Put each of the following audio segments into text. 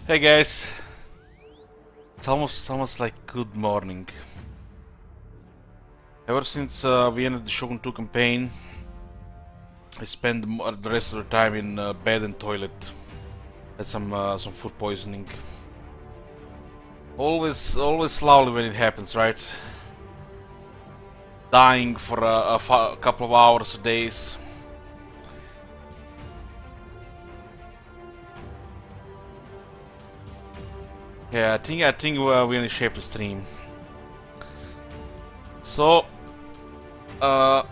Hey guys, it's almost like good morning. Ever since we ended the Shogun 2 campaign, I spent the rest of the time in bed and toilet. Had some food poisoning. Always lovely when it happens, right? Dying for a couple of hours or days. Yeah, I think we're in shape to stream. So,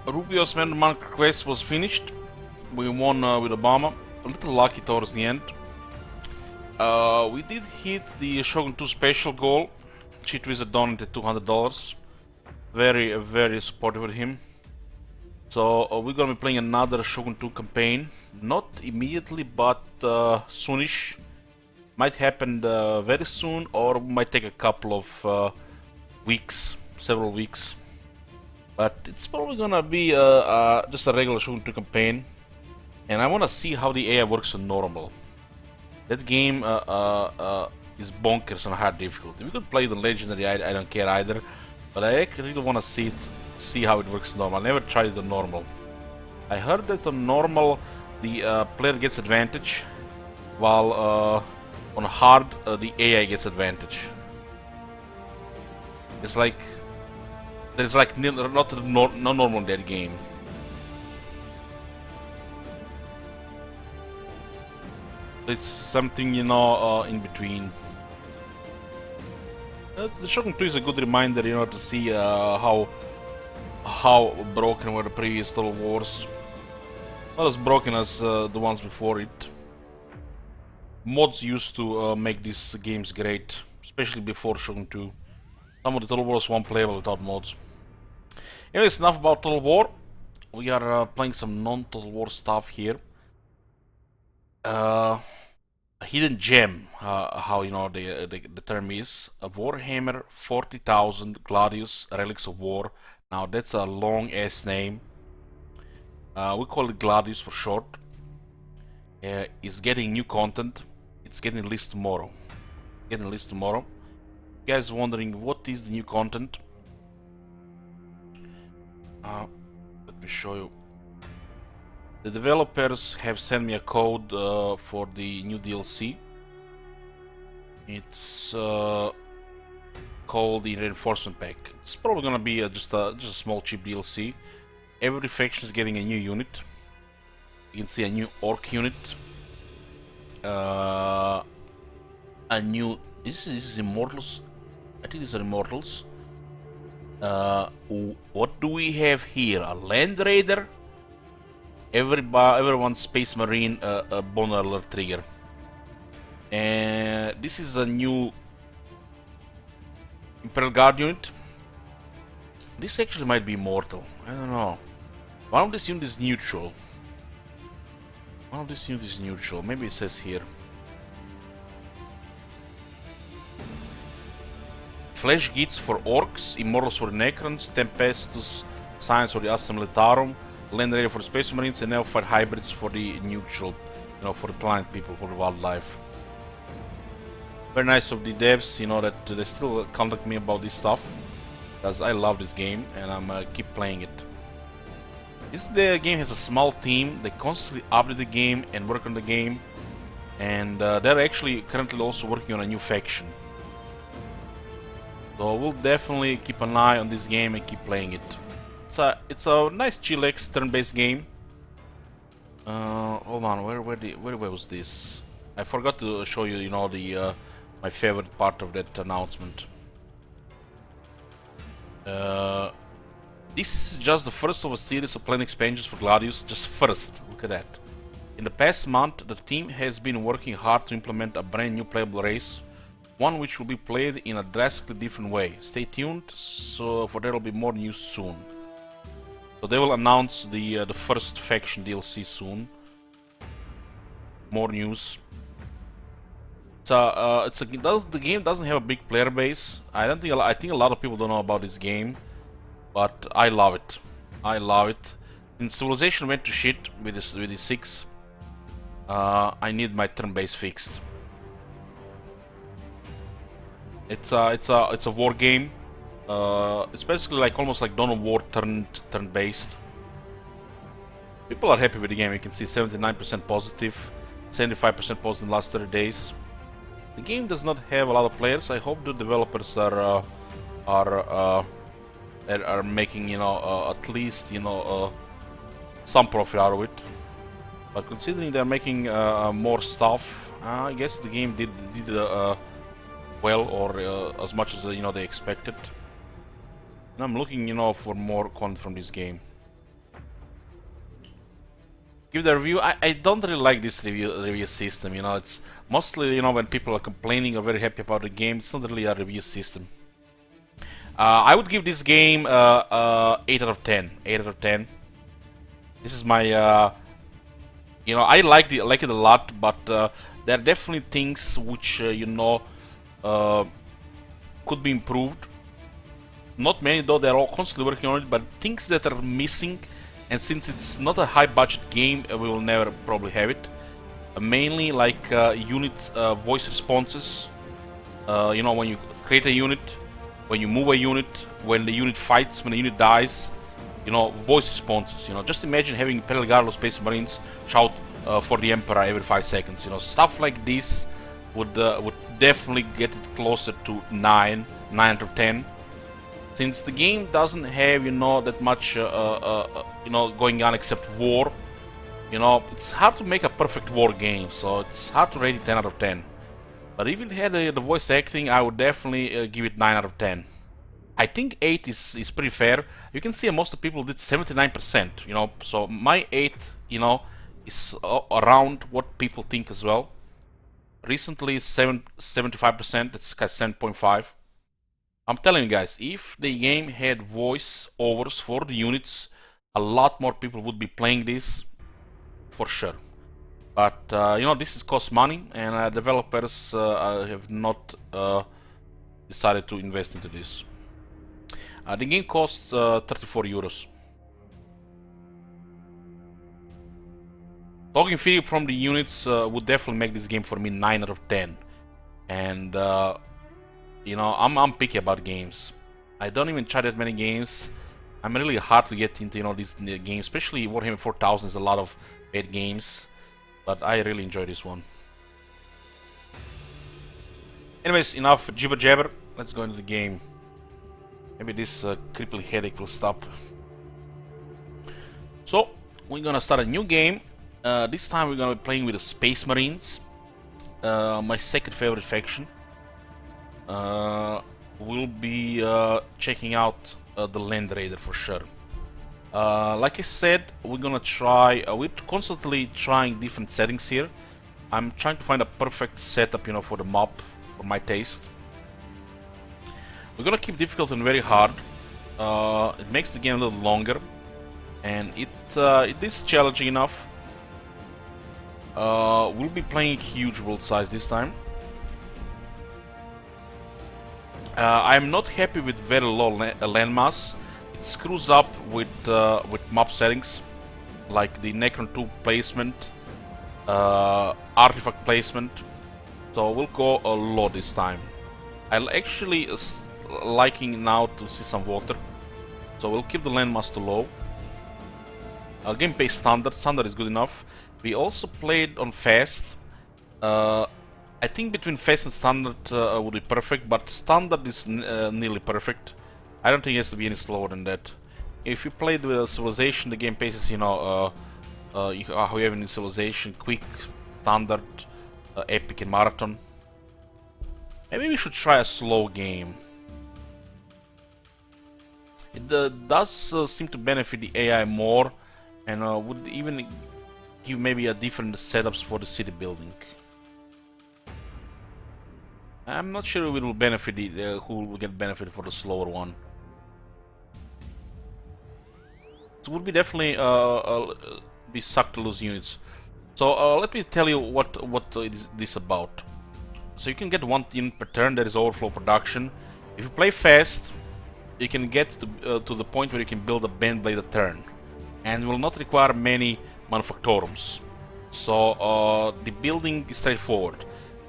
Rubio's Man Monk quest was finished. We won with Obama. A little lucky towards the end. We did hit the Shogun 2 special goal. Cheat Wizard donated $200. Very supportive with him. So we're gonna be playing another Shogun 2 campaign. Not immediately, but soonish. Might happen very soon, or might take a couple of weeks, several weeks. But it's probably gonna be just a regular Shogun 2 campaign. And I wanna see how the AI works on normal. That game is bonkers on hard difficulty. We could play the legendary, I don't care either. But I really wanna see how it works normal. I never tried it on normal. I heard that on normal the player gets advantage, while on hard the AI gets advantage. It's like there's like not no normal in that game. It's something, you know, in between. The Shogun 2 is a good reminder, you know, to see how broken were the previous Total Wars. Not as broken as the ones before it. Mods used to make these games great, especially before Shogun 2. Some of the Total Wars weren't playable without mods. Anyways, enough about Total War. We are playing some non-Total War stuff here. A hidden gem, how you know the term is. A Warhammer 40,000 Gladius Relics of War. Now that's a long ass name. We call it Gladius for short. Is getting new content. It's getting released tomorrow. You guys wondering what is the new content? Let me show you. The developers have sent me a code for the new DLC. It's called the Reinforcement Pack. It's probably gonna be just a small cheap DLC. Every faction is getting a new unit. You can see a new Orc unit. A new. This is Immortals. I think these are Immortals. What do we have here? A Land Raider. Everyone's Space Marine Bone Alert trigger. And this is a new Imperial Guard unit. This actually might be immortal. I don't know. One of these units is neutral. Maybe it says here. Flesh Gits for Orcs, Immortals for Necrons, Tempestus Science for the Astra Militarum, Land Raider for the Space Marines, and Neophyte Hybrids for the neutral, you know, for the planet people, for the wildlife. Very nice of the devs, you know, that they still contact me about this stuff, because I love this game and I'm keep playing it. The game has a small team. They constantly update the game and work on the game, and they're actually currently also working on a new faction. So we'll definitely keep an eye on this game and keep playing it. It's a nice chillax turn-based game. Hold on, where was this? I forgot to show you, you know, the my favorite part of that announcement. This is just the first of a series of planned expansions for Gladius. Just first, look at that. In the past month, the team has been working hard to implement a brand new playable race. One which will be played in a drastically different way. Stay tuned, for there will be more news soon. So they will announce the first faction DLC soon. More news. The game doesn't have a big player base. I think a lot of people don't know about this game, but I love it. Since Civilization went to shit with the 6, I need my turn base fixed. It's a war game. It's basically like almost like Dawn of War turn-based. People are happy with the game. You can see 79% positive, 75% positive in the last 30 days. The game does not have a lot of players. I hope the developers are making, you know, at least, you know, some profit out of it. But considering they're making more stuff, I guess the game did well, or as much as you know they expected. And I'm looking, you know, for more content from this game. Give the review. I don't really like this review system. You know, it's mostly, you know, when people are complaining or very happy about the game, it's not really a review system. I would give this game 8 out of 10. 8 out of 10. This is my, you know, I like it a lot, but there are definitely things which you know could be improved. Not many, though. They're all constantly working on it, but things that are missing. And since it's not a high budget game, we will never probably have it. Mainly like unit voice responses. You know, when you create a unit, when you move a unit, when the unit fights, when the unit dies, you know, voice responses. You know, just imagine having Pelgarlo Space Marines shout for the Emperor every 5 seconds. You know, stuff like this would definitely get it closer to 9 out of 10. Since the game doesn't have, you know, that much, you know, going on except war, you know, it's hard to make a perfect war game, so it's hard to rate it 10 out of 10. But if it had the voice acting, I would definitely give it 9 out of 10. I think 8 is pretty fair. You can see most of the people did 79%, you know, so my 8, you know, is around what people think as well. Recently, 75%, it's 7.5. I'm telling you guys, if the game had voice overs for the units, a lot more people would be playing this, for sure. But, you know, this costs money, and developers have not decided to invest into this. The game costs 34 euros. Logging fee from the units would definitely make this game for me 9 out of 10. And, you know, I'm picky about games. I don't even try that many games. I'm really hard to get into, you know, these games, especially Warhammer 4000 is a lot of bad games, but I really enjoy this one. Anyways, enough jibber jabber. Let's go into the game. Maybe this crippling headache will stop. So we're gonna start a new game. This time we're gonna be playing with the Space Marines, my second favorite faction. We'll be checking out the Land Raider for sure. Like I said, we're gonna try. We're constantly trying different settings here. I'm trying to find a perfect setup, you know, for the mob, for my taste. We're gonna keep difficult and very hard. It makes the game a little longer, and it is challenging enough. We'll be playing huge world size this time. I'm not happy with very low landmass. It screws up with mob settings, like the Necron 2 placement, artifact placement. So we'll go low this time. I'll actually liking now to see some water, so we'll keep the landmass to low. Game pace standard. Standard is good enough. We also played on fast. I think between fast and standard would be perfect, but standard is nearly perfect. I don't think it has to be any slower than that. If you played with Civilization, the game pace is, you know, how you have in Civilization: quick, standard, epic, and marathon. Maybe we should try a slow game. It does seem to benefit the AI more, and would even give maybe a different setups for the city building. I'm not sure it will benefit who will get benefit for the slower one. It would be definitely be sucked to lose units. So let me tell you what is this about. So you can get 1 unit per turn. That is overflow production. If you play fast, you can get to the point where you can build a Baneblade a turn, and will not require many manufactorums. So the building is straightforward.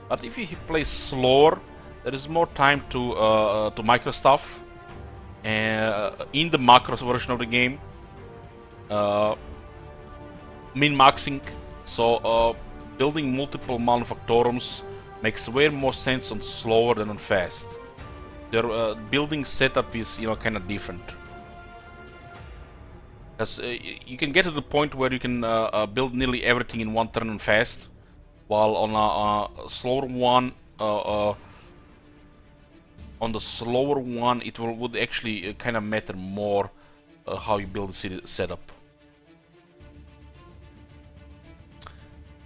But if you play slower, there is more time to micro stuff, and in the macros version of the game, min-maxing. So building multiple manufactorums makes way more sense on slower than on fast. Their building setup is, you know, kind of different. Because you can get to the point where you can build nearly everything in one turn on fast, while on a slower one, on the slower one, it would actually kind of matter more how you build the city setup.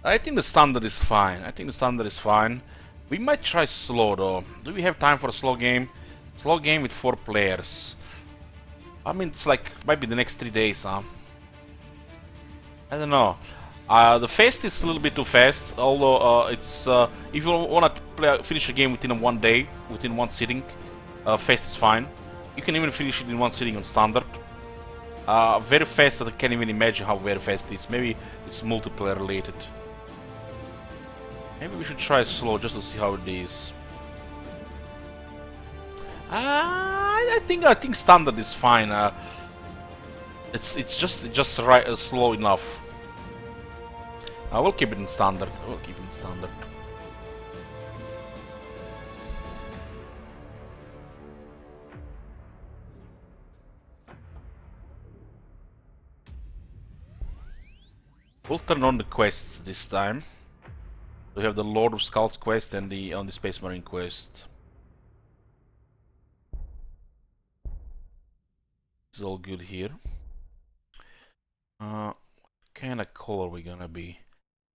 I think the standard is fine. I think the standard is fine. We might try slow though. Do we have time for a slow game? Slow game with 4 players. I mean, it's like, might be the next 3 days, huh? I don't know. The fast is a little bit too fast, although it's if you want to finish a game within one day, within one sitting, fast is fine. You can even finish it in one sitting on standard. Very fast, I can't even imagine how very fast it is. Maybe it's multiplayer related. Maybe we should try slow just to see how it is. I think standard is fine. It's just right, slow enough. I will keep it in standard. I will keep it in standard. We'll turn on the quests this time. We have the Lord of Skulls quest and the Space Marine quest. It's all good here. What kind of color we gonna be?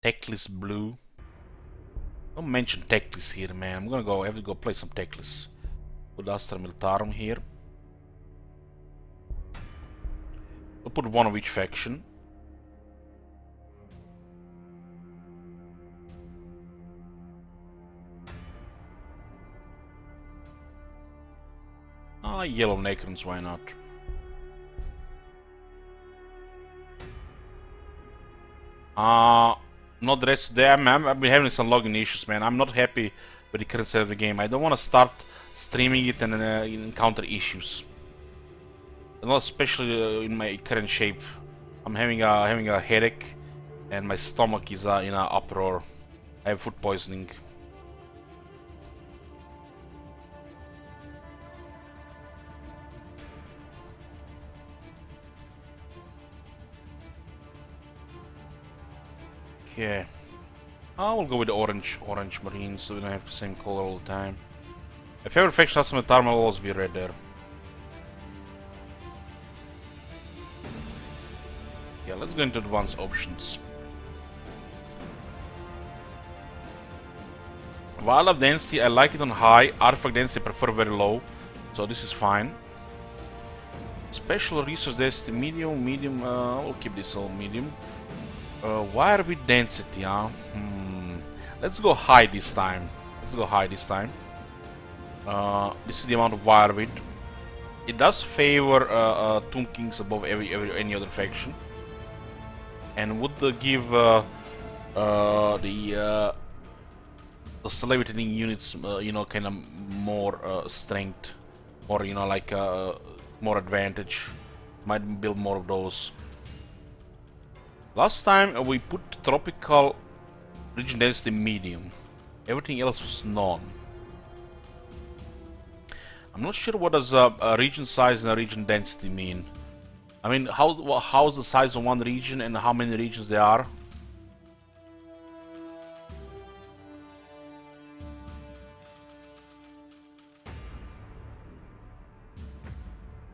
Teclis blue. Don't mention Teclis here, man. I'm gonna have to go play some Teclis. Put Astra Militarum here. We'll put one of each faction. Yellow Necrons, why not? Not the rest of the day. I've been having some login issues, man. I'm not happy with the current state of the game. I don't want to start streaming it and encounter issues. Not especially in my current shape. I'm having a headache, and my stomach is in an uproar. I have food poisoning. Okay. I will go with the orange marines, so we don't have the same color all the time. My favorite faction has some Militarum, will always be red there. Yeah, let's go into advanced options. Vial of density, I like it on high. Artifact density, I prefer very low. So this is fine. Special resource density, medium, we'll keep this all medium. Wire with density, huh? Let's go high this time. This is the amount of wire width. It does favor Tomb Kings above any other faction, and would give the levitating units, you know, kind of more strength, or you know, like more advantage. Might build more of those. Last time we put tropical region density medium. Everything else was none. I'm not sure what does a region size and a region density mean. I mean, how's the size of one region and how many regions there are?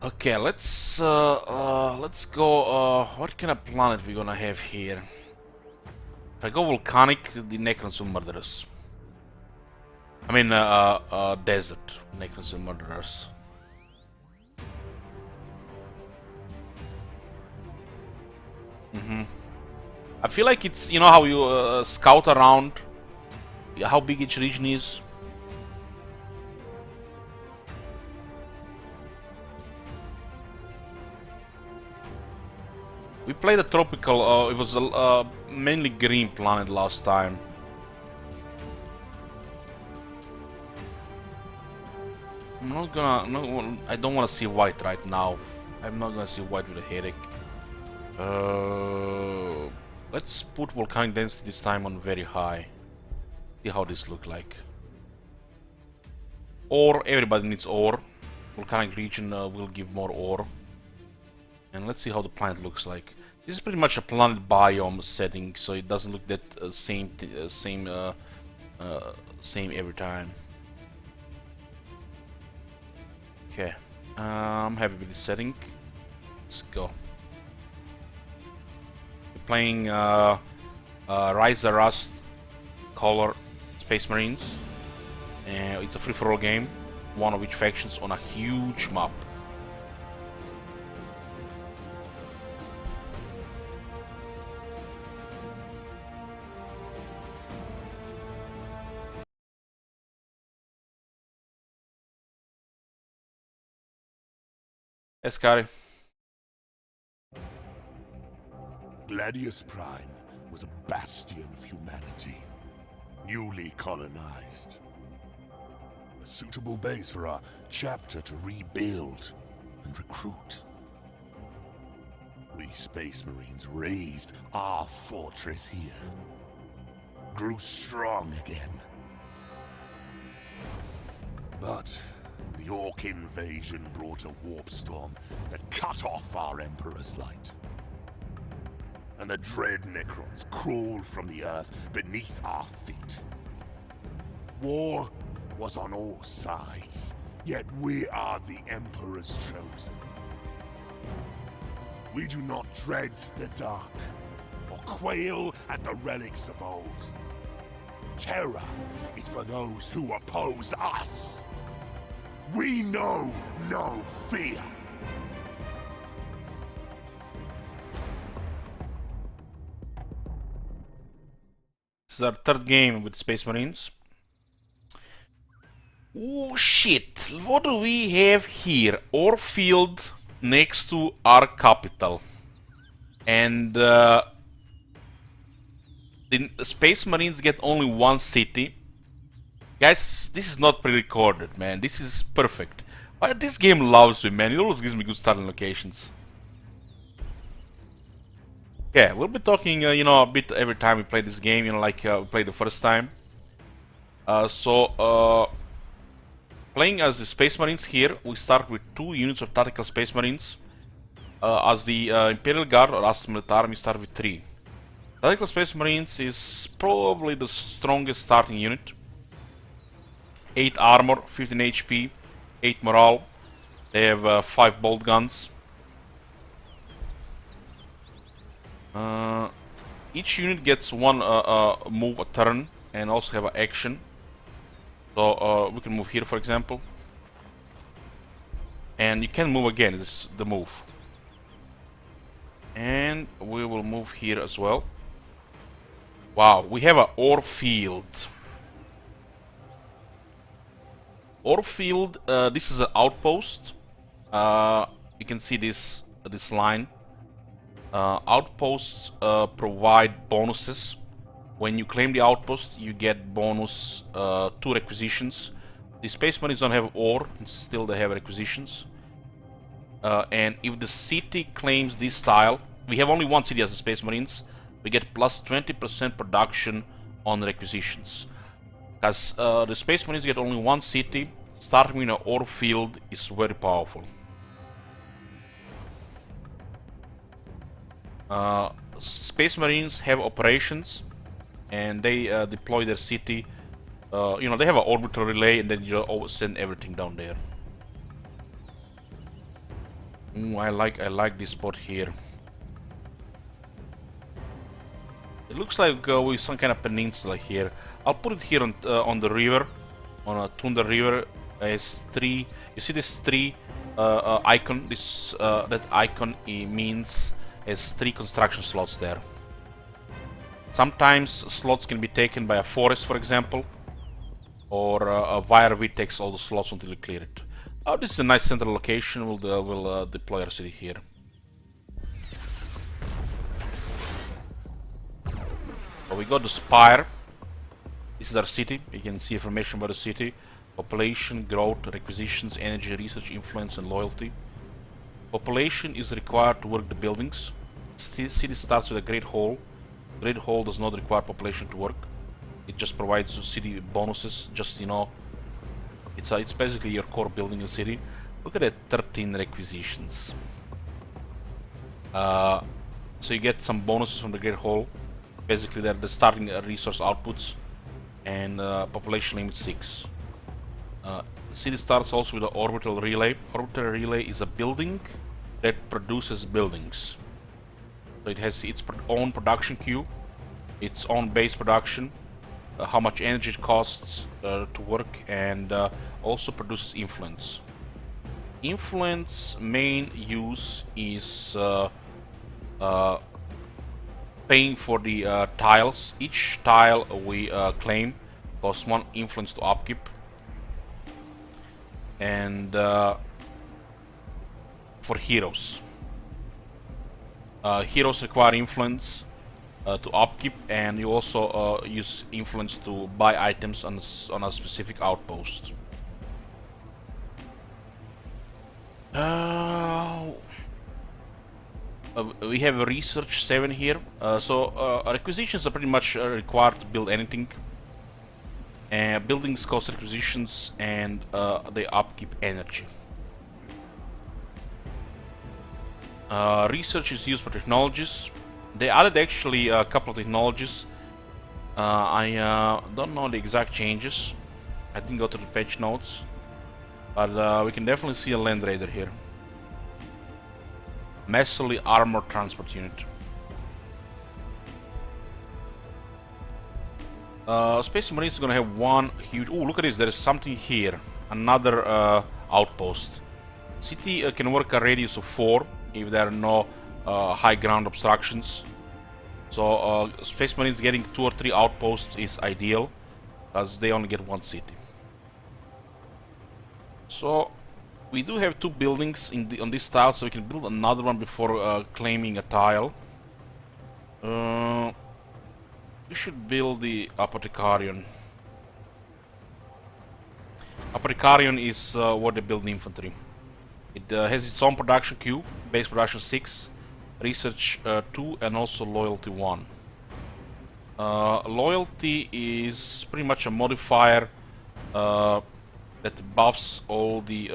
Okay, let's go. What kind of planet we gonna have here? If I go volcanic, the Necrons will murder us. I mean, desert. Necrons will murder us. I feel like it's, you know how you scout around, how big each region is. We played a tropical, it was a mainly green planet last time. not gonna. No, I don't want to see white right now. I'm not gonna see white with a headache. Let's put volcanic density this time on very high. See how this look like. Ore, everybody needs ore. Volcanic region will give more ore. And let's see how the planet looks like. This is pretty much a planet biome setting, so it doesn't look that same every time. Okay, I'm happy with this setting. Let's go. We're playing Rise the Rust Color Space Marines. And it's a free-for-all game, one of each factions on a huge map. Escari. Gladius Prime was a bastion of humanity, newly colonized. A suitable base for our chapter to rebuild and recruit. We Space Marines raised our fortress here. Grew strong again. But the Orc invasion brought a warp storm that cut off our Emperor's light. And the dread Necrons crawled from the earth beneath our feet. War was on all sides, yet we are the Emperor's chosen. We do not dread the dark, or quail at the relics of old. Terror is for those who oppose us. We know no fear. This is our third game with Space Marines. Oh shit, what do we have here? Ore field next to our capital. And the Space Marines get only one city. Guys, this is not pre-recorded, man. This is perfect. Why this game loves me, man. It always gives me good starting locations. Yeah, we'll be talking, you know, a bit every time we play this game, you know, like we played the first time. Playing as the Space Marines here, we start with 2 units of Tactical Space Marines. As the Imperial Guard or Astra Militarum, we start with 3. Tactical Space Marines is probably the strongest starting unit. 8 armor, 15 HP, 8 morale. They have 5 bolt guns. Each unit gets 1 move a turn and also have an action. So we can move here, for example. And you can move again, this is the move. And we will move here as well. Wow, we have an ore field. Ore field, this is an outpost. You can see this line. Outposts provide bonuses. When you claim the outpost, you get bonus 2 requisitions. The Space Marines don't have ore, and still they have requisitions. And if the city claims this tile, we have only 1 city as the Space Marines, we get plus 20% production on requisitions. As the Space Marines get only 1 city, starting in an ore field is very powerful. Space Marines have operations, and they deploy their city. You know, they have an orbital relay, and then you always send everything down there. I like this spot here. It looks like with some kind of peninsula here. I'll put it here on the river, on Tunda River. As 3. You see this 3 icon? This that icon means has 3 construction slots there. Sometimes slots can be taken by a forest, for example, or a VRV takes all the slots until you clear it. Oh, this is a nice central location. We'll deploy our city here. So we got the Spire. This is our city. You can see information about the city. Population, growth, requisitions, energy, research, influence, and loyalty. Population is required to work the buildings. City starts with a Great Hall. Great Hall does not require population to work. It just provides city bonuses. Just, you know, it's basically your core building in the city. Look at that, 13 requisitions. So you get some bonuses from the Great Hall. Basically, they're the starting resource outputs, and population limit 6. The city starts also with an orbital relay. Orbital relay is a building that produces buildings. So it has its own production queue, its own base production, how much energy it costs to work, and also produces influence. Influence main use is paying for the tiles. Each tile we claim costs 1 influence to upkeep. And for heroes. Heroes require influence to upkeep, and you also use influence to buy items on a specific outpost. We have a research 7 here. Requisitions are pretty much required to build anything. Buildings cost requisitions, and they upkeep energy. Research is used for technologies. They added actually a couple of technologies. I don't know the exact changes. I didn't go to the patch notes. But we can definitely see a Land Raider here. Massively armored transport unit. Space Marines is gonna have one huge... Oh, look at this, there is something here. Another outpost. City can work a radius of 4 if there are no high ground obstructions. So Space Marines getting 2 or 3 outposts is ideal, as they only get 1 city. So we do have 2 buildings on this tile, so we can build another one before claiming a tile. We should build the Apothecarion. Apothecarion is where they build the infantry. It has its own production queue, base production 6, research 2, and also loyalty 1. Loyalty is pretty much a modifier that buffs all the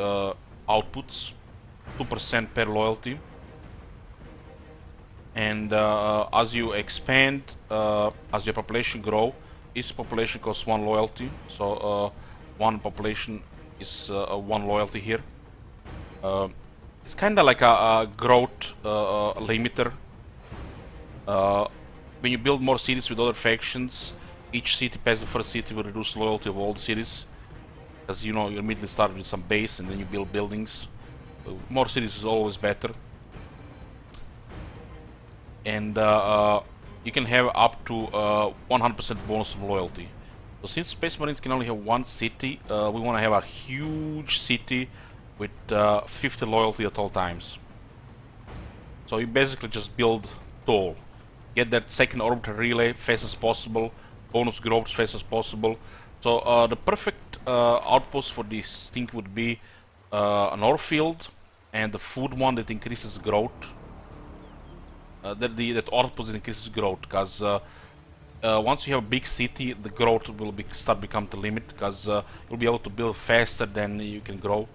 outputs, 2% per loyalty. And as you expand, as your population grow, each population costs 1 loyalty. So 1 population is 1 loyalty here. It's kind of like a growth limiter. When you build more cities with other factions, each city past the first city will reduce loyalty of all the cities. Because you know, you immediately start with some base and then you build buildings. More cities is always better. And you can have up to 100% bonus of loyalty. So since Space Marines can only have 1 city, we want to have a huge city with 50 loyalty at all times. So you basically just build tall. Get that second orbital relay fast as possible, bonus growth as fast as possible. So the perfect outpost for this thing would be an ore field and the food one that increases growth. That outpost increases growth, because once you have a big city, the growth will start become the limit, because you'll be able to build faster than you can grow.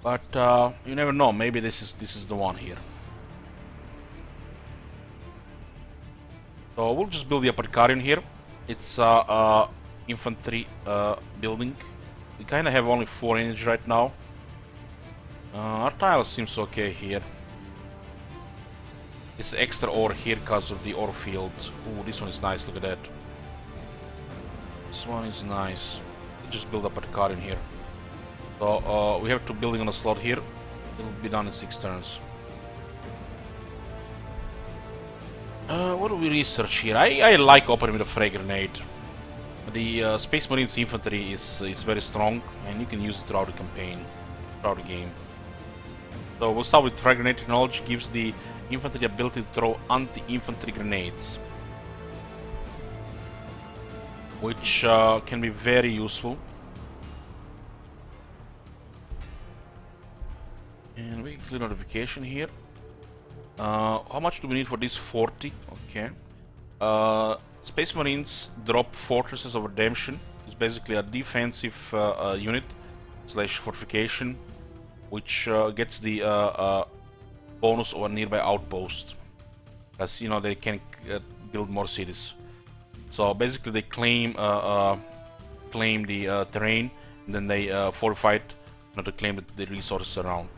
But you never know. Maybe this is the one here. So we'll just build the Apothecarion here. It's a infantry building. We kind of have only 4 energy right now. Our tile seems okay here. It's extra ore here because of the ore field. Ooh, this one is nice. Look at that. This one is nice. We'll just build up Apothecarion here. So we have 2 building on a slot here. It'll be done in 6 turns. What do we research here? I like opening with a frag grenade. The Space Marines infantry is very strong, and you can use it throughout the campaign, throughout the game. So we'll start with frag grenade technology. Gives the infantry ability to throw anti-infantry grenades. which can be very useful. And we click notification here. How much do we need for this? 40. Okay. Space Marines drop Fortresses of Redemption. It's basically a defensive unit slash fortification, which gets the bonus of a nearby outpost. As you know, they can build more cities. So basically, they claim the terrain, and then they fortify it in order to claim the resources around.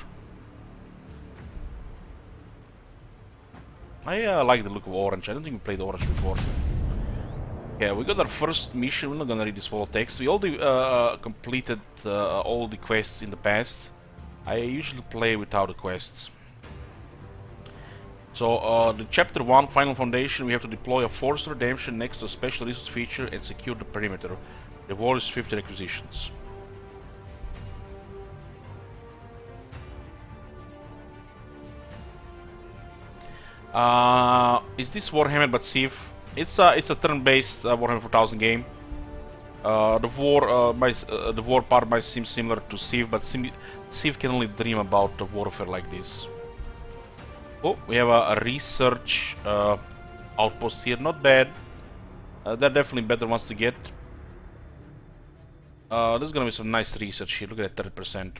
I like the look of orange. I don't think we played orange before. Yeah, we got our first mission. We're not gonna read this full text. We already completed all the quests in the past. I usually play without the quests. So, the Chapter 1, Final Foundation, we have to deploy a Force of Redemption next to a special resource feature and secure the perimeter. Reward is 50 requisitions. Is this Warhammer but Civ? It's a turn-based Warhammer 4000 game. The war part might seem similar to Civ, but Civ can only dream about a warfare like this. Oh, we have a research outpost here. Not bad. They're definitely better ones to get. There's gonna be some nice research here. Look at that, 30%.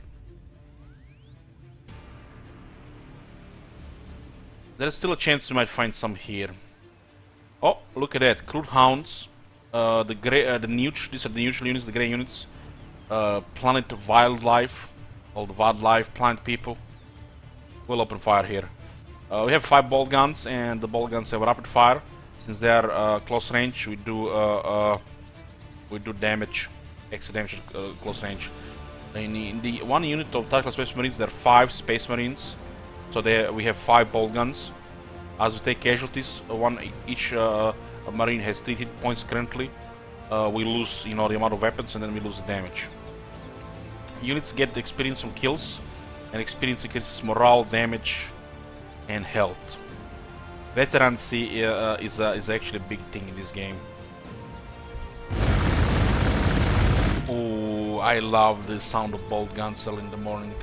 There's still a chance we might find some here. Oh, look at that. Crude Hounds. The neutral, these are the neutral units, the grey units. Planet Wildlife. All the wildlife, plant people. We'll open fire here. We have 5 bolt guns, and the bolt guns have rapid fire. Since they are close range, we do damage, extra damage at close range. In the one unit of Tactical Space Marines, there are 5 Space Marines, so we have 5 bolt guns. As we take casualties, each Marine has 3 hit points currently. We lose, the amount of weapons, and then we lose the damage. Units get experience from kills, and experience increases morale, damage, and health. Veterancy is actually a big thing in this game. Oh, I love the sound of bolt guns early in the morning.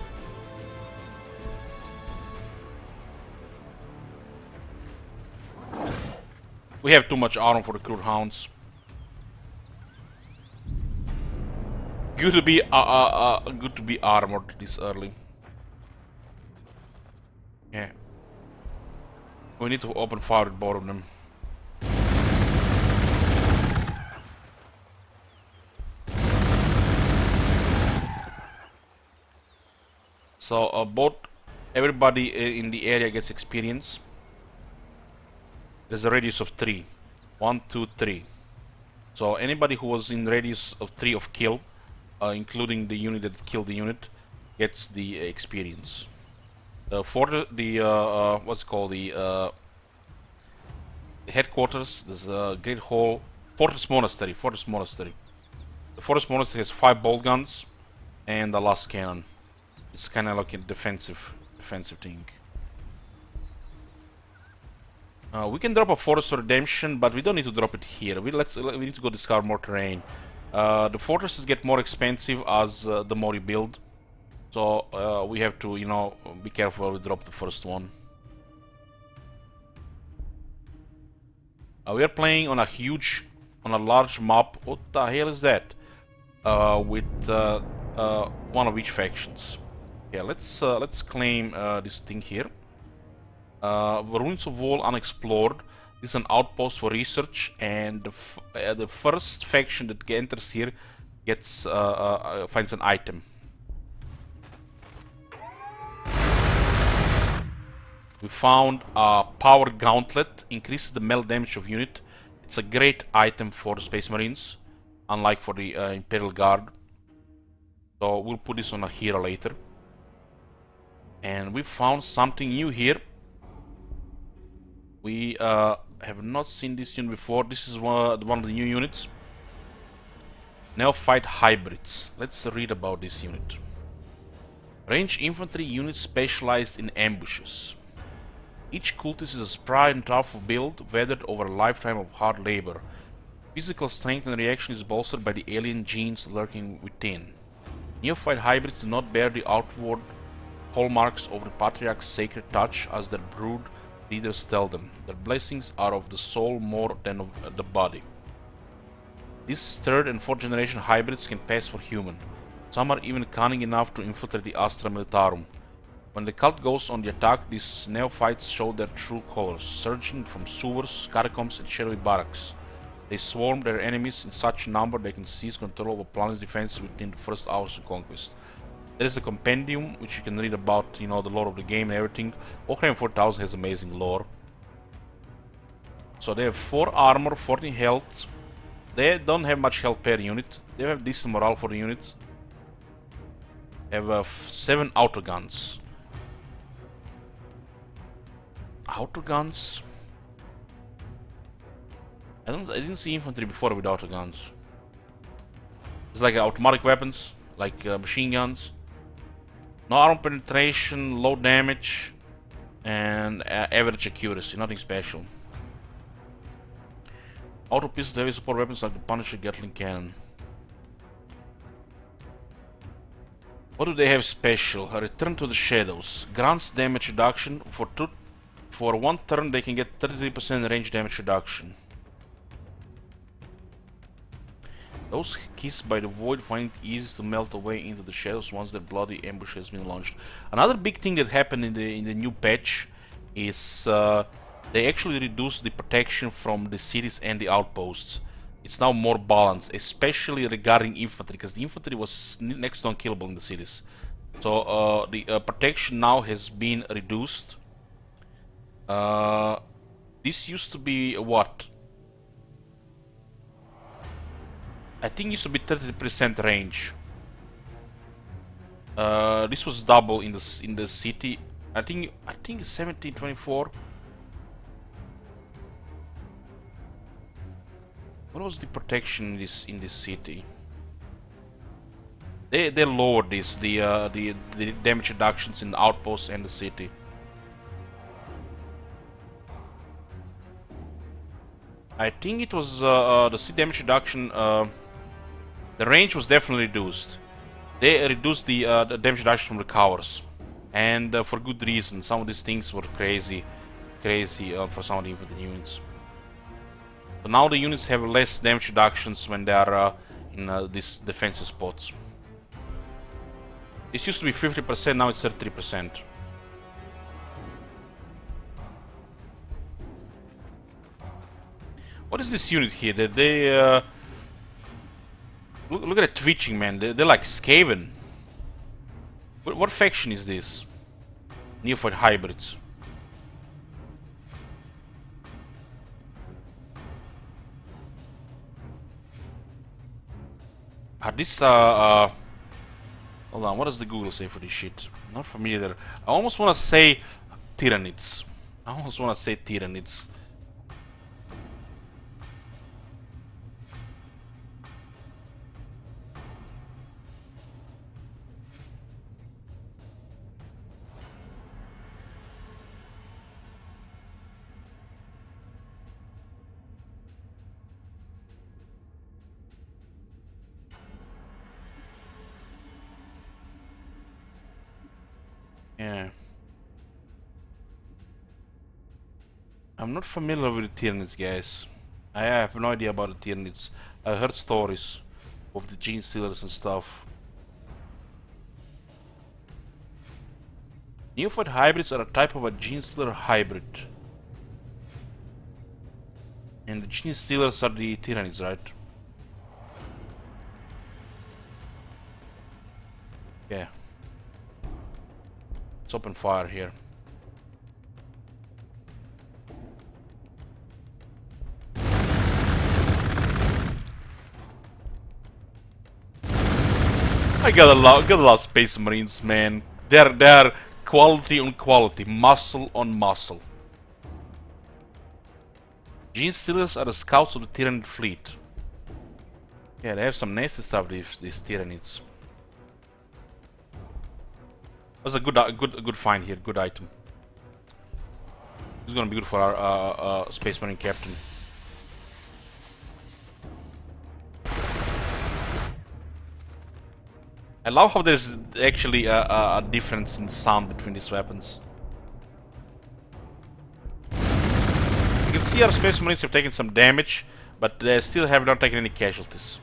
We have too much armor for the Crude Hounds. Good to be armored this early. Yeah. We need to open fire with both of them. So everybody in the area gets experience. There's a radius of 3. 1, 2, 3. So anybody who was in radius of 3 of kill, including the unit that killed the unit, gets the experience. What's called the headquarters. There's a great hall. Fortress Monastery. The Fortress Monastery has 5 bolt guns and a last cannon. It's kind of like a defensive thing. We can drop a Fortress of Redemption, but we don't need to drop it here. We need to go discover more terrain. The fortresses get more expensive as the more you build. So we have to, be careful we drop the first one. We are playing on a large map. What the hell is that? With one of each factions. Yeah, let's claim this thing here. Ruins of Wall unexplored. This is an outpost for research, and the first faction that enters here finds an item. We found a power gauntlet, increases the melee damage of unit. It's a great item for the Space Marines, unlike for the Imperial Guard. So we'll put this on a hero later. And we found something new here. We have not seen this unit before. This is one of the new units. Neophyte Hybrids. Let's read about this unit. Range infantry unit specialized in ambushes. Each cultist is a spry and tough build, weathered over a lifetime of hard labor. Physical strength and reaction is bolstered by the alien genes lurking within. Neophyte hybrids do not bear the outward hallmarks of the Patriarch's sacred touch as their brood leaders tell them. Their blessings are of the soul more than of the body. These third and fourth generation hybrids can pass for human. Some are even cunning enough to infiltrate the Astra Militarum. When the cult goes on the attack, these neophytes show their true colors, surging from sewers, catacombs and shadowy barracks. They swarm their enemies in such number they can seize control of a planet's defense within the first hours of conquest. There is a compendium which you can read about, the lore of the game and everything. Warhammer 4000 has amazing lore. So they have 4 armor, 14 health. They don't have much health per unit. They have decent morale for the unit. They have 7 autoguns. Autoguns? I didn't see infantry before with autoguns. It's like automatic weapons, like machine guns. No armor penetration, low damage, and average accuracy, nothing special. Auto pistols, heavy support weapons like the Punisher Gatling cannon. What do they have special? A return to the shadows. Grants damage reduction. For 1 turn they can get 33% range damage reduction. Those kissed by the void find it easy to melt away into the shadows once their bloody ambush has been launched. Another big thing that happened in the new patch is they actually reduced the protection from the cities and the outposts. It's now more balanced, especially regarding infantry, because the infantry was next to unkillable in the cities. So the protection now has been reduced. This used to be what? I think it used to be 30% range. This was double in the city. I think 1724. What was the protection in this city? They lowered the damage reductions in the outposts and the city. I think it was the city damage reduction. The range was definitely reduced. They reduced the damage reduction from the covers, and for good reason. Some of these things were crazy for some of the infantry units. So now the units have less damage reductions when they are in these defensive spots. This used to be 50%, now it's 33%. What is this unit here? They look at it twitching, man. They're like Skaven. What faction is this? Neophyte hybrids. Are this hold on, what does the Google say for this shit? Not familiar. I almost wanna say Tyranids. Yeah. I'm not familiar with the Tyranids, guys. I have no idea about the Tyranids. I heard stories of the Gene Stealers and stuff. Neophyte hybrids are a type of a Gene Stealer hybrid. And the Gene Stealers are the Tyranids, right? Yeah. Let's open fire here. I gotta love Space Marines, man. They're quality on quality, muscle on muscle. Gene Stealers are the scouts of the Tyranid fleet. Yeah, they have some nasty stuff, these Tyranids. That's a good find here, good item. This is gonna be good for our Space Marine captain. I love how there's actually a difference in sound between these weapons. You can see our Space Marines have taken some damage, but they still have not taken any casualties.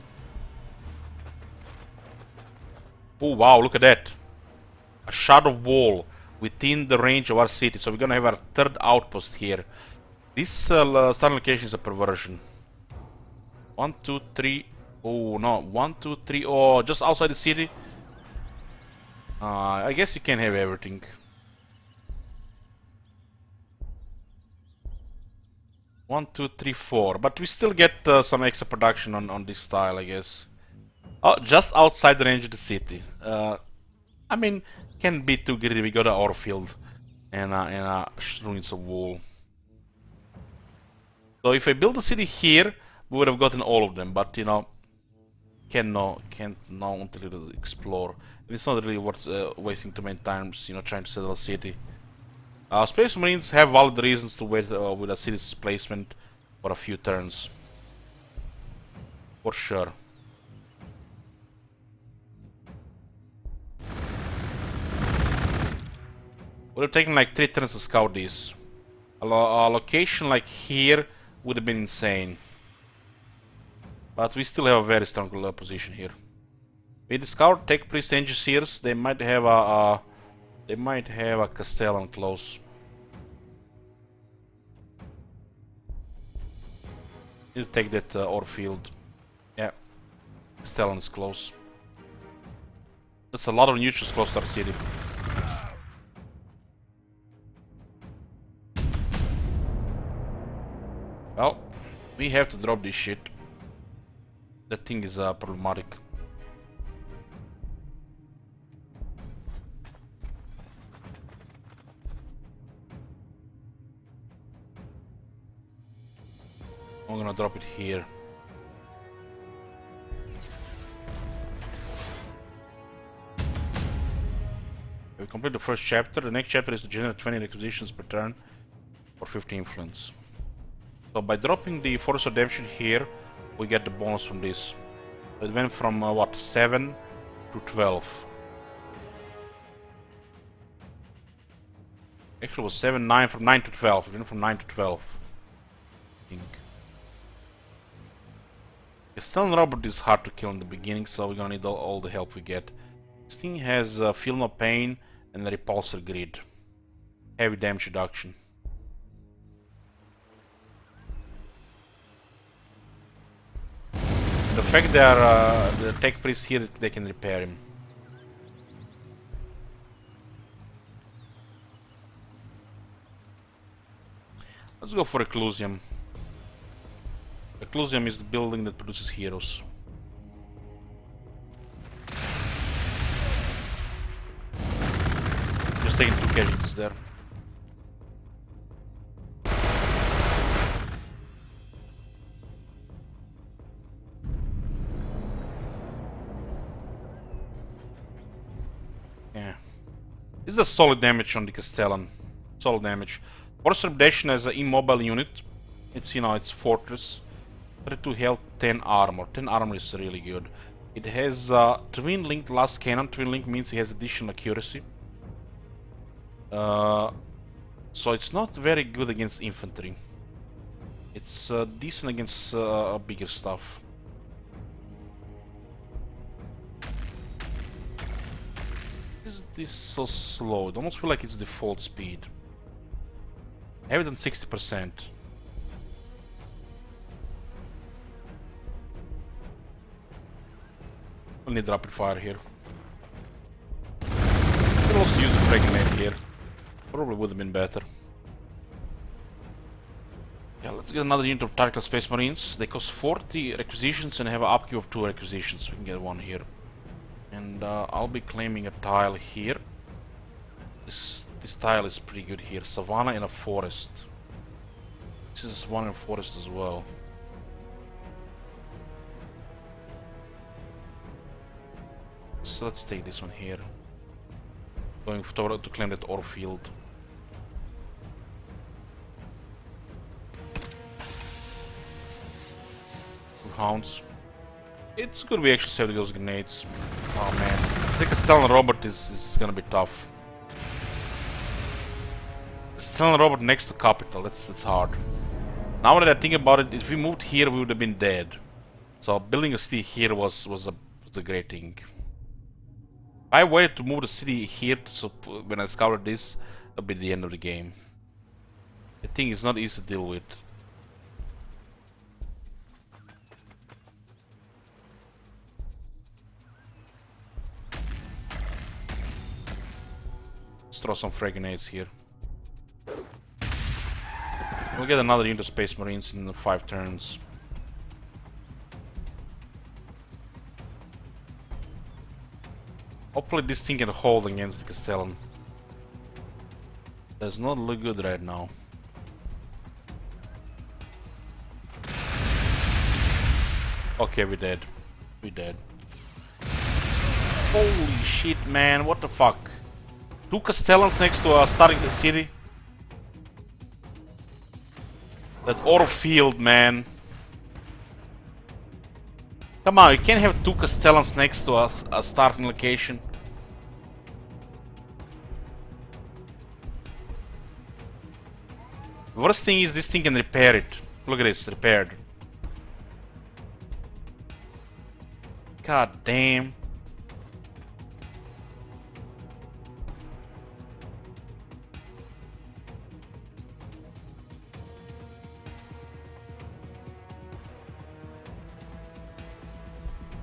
Oh wow, look at that. A shadow wall within the range of our city, so we're gonna have our third outpost here. This starting location is a perversion. 1, 2, 3. Oh no, 1, 2, 3. Oh, just outside the city. I guess you can have everything. One, two, three, four. But we still get some extra production on this style, I guess. Oh, just outside the range of the city. I mean, can't be too greedy. We got an ore field and ruins of wall. So if I build a city here, we would have gotten all of them. But you know, can't know until you explore. It's not really worth wasting too many times, you know, trying to settle a city. Space Marines have valid reasons to wait with a city's placement for a few turns. For sure. Would have taken like 3 turns to scout these. A location like here would have been insane. But we still have a very strong position here. With the scout, take Priest Engineers, they might have a Castellan close. Need to take that ore field. Yeah, Castellan is close. That's a lot of neutrals close to our city. Well, we have to drop this shit. That thing is problematic. I'm gonna drop it here. We complete the first chapter. The next chapter is to generate 20 requisitions per turn for 50 influence. So by dropping the Force of Redemption here, we get the bonus from this. It went from what, 7 to 12. Actually, it was 7, 9, from 9 to 12. It went from 9 to 12. I think. Castellan Robert is hard to kill in the beginning, so we're gonna need all the help we get. This thing has Feel No Pain and Repulsor Grid. Heavy damage reduction. The fact they are the tech priests here, they can repair him. Let's go for Ecclusium. Ecclusium is the building that produces heroes. Just taking 2 casualties there. Yeah. This is a solid damage on the Castellan. Solid damage. Force Redemption as an immobile unit. It's, you know, it's Fortress. 32 health, 10 armor. 10 armor is really good. It has twin linked last cannon. Twin link means it has additional accuracy. So it's not very good against infantry. It's decent against bigger stuff. Is this so slow? It almost feels like it's default speed. I have it on 60%. We'll need rapid fire here. Could also use the fragment here. Probably would have been better. Yeah, let's get another unit of tactical Space Marines. They cost 40 requisitions and have an upkeep of 2 requisitions. We can get one here. And I'll be claiming a tile here. This tile is pretty good here. Savannah in a forest. This is one in a forest as well. So let's take this one here. Going forward to claim that ore field. Hounds. It's good we actually saved those grenades. Oh man. I think Castellan Robert is gonna be tough. Castellan Robert next to Capital, that's hard. Now that I think about it, if we moved here, we would have been dead. So building a city here was a great thing. I waited to move the city here, so when I scouted this, that'll be the end of the game. I think it's not easy to deal with. Let's throw some frag grenades here. We'll get another unit of Space Marines in 5 turns. Hopefully this thing can hold against the Castellan. Does not look good right now. Okay, we're dead. We're dead. Holy shit, man, what the fuck? 2 Castellans next to starting the city. That auto field, man. Come on, you can't have 2 Castellans next to a starting location. Worst thing is this thing can repair it. Look at this, repaired. God damn.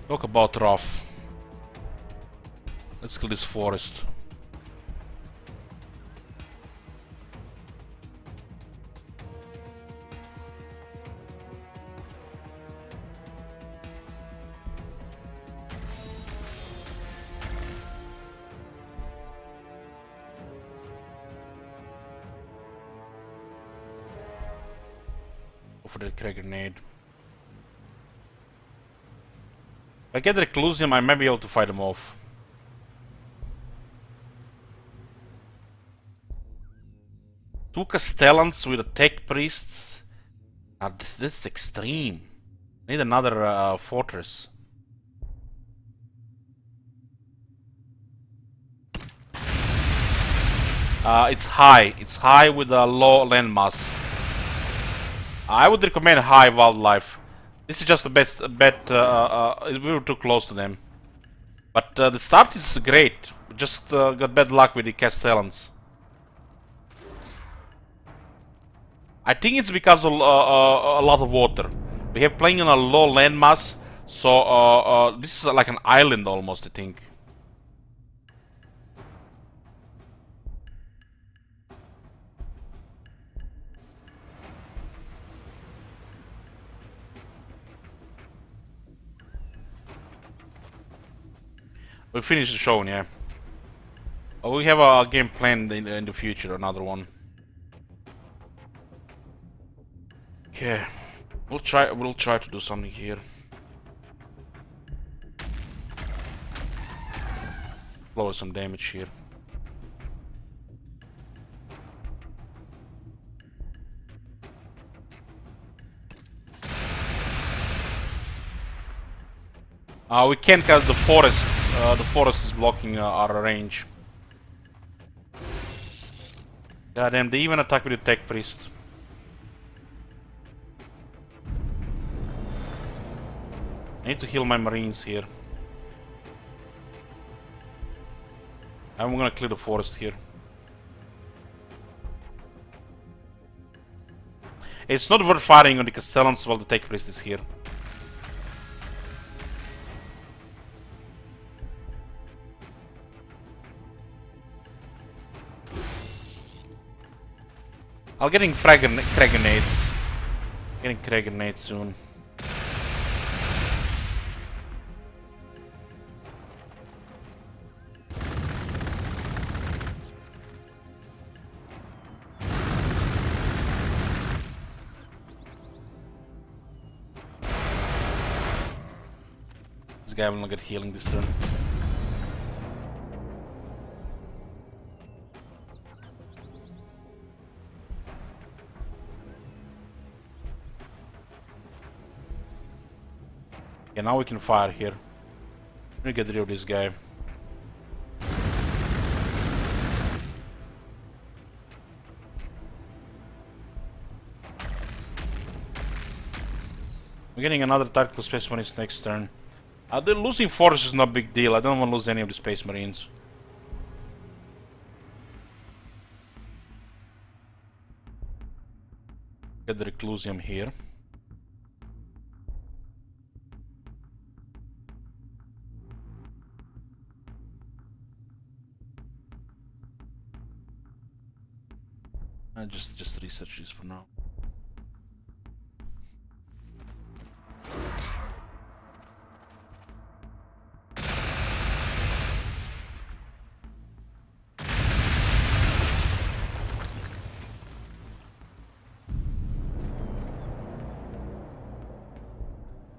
Talk about rough. Let's kill this forest. Go for the Kreg grenade. If I get Reclusium, I might be able to fight them off. Two Castellans with a Tech Priest. This is extreme. Need another fortress. It's high. It's high with a low landmass. I would recommend high wildlife. This is just the best bet. We were too close to them. But the start is great. We just got bad luck with the Castellans. I think it's because of a lot of water. We have playing on a low landmass, so this is like an island almost, I think. We finished the show, yeah. We have a game planned in the future, another one. Okay, we'll try to do something here. Lower some damage here. We can't cut the forest. The forest is blocking our range. God damn, they even attack with the Tech Priest. I need to heal my Marines here. I'm gonna clear the forest here. It's not worth fighting on the Castellans while the Tech Priest is here. I'll getting Kreg grenades. Getting Kreg grenades soon. This guy will not get healing this turn. Yeah, now we can fire here. Let me get rid of this guy. We're getting another tactical Space Marines next turn. The losing force is not a big deal. I don't want to lose any of the Space Marines. Get the Reclusium here. Just research this for now.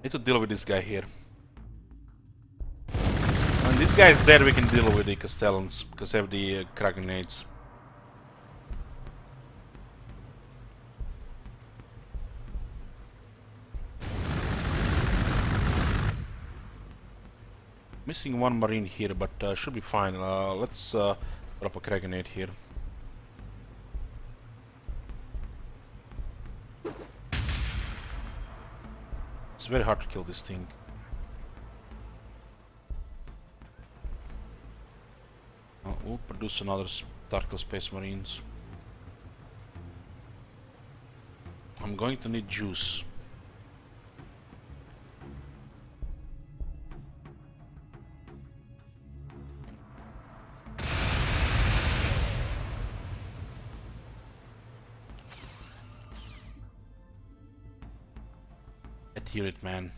Need to deal with this guy here. When this guy is dead, we can deal with the Castellans because they have the crack grenades. Missing one marine here, but should be fine. Let's drop a crack grenade here. It's very hard to kill this thing. We'll produce another Tactical Space Marines. I'm going to need juice. Hear it, man.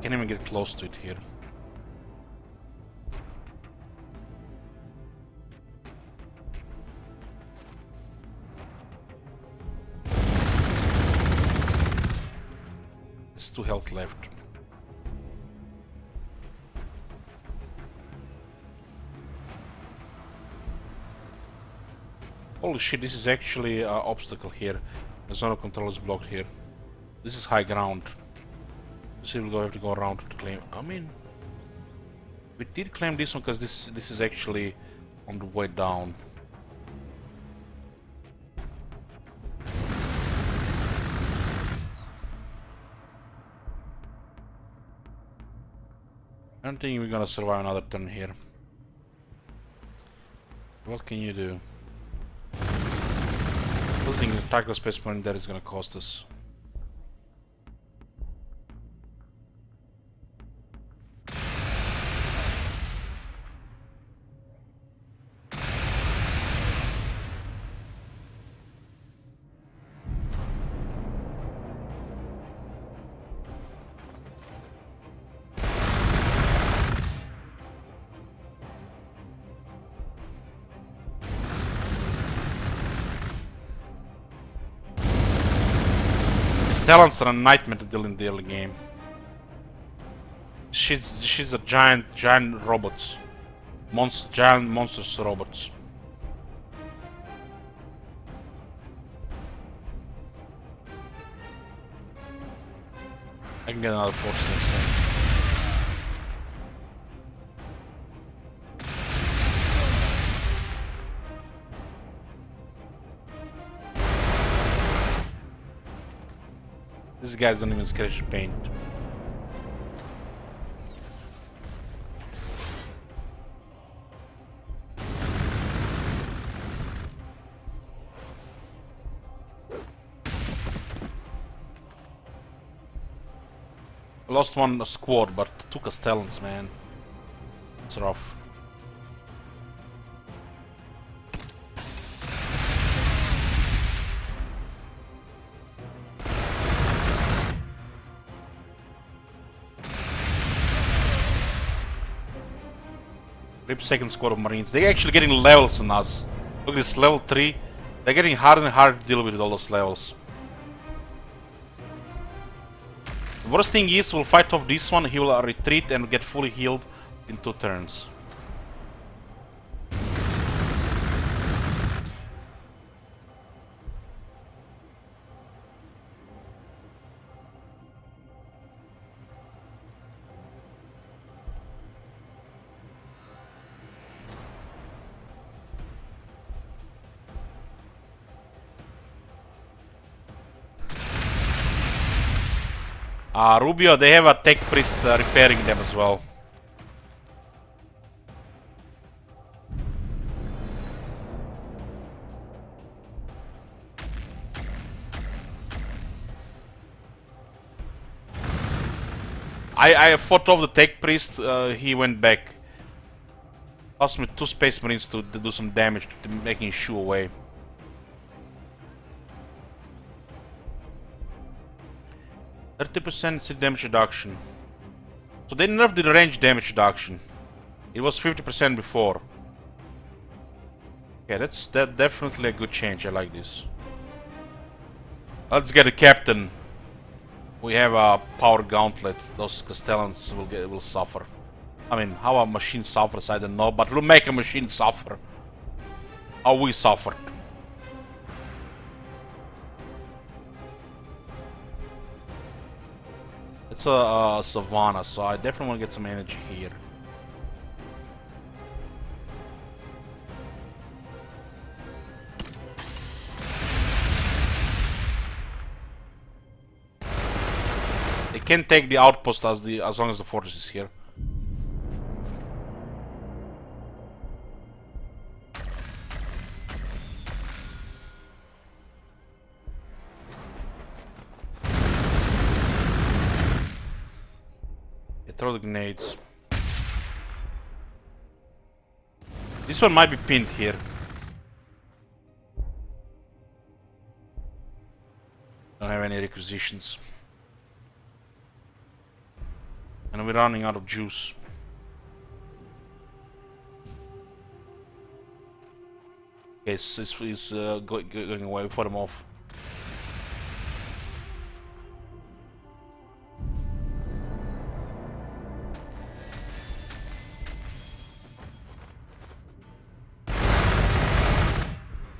Can't even get close to it here. There's 2 health left. Holy shit, this is actually an obstacle here. The zone of control is blocked here. This is high ground. So we'll have to go around to claim. I mean, we did claim this one because this is actually on the way down. I don't think we're gonna survive another turn here. What can you do? Losing the tactical space point there is gonna cost us. Talents are a nightmare to deal in the early game. She's a giant robots. Giant monstrous robots. I can get another force next time. These guys don't even scratch the paint. Lost one squad, but 2 Castellans, man. It's rough. Rip second squad of Marines. They're actually getting levels on us. Look at this, level 3. They're getting harder and harder to deal with all those levels. The worst thing is, we'll fight off this one, he will retreat and get fully healed in 2 turns. Rubio, they have a tech priest repairing them as well. I fought off the tech priest, he went back. Cost me 2 space marines to do some damage to making shoo away. %damage reduction. So they nerfed the range damage reduction. It was 50% before. Okay, that's definitely a good change. I like this. Let's get a captain. We have a power gauntlet. Those Castellans will suffer. I mean, how a machine suffers, I don't know, but we'll make a machine suffer. How we suffered. It's a savannah, so I definitely want to get some energy here. They can take the outpost as long as the fortress is here. Throw the grenades. This one might be pinned here. Don't have any requisitions. And we're running out of juice. Okay, so he's going away. Fought him off.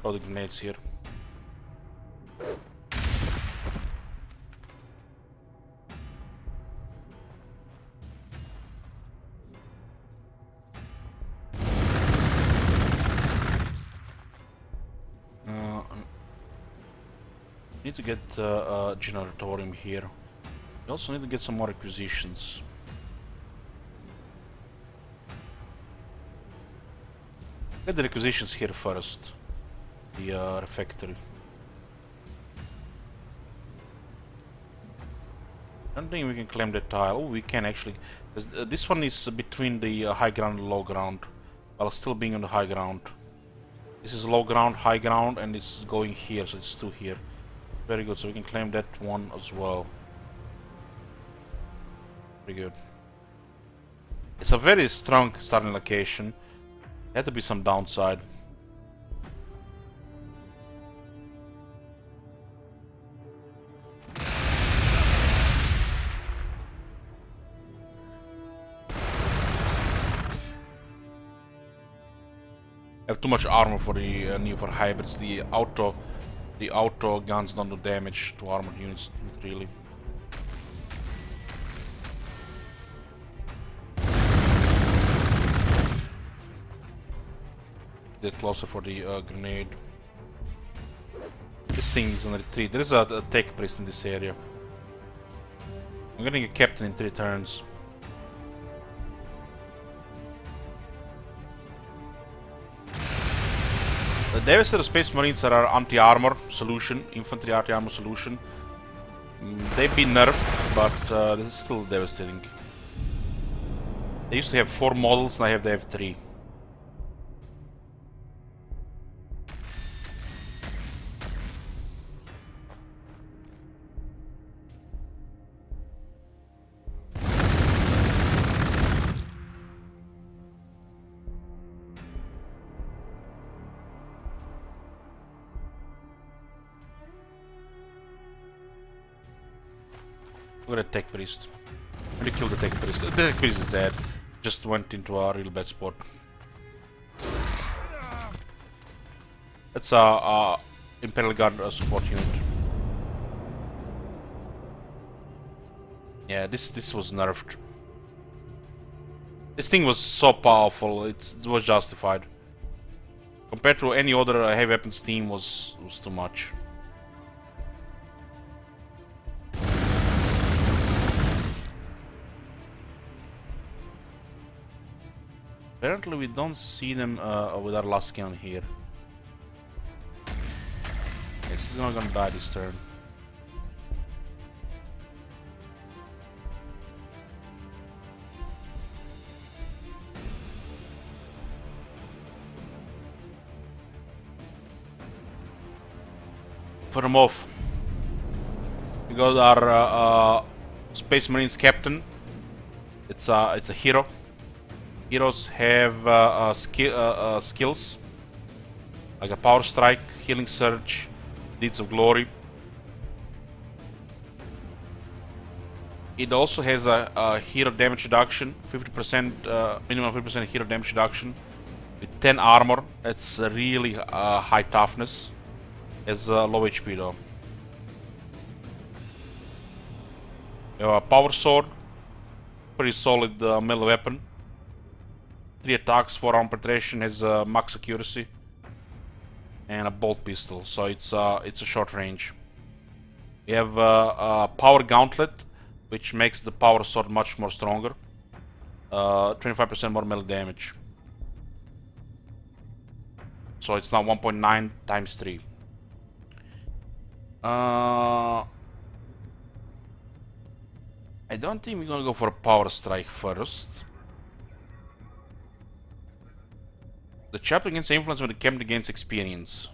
Throw the grenades here. Need to get a generatorium here. We also need to get some more acquisitions. Get the requisitions here first. The refectory. I don't think we can claim that tile. Oh, we can actually. This one is between the high ground and low ground, while still being on the high ground. This is low ground, high ground, and it's going here, so it's 2 here. Very good, so we can claim that one as well. Very good. It's a very strong starting location. There had to be some downside. I have too much armor for the Neovar hybrids. The auto guns don't do damage to armored units, not really. Get closer for the grenade. This thing is on retreat. There is a tech priest in this area. I'm getting a captain in 3 turns. The Devastator Space Marines are our anti-armor solution, infantry anti-armor solution. They've been nerfed, but this is still devastating. They used to have 4 models, now they have 3. Look at the tech priest. Really killed the tech priest. The tech priest is dead. Just went into a real bad spot. It's a Imperial Guard support unit. Yeah, this was nerfed. This thing was so powerful. It was justified. Compared to any other heavy weapons team, was too much. Apparently we don't see them with our last cannon here. This is not gonna die this turn. Put them off. We got our Space Marines captain. It's a hero. Heroes have skills like a power strike, healing surge, deeds of glory. It also has a hero damage reduction, 50% minimum 50% hero damage reduction with 10 armor. It's a really high toughness. Has low HP though. We have a power sword, pretty solid melee weapon. 3 attacks, 4 armor penetration, has max accuracy, and a bolt pistol. So it's a short range. We have a power gauntlet, which makes the power sword much more stronger. 25% more melee damage. So it's now 1.9 times 3. I don't think we're gonna go for a power strike first. The chaplain gains influence when the captain gains experience.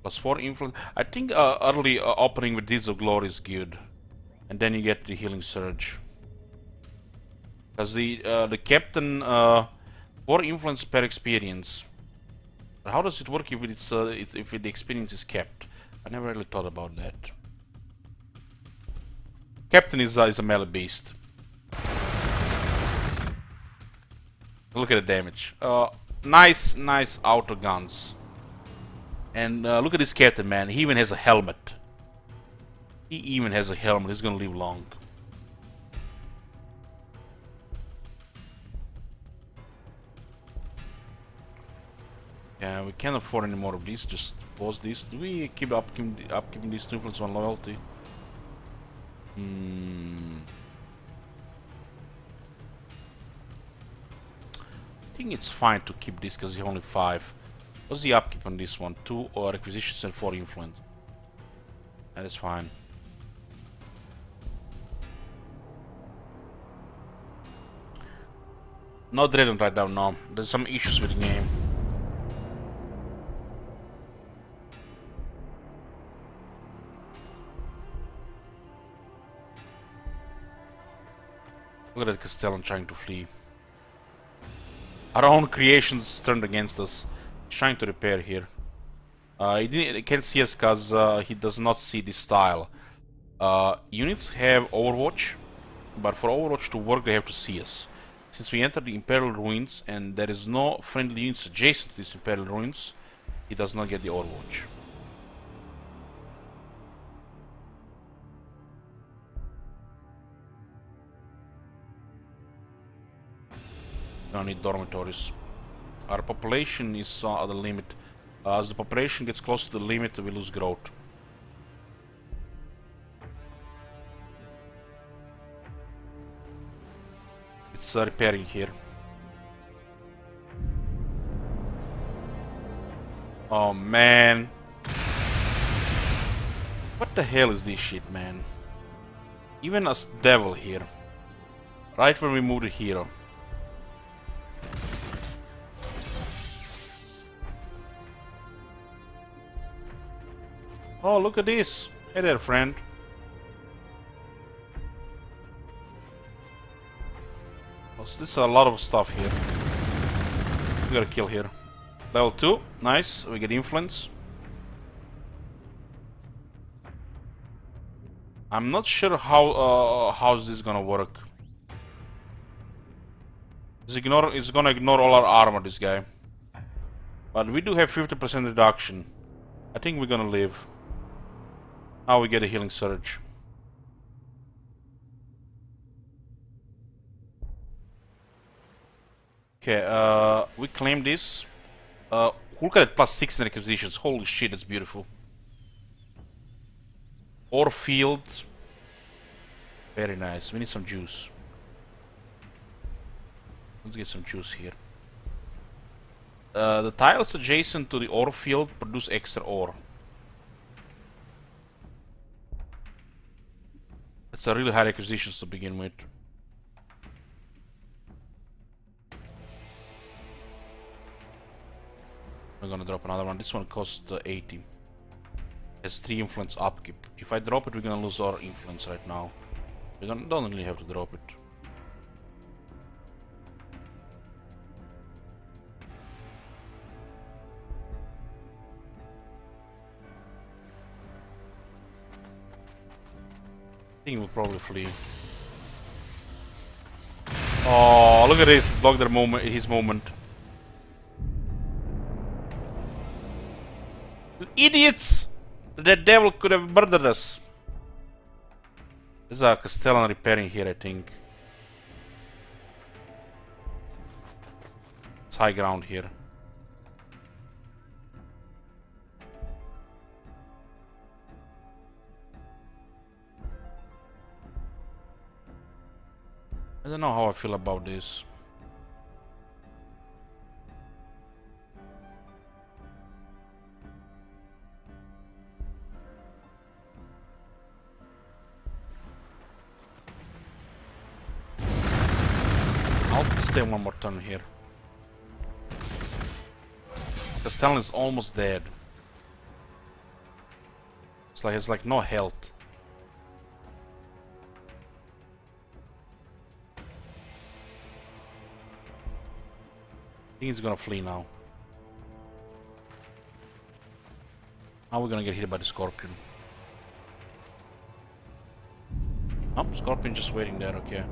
+4 influence. I think early opening with Deeds of Glory is good. And then you get the healing surge. Because the captain 4 influence per experience. But how does it work if it's if the experience is kept? I never really thought about that. Captain is a melee beast. Look at the damage. Nice auto guns. And look at this captain, man. He even has a helmet. He's gonna live long. Yeah, we can't afford any more of these. Just pause this. Do we keep upkeeping these to influence on loyalty? I think it's fine to keep this because it's only 5. What's the upkeep on this one? 2 or acquisitions and 4 influence. That is fine. Not Dreadnought right now, no. There's some issues with the game. Look at that Castellan trying to flee. Our own creations turned against us. He's trying to repair here. He can't see us because he does not see this style. Units have Overwatch, but for Overwatch to work they have to see us. Since we entered the Imperial Ruins and there is no friendly units adjacent to these Imperial Ruins, he does not get the Overwatch. Don't need dormitories. Our population is at the limit. As the population gets close to the limit, we lose growth. It's repairing here. Oh man. What the hell is this shit, man? Even as devil here. Right when we move the hero. Oh, look at this. Hey there, friend. This is a lot of stuff here. We got a kill here. Level 2, nice. We get influence. I'm not sure how's this gonna work. It's gonna ignore all our armor, this guy. But we do have 50% reduction. I think we're gonna live. Now we get a healing surge. Okay, we claim this. Look at it, +6 in acquisitions. Holy shit, that's beautiful. Ore field. Very nice. We need some juice. Let's get some juice here. The tiles adjacent to the ore field produce extra ore. It's a really high acquisitions to begin with. I'm gonna drop another one. This one costs 80. Has 3 influence upkeep. If I drop it, we're gonna lose our influence right now. We don't really have to drop it. I think we'll probably flee. Oh, look at this! Block their moment. His moment. You idiots! That devil could have murdered us. There's a Castellan repairing here, I think. It's high ground here. I don't know how I feel about this. I'll stay one more turn here. Castellan is almost dead. It's like no health. I think he's gonna flee now. Now we're gonna get hit by the Scorpion. Oh, Scorpion just waiting there, okay.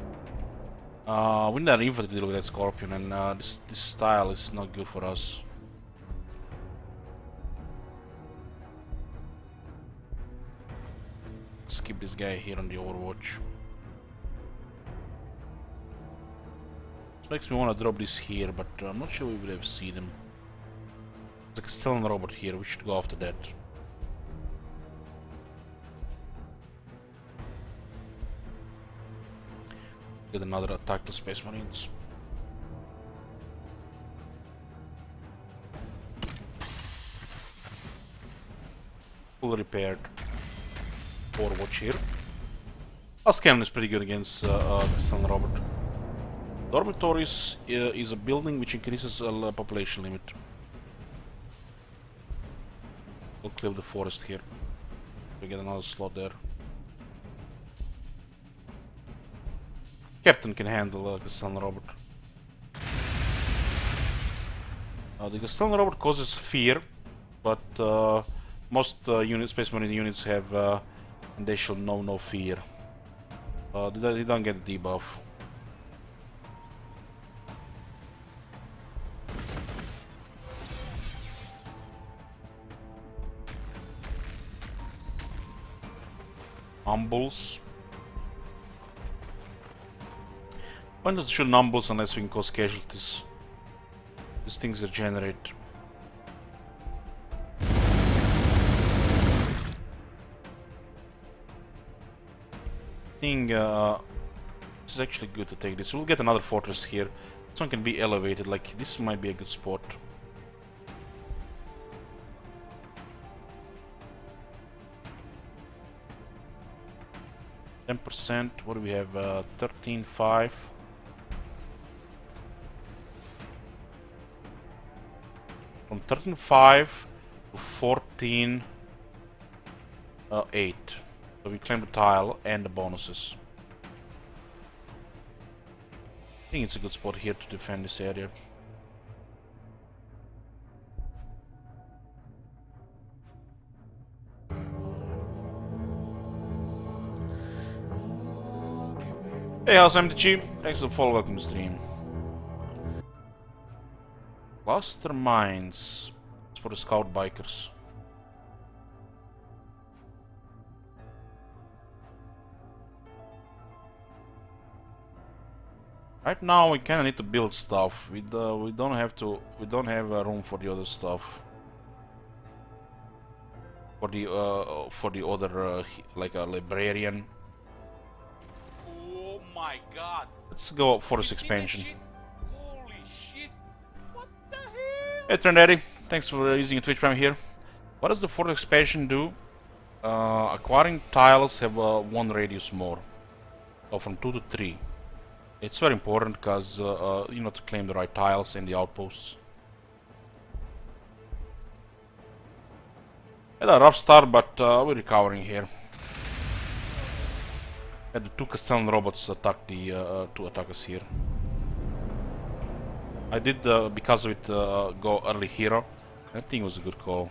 We need an infantry to deal with that Scorpion, and this style is not good for us. Let's keep this guy here on the Overwatch. This makes me want to drop this here, but I'm not sure we will ever see them. There's a Castellan robot here, we should go after that. Get another attack to Space Marines. Full repaired. Overwatch here. Last cannon is pretty good against Castellan robot. Dormitories is a building which increases population limit. We'll clear the forest here. We get another slot there. Captain can handle Castellan robot. The Castellan robot causes fear, but most Space Marine units have and they shall know no fear. They don't get the debuff. Umbles. Why not shoot umbles unless we can cause casualties? These things regenerate. I think this is actually good to take this. We'll get another fortress here. This one can be elevated, like this might be a good spot. %. What do we have? 13.5. From 13.5 to 14.8. So we claim the tile and the bonuses. I think it's a good spot here to defend this area. Hey, how's MTG? Thanks for the follow, welcome to the stream. Cluster mines. It's for the scout bikers. Right now we kinda need to build stuff. We don't have room for the other stuff. For the other like a librarian. Oh my god! Let's go for this You see that expansion. shit? Holy shit! What the hell? Hey Trendaddy, thanks for using a Twitch Prime here. What does the fourth expansion do? Acquiring tiles have one radius more, from 2 to 3. It's very important because you know, to claim the right tiles and the outposts. Had a rough start, but we're recovering here. Had the 2 Castellan robots attack the to attack us here. I did because of it go early hero. I think it was a good call.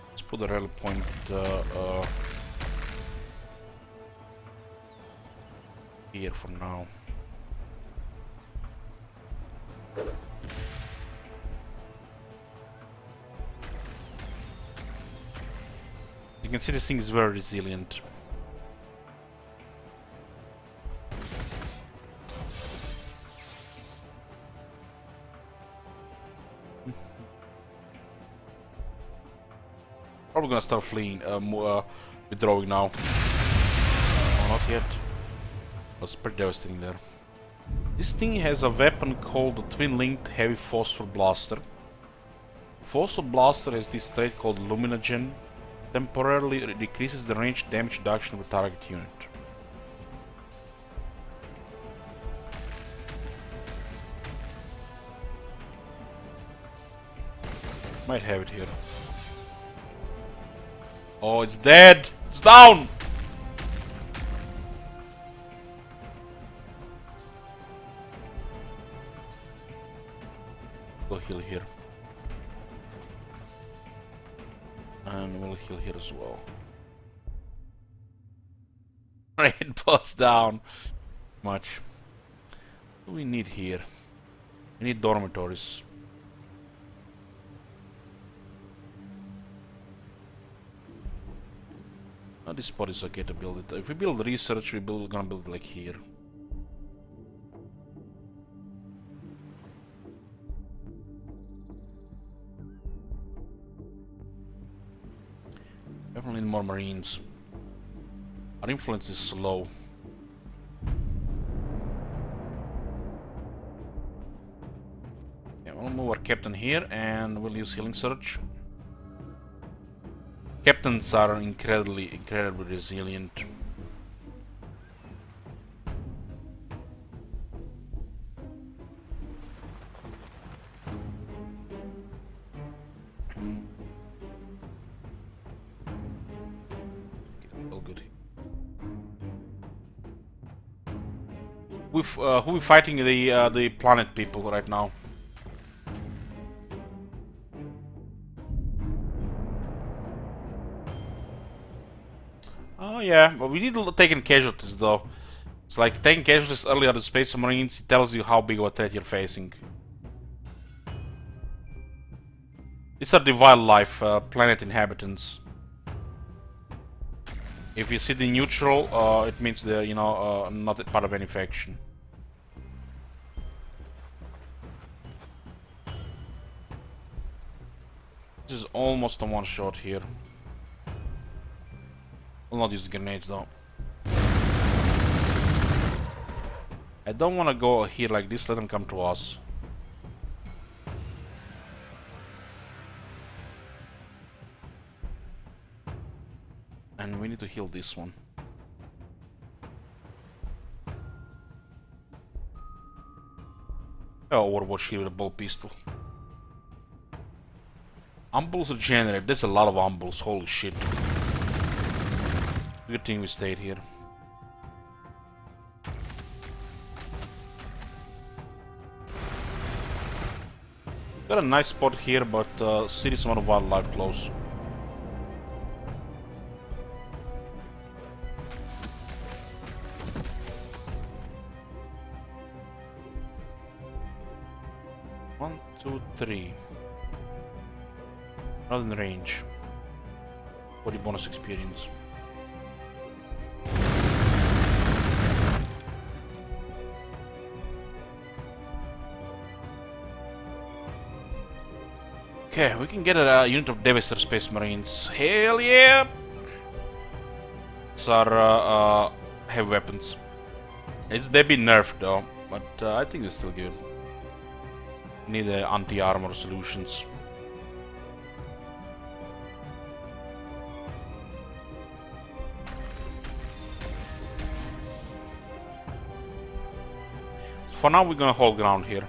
Let's put the rally point here for now. You can see this thing is very resilient. Probably gonna start fleeing, withdrawing now. Oh, not yet. That's pretty devastating there. This thing has a weapon called the Twin-Linked Heavy Phosphor Blaster. Phosphor Blaster has this trait called Luminogen. Temporarily decreases the range damage reduction of a target unit. Might have it here. Oh, it's dead! It's down! Go heal here. And we'll heal here as well. Raid boss down. Much. What do we need here? We need dormitories. Now this spot is okay to build it. If we build research, we're gonna build it like here. Definitely need more marines. Our influence is slow. Yeah, we'll move our captain here and we'll use healing surge. Captains are incredibly resilient. All good. Who we fighting? The planet people right now. Oh yeah, but we need taking casualties though. It's like taking casualties early on the Space Marines, it tells you how big of a threat you're facing. These are the wildlife planet inhabitants. If you see the neutral, it means they're, you know, not part of any faction. This is almost a one shot here. I'll not use grenades though. I don't want to go here like this, let them come to us. And we need to heal this one. Oh, Overwatch here with a ball pistol. Umbles regenerate, there's a lot of umbles, holy shit. Good thing we stayed here. Got a nice spot here, but serious amount of wildlife close. One, two, three. Not in range. 40 bonus experience. Okay, we can get a unit of Devastator Space Marines. Hell yeah! These are heavy weapons. They've been nerfed though, but I think they're still good. Need anti-armor solutions. For now, we're gonna hold ground here.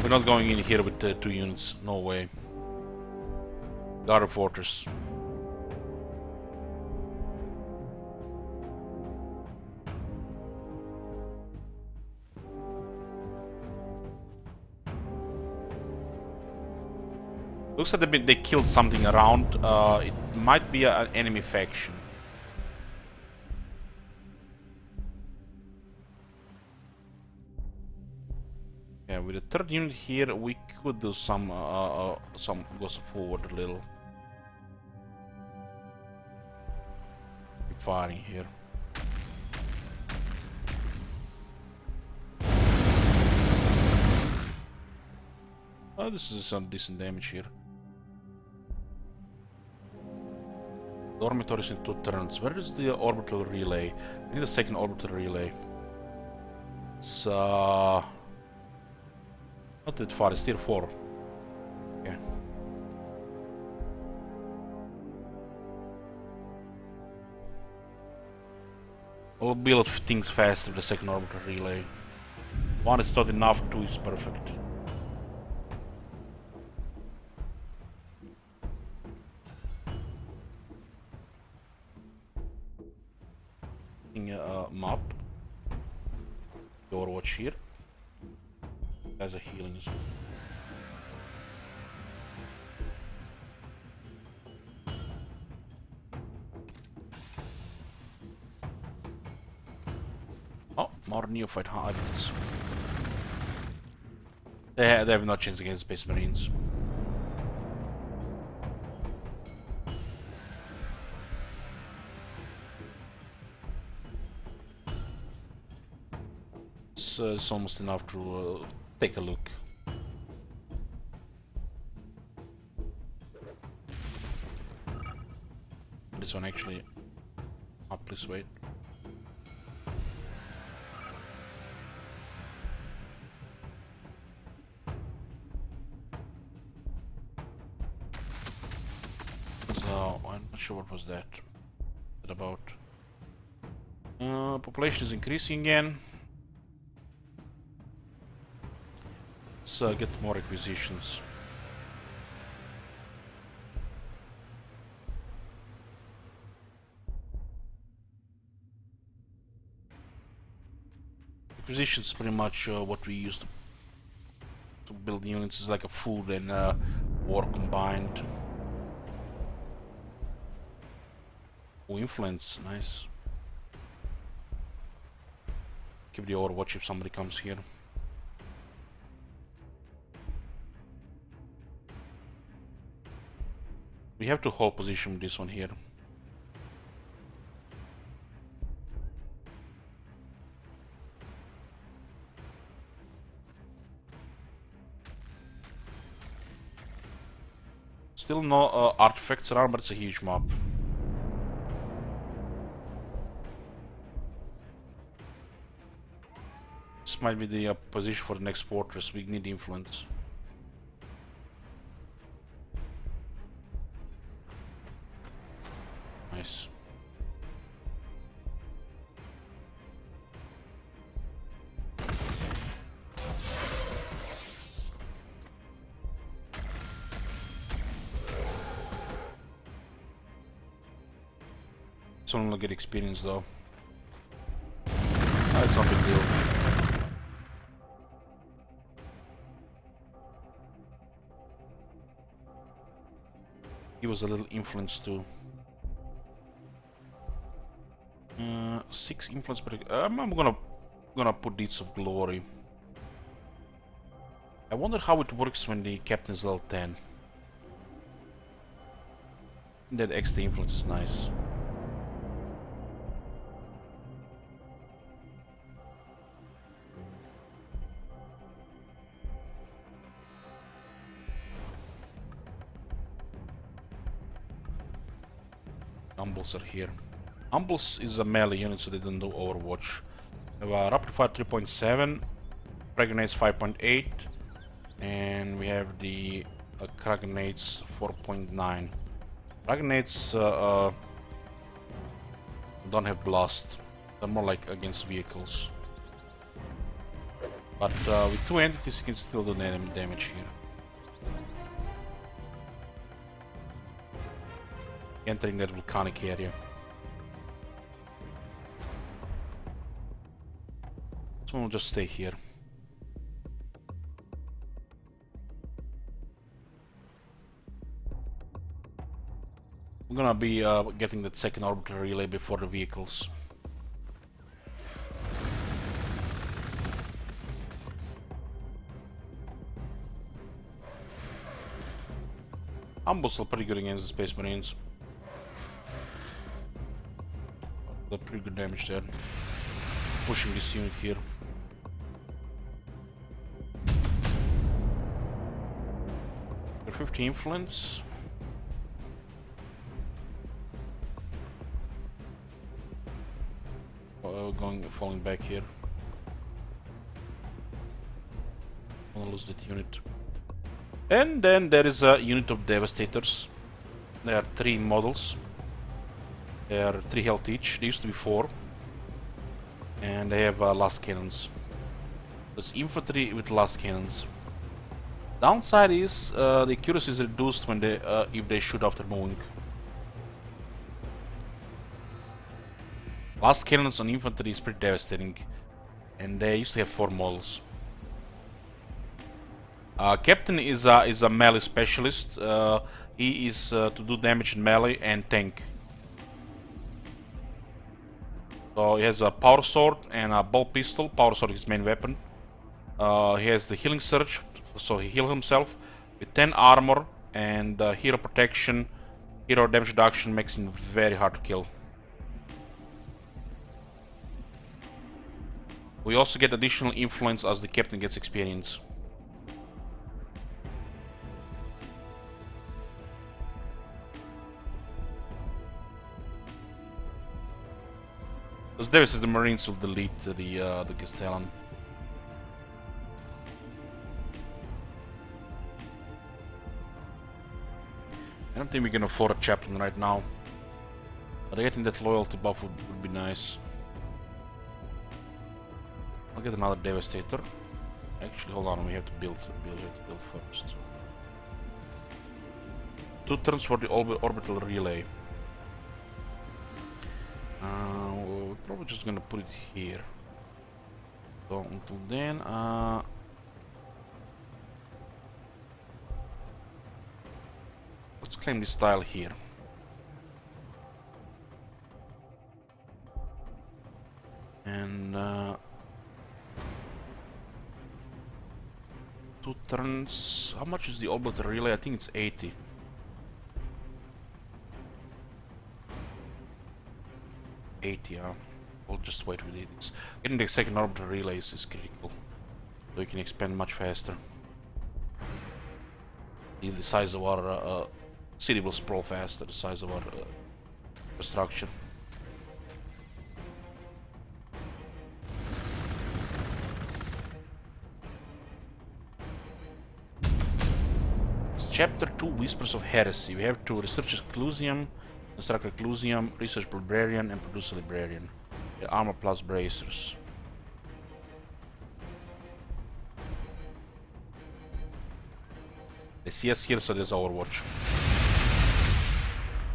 We're not going in here with 2 units. No way. Guard a fortress. Looks like they killed something around. It might be an enemy faction. Yeah, with the 3rd unit here, we could do some go forward a little. Keep firing here. Oh, this is some decent damage here. Dormitories in 2 turns. Where is the orbital relay? I need a 2nd orbital relay. It's not that far, it's tier 4. Okay. We'll build things faster with the 2nd orbital relay. 1 is not enough, 2 is perfect. Map. Overwatch here. As a healing zone. Oh, more neophyte hybrids. They have no chance against Space Marines. It's almost enough to take a look. This one actually. Oh, please wait. So I'm not sure what was that. What about? Population is increasing again. Let's get more acquisitions. Acquisitions pretty much what we used to build units. Is like a food and war combined. Oh, influence, nice. Keep the overwatch if somebody comes here. We have to hold position with this one here. Still no artifacts around, but it's a huge map. This might be the position for the next fortress. We need influence. Nice. Someone will get experience though. That's not a big deal. He was a little influence too. 6 influence, but I'm gonna put Deeds of Glory. I wonder how it works when the captain's level 10. That extra influence is nice. Umbles are here. Umbles is a melee unit, so they don't do Overwatch. We have Rapid Fire 3.7, Frag Grenades 5.8, and we have the Crack Grenades 4.9. Frag Grenades don't have blast. They're more like against vehicles. But with two entities you can still do damage here. Entering that volcanic area. So we'll just stay here. We're gonna be getting that second orbital relay before the vehicles. Umbles are pretty good against the Space Marines. Got pretty good damage there. Pushing this unit here. Got 50 influence. Falling back here. I'm gonna lose that unit. And then there is a unit of Devastators. There are 3 models. They are 3 health each. They used to be 4. And they have last cannons. There's infantry with last cannons. Downside is the accuracy is reduced when they if they shoot after moving. Last cannons on infantry is pretty devastating, and they used to have 4 models. Captain is a melee specialist. He is to do damage in melee and tank. So he has a power sword and a bolt pistol. Power sword is his main weapon. He has the healing surge, so he heals himself with 10 armor and hero protection. Hero damage reduction makes him very hard to kill. We also get additional influence as the captain gets experience. As Davis said, the Marines will delete the Castellan. I don't think we can afford a chaplain right now, but getting that loyalty buff would be nice. I'll get another Devastator. Actually, hold on, we have to build first. 2 turns for the orbital relay. We're probably just gonna put it here. So until then, let's claim this tile here. And 2 turns. How much is the orbital relay? I think it's 80. We'll just wait with it. Getting the second orbital relays is critical, so we can expand much faster. The size of our city will sprawl faster. The size of our structure. It's Chapter 2, Whispers of Heresy. We have to research Clusium, construct a Clusium, research Librarian, and produce a Librarian. The armor plus bracers. They see us here, so there's Overwatch.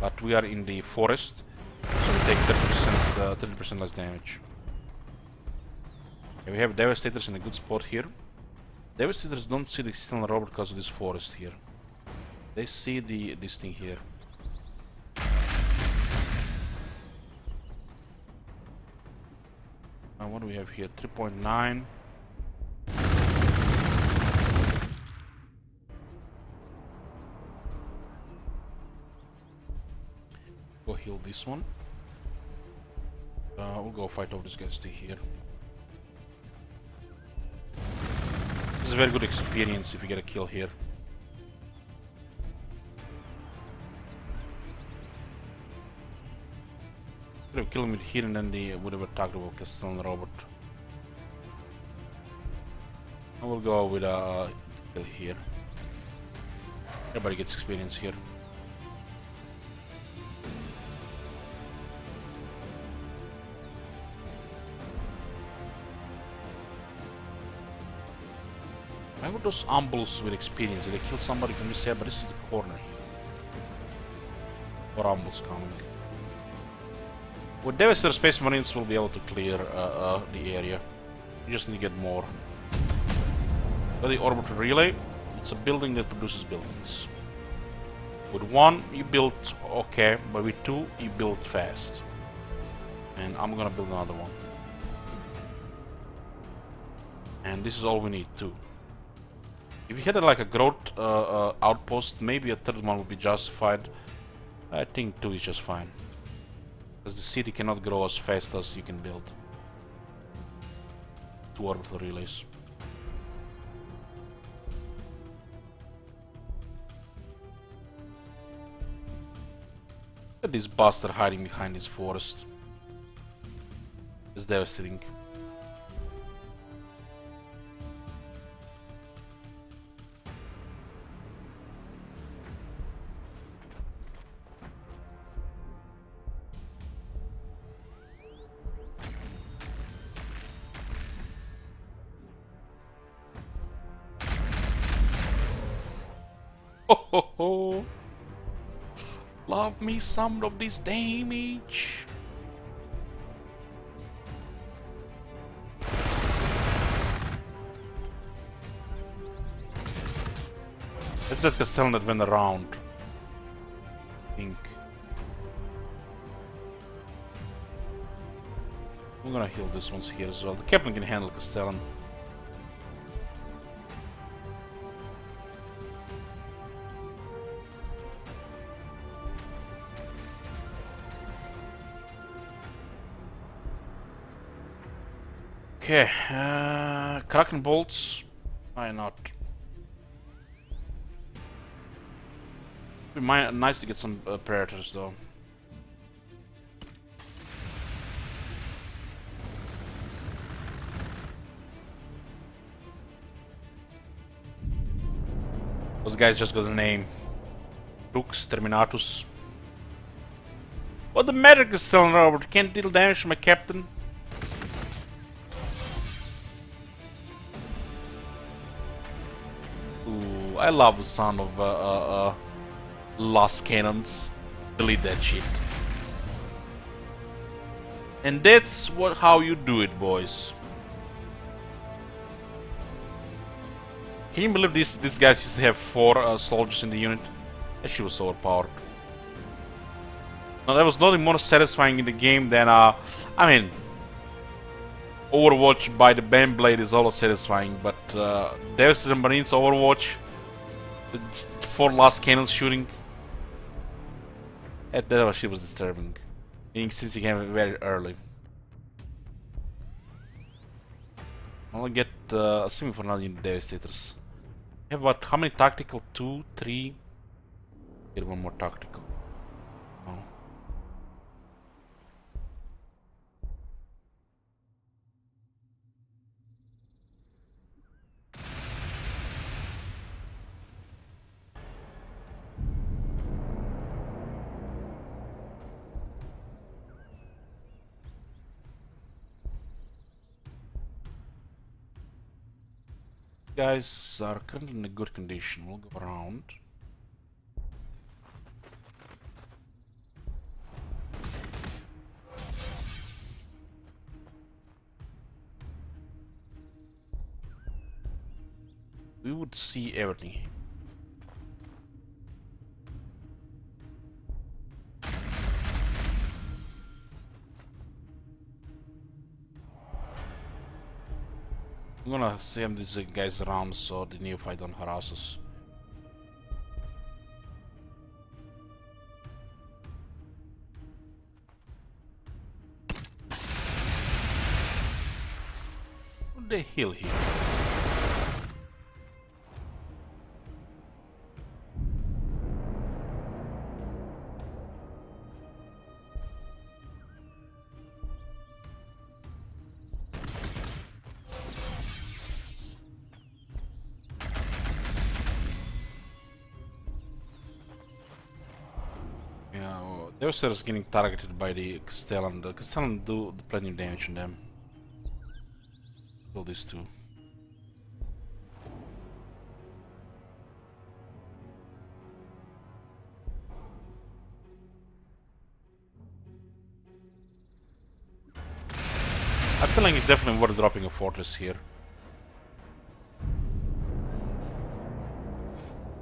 But we are in the forest, so we take 30% less damage. Okay, we have Devastators in a good spot here. Devastators don't see the external robot because of this forest here. They see this thing here. What do we have here? 3.9. Go heal this one. We'll go fight over this guy. Stay here. This is a very good experience if you get a kill here. Could have killed him with here and then they would have attacked the Castellan robot. I will go with kill here. Everybody gets experience here. Why would those ambuls with experience? Did they kill somebody from this area? But this is the corner here. More ambuls coming. With Devastator, Space Marines will be able to clear the area. You just need to get more. But the orbital relay, it's a building that produces buildings. With one, you build okay, but with two, you build fast. And I'm gonna build another one. And this is all we need too. If you had like a growth outpost, maybe a third one would be justified. I think 2 is just fine. Because the city cannot grow as fast as you can build. 2 orbital relays. Look at this bastard hiding behind this forest. It's devastating. Ho ho ho! Love me some of this damage! It's that Castellan that went around. I think. I'm gonna heal this ones here as well. The Captain can handle Castellan. Okay, Kraken bolts. Why not? It'd be nice to get some predators though. Those guys just got a name. Lux Terminatus. What the matter, Castellan Robert? Can't deal damage to my captain. I love the sound of Lost Cannons. Delete that shit. And that's how you do it, boys. Can you believe these guys used to have 4 soldiers in the unit? That shit was so overpowered. Now there was nothing more satisfying in the game than I mean, Overwatch by the Bandblade is always satisfying, but Devastator Marines Overwatch, the 4 last cannons shooting, that shit was disturbing. Since you came very early. I'll get assuming for another unit Devastators. I have what? How many tactical? 2, 3. Get one more tactical. Oh. Guys are currently in a good condition. We'll go around. We would see everything. I'm gonna send these guys around so the neophyte don't harass us. What the hell here? Devastator is getting targeted by the Castellan. The Castellan do plenty of damage on them. Kill these two. I feel like it's definitely worth dropping a fortress here.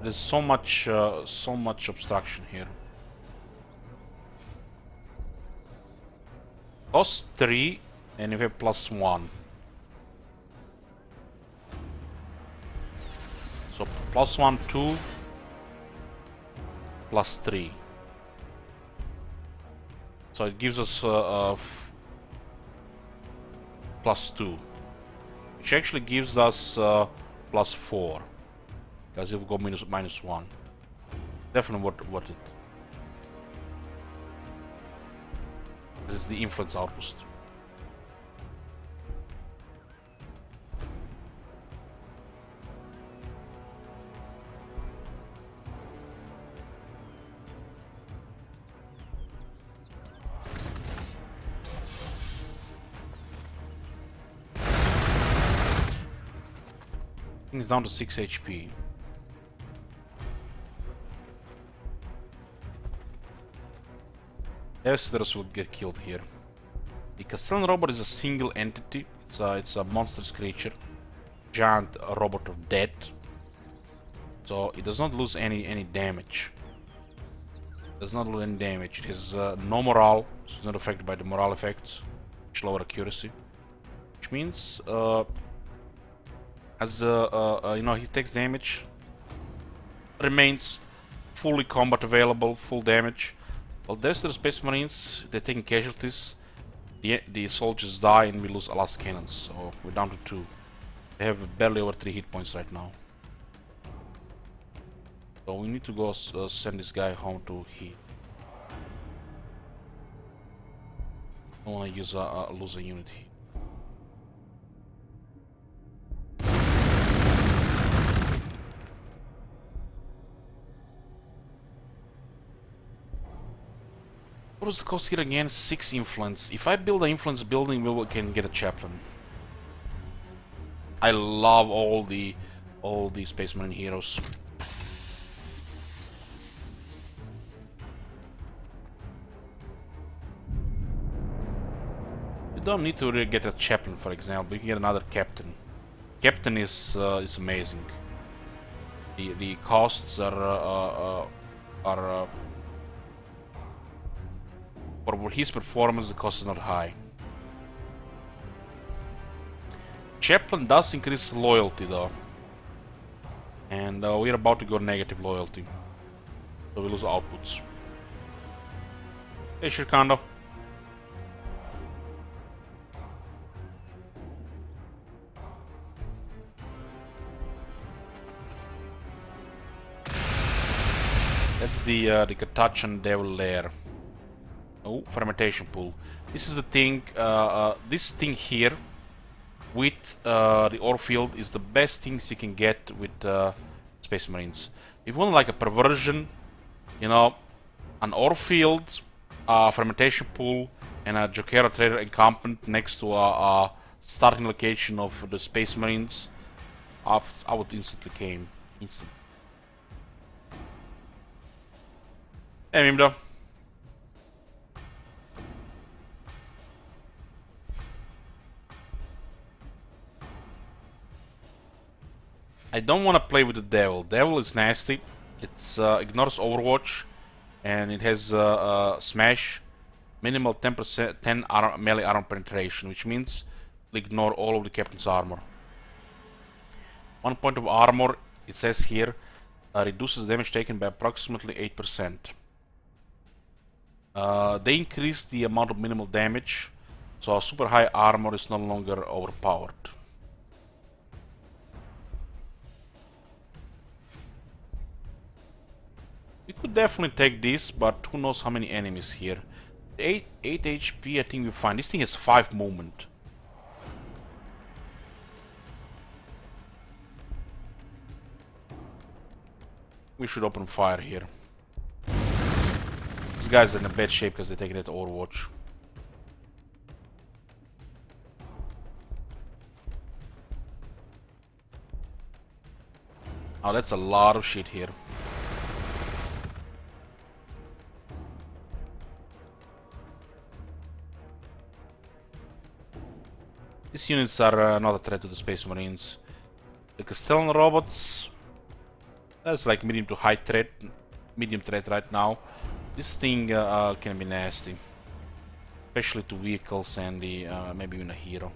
There's so much obstruction here. Plus 3, and we have plus 1. So plus 1, 2, plus 3. So it gives us plus 2, which actually gives us plus 4, because it will go minus 1. Definitely worth it. This is the influence outpost. He's down to 6 HP. Devastators will get killed here. The Castellan robot is a single entity. It's a monstrous creature, giant robot of death. So it does not lose any damage. It does not lose any damage. It has no morale, so it's not affected by the morale effects, which lower accuracy. Which means, as you know, he takes damage, remains fully combat available, full damage. Well, there's the Space Marines. They're taking casualties. The soldiers die, and we lose last cannons. So we're down to 2. They have barely over 3 hit points right now. So we need to go send this guy home to heal. I want to use a loser unit here. What was the cost here again? 6 influence. If I build an influence building, we can get a chaplain. I love all the Space Marine heroes. You don't need to really get a chaplain, for example. You can get another captain. Captain is amazing. The costs are for his performance, the cost is not high. Chaplain does increase loyalty though, and we're about to go negative loyalty, so we lose outputs. Hey, Shirkando. That's the Catachan Devil Lair. Oh, fermentation pool. This is the thing. This thing here with the ore field is the best things you can get with Space Marines. If you want like a perversion, you know, an ore field, fermentation pool, and a Jokera trader encampment next to a starting location of the Space Marines, I would instantly came. Instant. Hey, Mimdo. I don't want to play with the Devil. Devil is nasty. It's ignores Overwatch, and it has Smash, minimal 10% 10 melee armor penetration, which means it'll ignore all of the Captain's armor. 1 point of armor, it says here, reduces damage taken by approximately 8%. They increase the amount of minimal damage, so super high armor is no longer overpowered. We could definitely take this, but who knows how many enemies here. 8 HP, I think we're fine. This thing has 5 movement. We should open fire here. These guys are in a bad shape because they're taking it to Overwatch. Oh, that's a lot of shit here. These units are not a threat to the Space Marines. The Castellan robots, that's like medium to high threat, medium threat right now. This thing can be nasty, especially to vehicles and the maybe even a hero.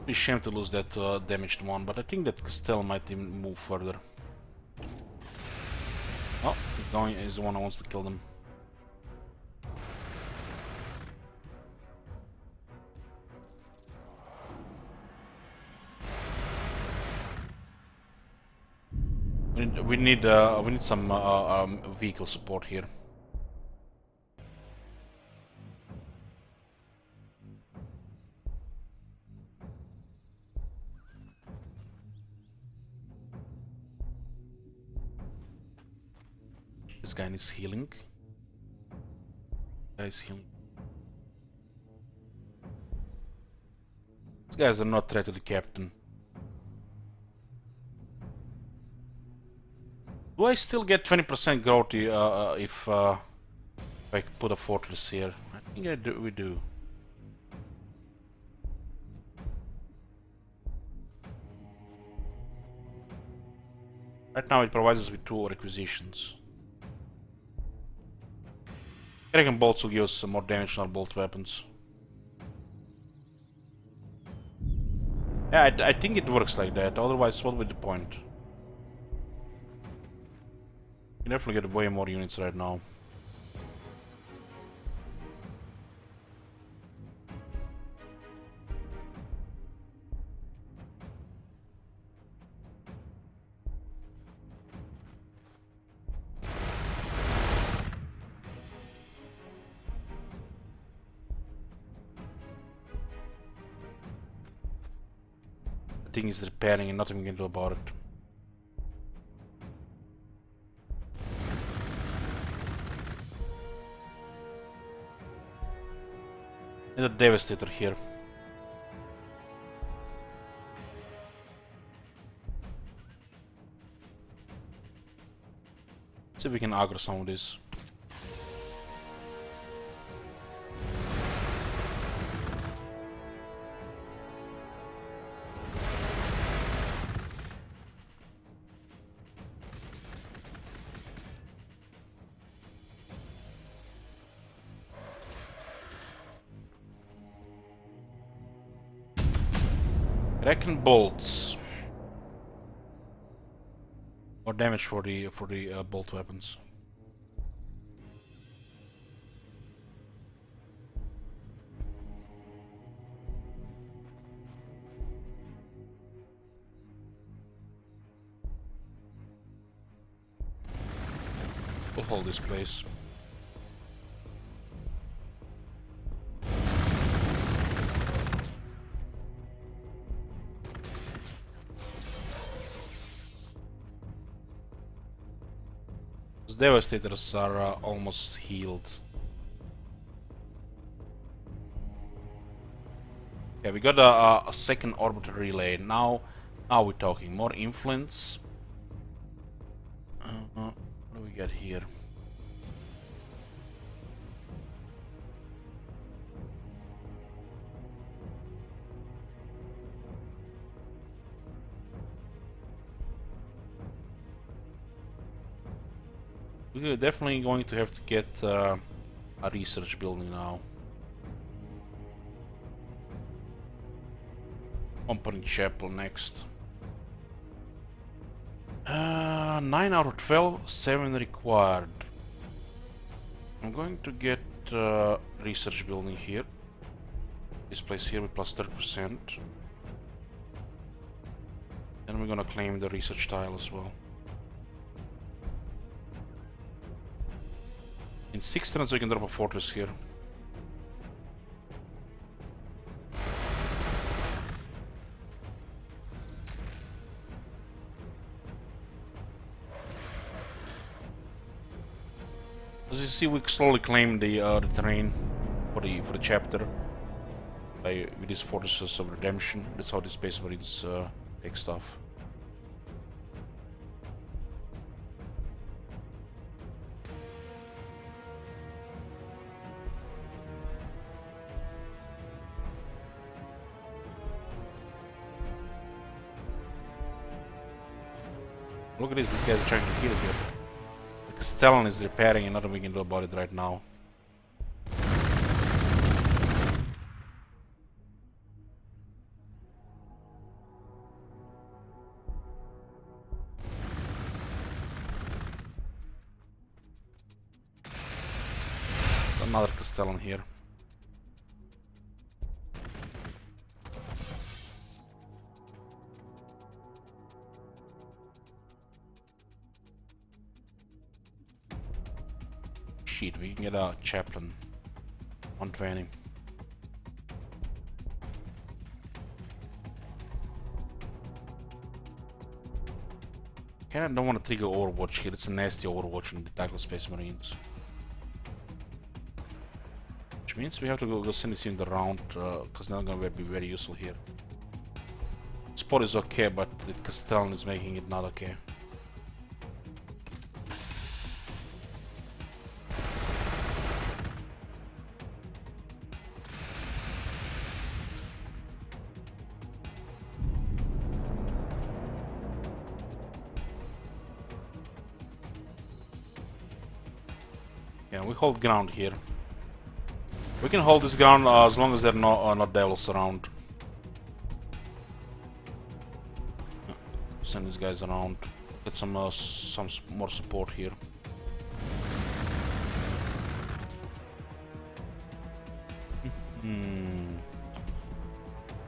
Be a shame to lose that damaged one, but I think that Castell might even move further. Oh, he's the one who wants to kill them. We need some vehicle support here. This guy needs healing. Guy's healing. These guys are not threat to the captain. Do I still get 20% growth if I put a fortress here? I think we do. Right now it provides us with 2 requisitions. Kraken bolts will give us some more damage on our bolt weapons. Yeah, I think it works like that, otherwise what would be the point? You definitely get way more units right now. The thing is repairing and nothing we can do about it. And a Devastator here. See if we can aggro some of this. Kraken bolts. More damage for the bolt weapons. We'll hold this place. Devastators are almost healed. Yeah, we got a second orbital relay. Now we're talking. More influence. What do we got here? We're definitely going to have to get a research building now. Company Chapel next. 9 out of 12, 7 required. I'm going to get research building here. This place here with plus 30%. And we're gonna claim the research tile as well. In 6 turns we can drop a fortress here. As you see, we slowly claim the terrain for the chapter with these fortresses of redemption. That's how the Space Marines take stuff. Look at this, these guys are trying to kill it here. The Castellan is repairing and nothing we can do about it right now. There's another Castellan here. Shit, we can get a chaplain. 120. Kinda don't want to trigger Overwatch here, it's a nasty Overwatch on the Tactical Space Marines. Which means we have to go send this in the round, because they're not gonna be very useful here. Spot is okay, but the Castellan is making it not okay. Yeah, we hold ground here. We can hold this ground as long as there are not devils around. Send these guys around. Get some more support here. I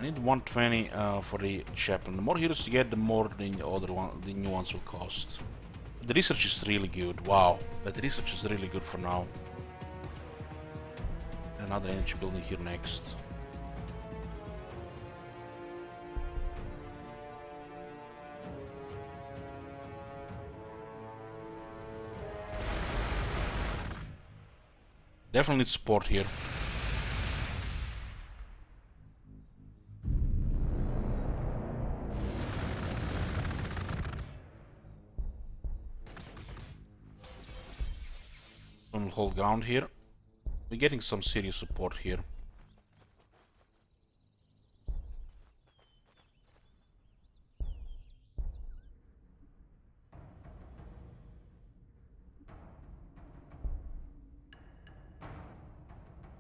need 120 for the chaplain. The more heroes you get, the more the new ones will cost. The research is really good. Wow, that research is really good for now. Another energy building here next. Definitely need support here. We'll hold ground here. We're getting some serious support here.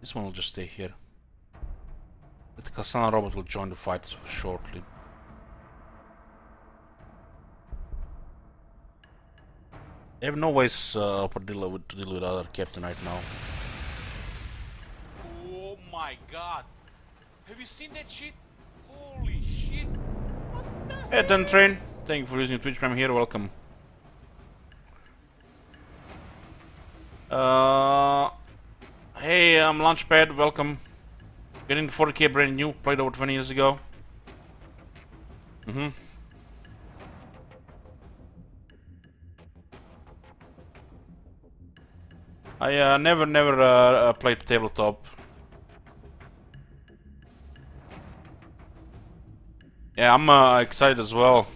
This one will just stay here. The Cassandra robot will join the fight shortly. I have no ways to deal with other captain right now. Oh my god! Have you seen that shit? Holy shit! What the Hey, Dan Train, thank you for using Twitch Prime here, welcome. Hey, I'm Launchpad, welcome. Getting 40k brand new, played over 20 years ago. I never played tabletop. Yeah, I'm excited as well.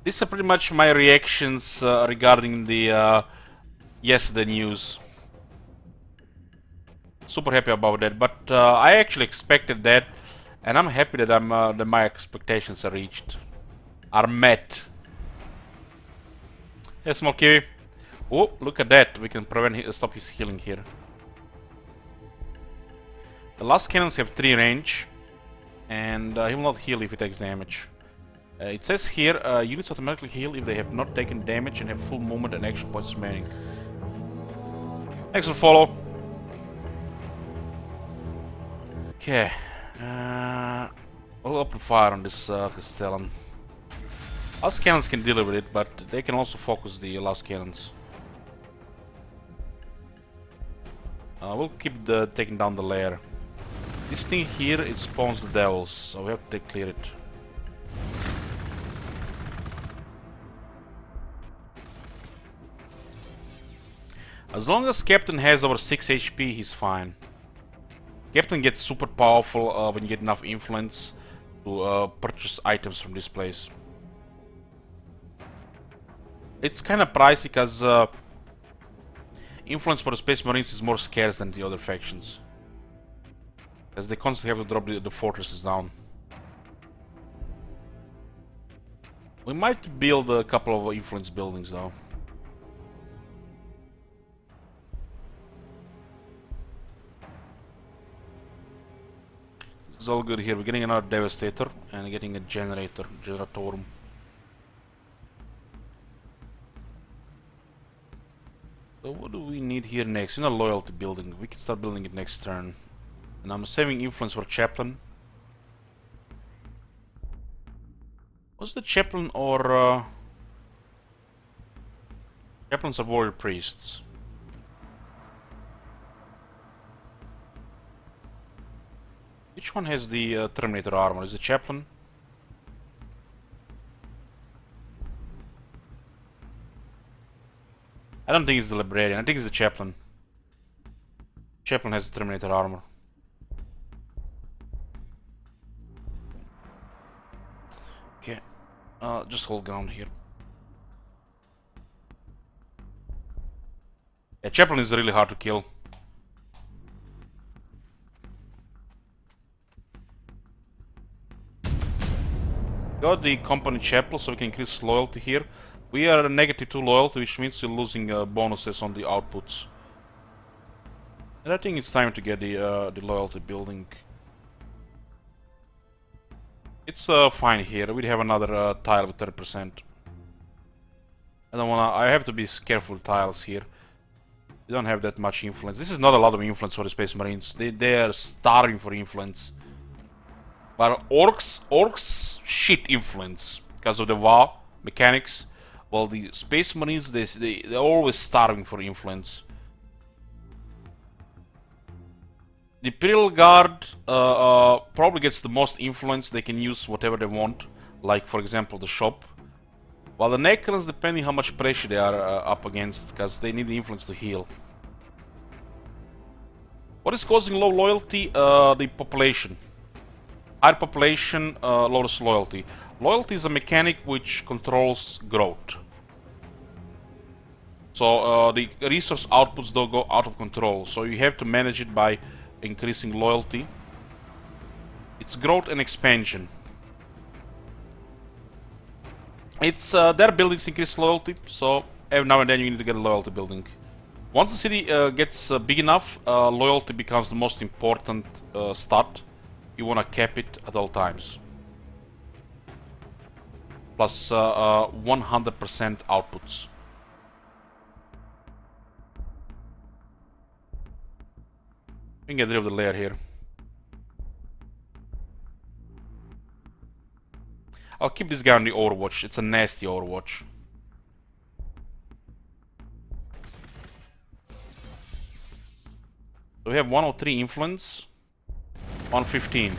These are pretty much my reactions regarding the yesterday news. Super happy about that, but I actually expected that, and I'm happy that that my expectations are met. Hey, Small Kiwi. Oh, look at that! We can stop his healing here. The last cannons have 3 range, and he will not heal if he takes damage. It says here, units automatically heal if they have not taken damage and have full movement and action points remaining. Thanks for follow. Okay, we'll open fire on this Castellan. Last cannons can deal with it, but they can also focus the last cannons. We'll keep taking down the lair. This thing here, it spawns the devils, so we have to clear it. As long as Captain has over 6 HP, he's fine. Captain gets super powerful when you get enough influence to purchase items from this place. It's kind of pricey because influence for the Space Marines is more scarce than the other factions. Because they constantly have to drop the fortresses down. We might build a couple of influence buildings though. It's all good here. We're getting another Devastator and getting a Generatorum. So what do we need here next? In a loyalty building. We can start building it next turn. And I'm saving influence for Chaplain. Was the Chaplain or Chaplains are warrior priests? Which one has the Terminator armor? Is it Chaplain? I don't think it's the Librarian. I think it's the Chaplain. Chaplain has the Terminator armor. Okay. Just hold ground here. Yeah, Chaplain is really hard to kill. Got the company chapel, so we can increase loyalty here. We are -2 loyalty, which means you're losing bonuses on the outputs. And I think it's time to get the loyalty building. It's fine here. We have another tile with 30%. I don't wanna. I have to be careful with tiles here. They don't have that much influence. This is not a lot of influence for the Space Marines. They are starving for influence. But orcs shit influence because of the WoW mechanics. Well, the Space Marines, they're always starving for influence. The Imperial Guard probably gets the most influence. They can use whatever they want, like for example the shop. While the Necrons, depending how much pressure they are up against, because they need the influence to heal. What is causing low loyalty? The population. Higher population, lowest loyalty. Loyalty is a mechanic which controls growth. So the resource outputs don't go out of control. So you have to manage it by increasing loyalty. It's growth and expansion. It's their buildings increase loyalty, so every now and then you need to get a loyalty building. Once the city gets big enough, loyalty becomes the most important stat. You want to cap it at all times. Plus 100% outputs. We can get rid of the layer here. I'll keep this guy on the Overwatch. It's a nasty Overwatch. So we have 103 influence. 115.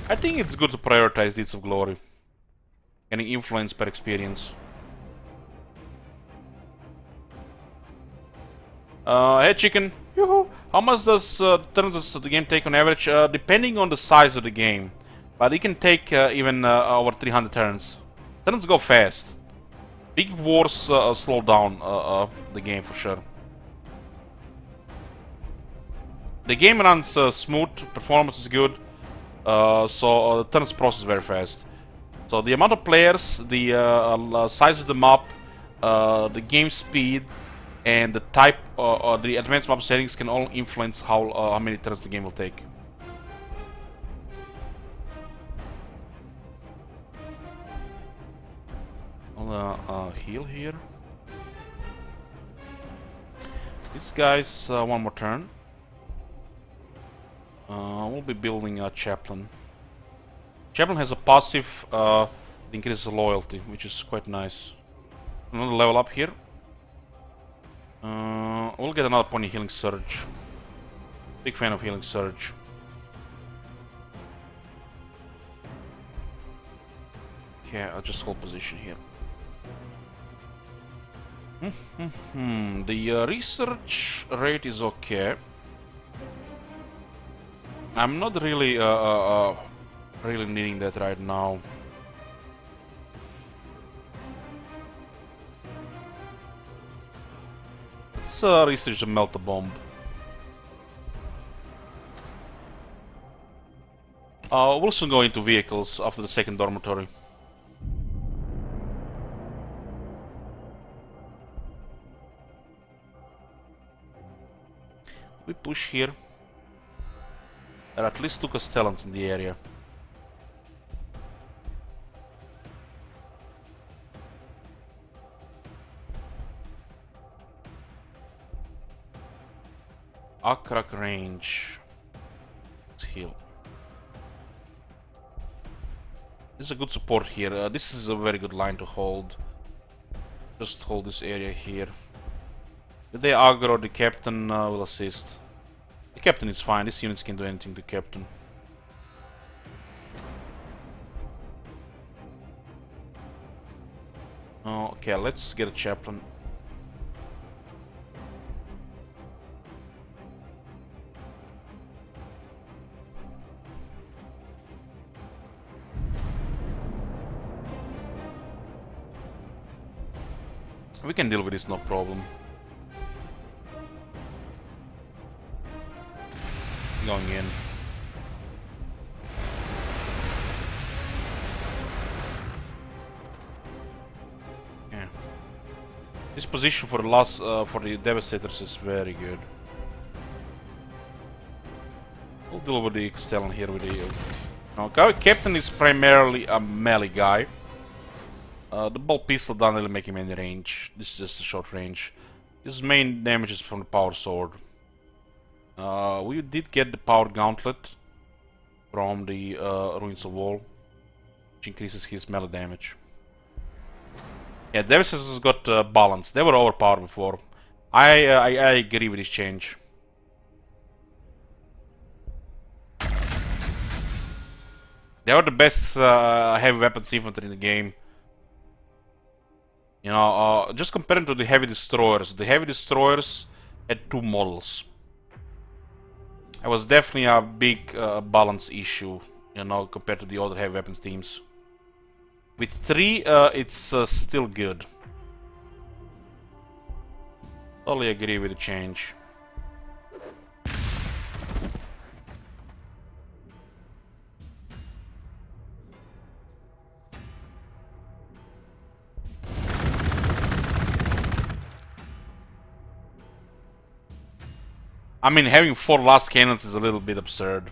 I think it's good to prioritize Deeds of Glory. Getting influence per experience. Hey chicken. Yoo-hoo. How much does turns the game take on average? Depending on the size of the game. But it can take even over 300 turns. Turns go fast. Big wars slow down the game for sure. The game runs smooth, performance is good, so the turns process very fast. So the amount of players, the size of the map, the game speed, and the type, the advanced map settings can all influence how many turns the game will take. I'll heal here. These guys, one more turn. We'll be building a Chaplain. Chaplain has a passive that increases loyalty, which is quite nice. Another level up here. We'll get another pony healing surge. Big fan of Healing Surge. Okay, I'll just hold position here. The research rate is okay. I'm not really really needing that right now. Let's research the melter bomb. We'll soon go into vehicles after the second dormitory. We push here. There are at least 2 Castellans in the area. Akrak range. Let's heal. This is a good support here. This is a very good line to hold. Just hold this area here. If they aggro, the captain will assist. The captain is fine. These units can do anything to captain. Okay, let's get a chaplain. We can deal with this, no problem. Going in. Yeah. This position for the last for the Devastators is very good. We'll deal with the Castellan here with the. Okay, Captain is primarily a melee guy. The bolt pistol doesn't really make him any range. This is just a short range. His main damage is from the power sword. We did get the power gauntlet from the Ruins of Wall, which increases his melee damage. Yeah, Devastators has got balance. They were overpowered before. I agree with this change. They are the best heavy weapons infantry in the game. You know, just comparing to the heavy destroyers. The heavy destroyers had 2 models. It was definitely a big balance issue, you know, compared to the other heavy weapons teams. With 3, it's still good. Totally agree with the change. I mean, having 4 last cannons is a little bit absurd.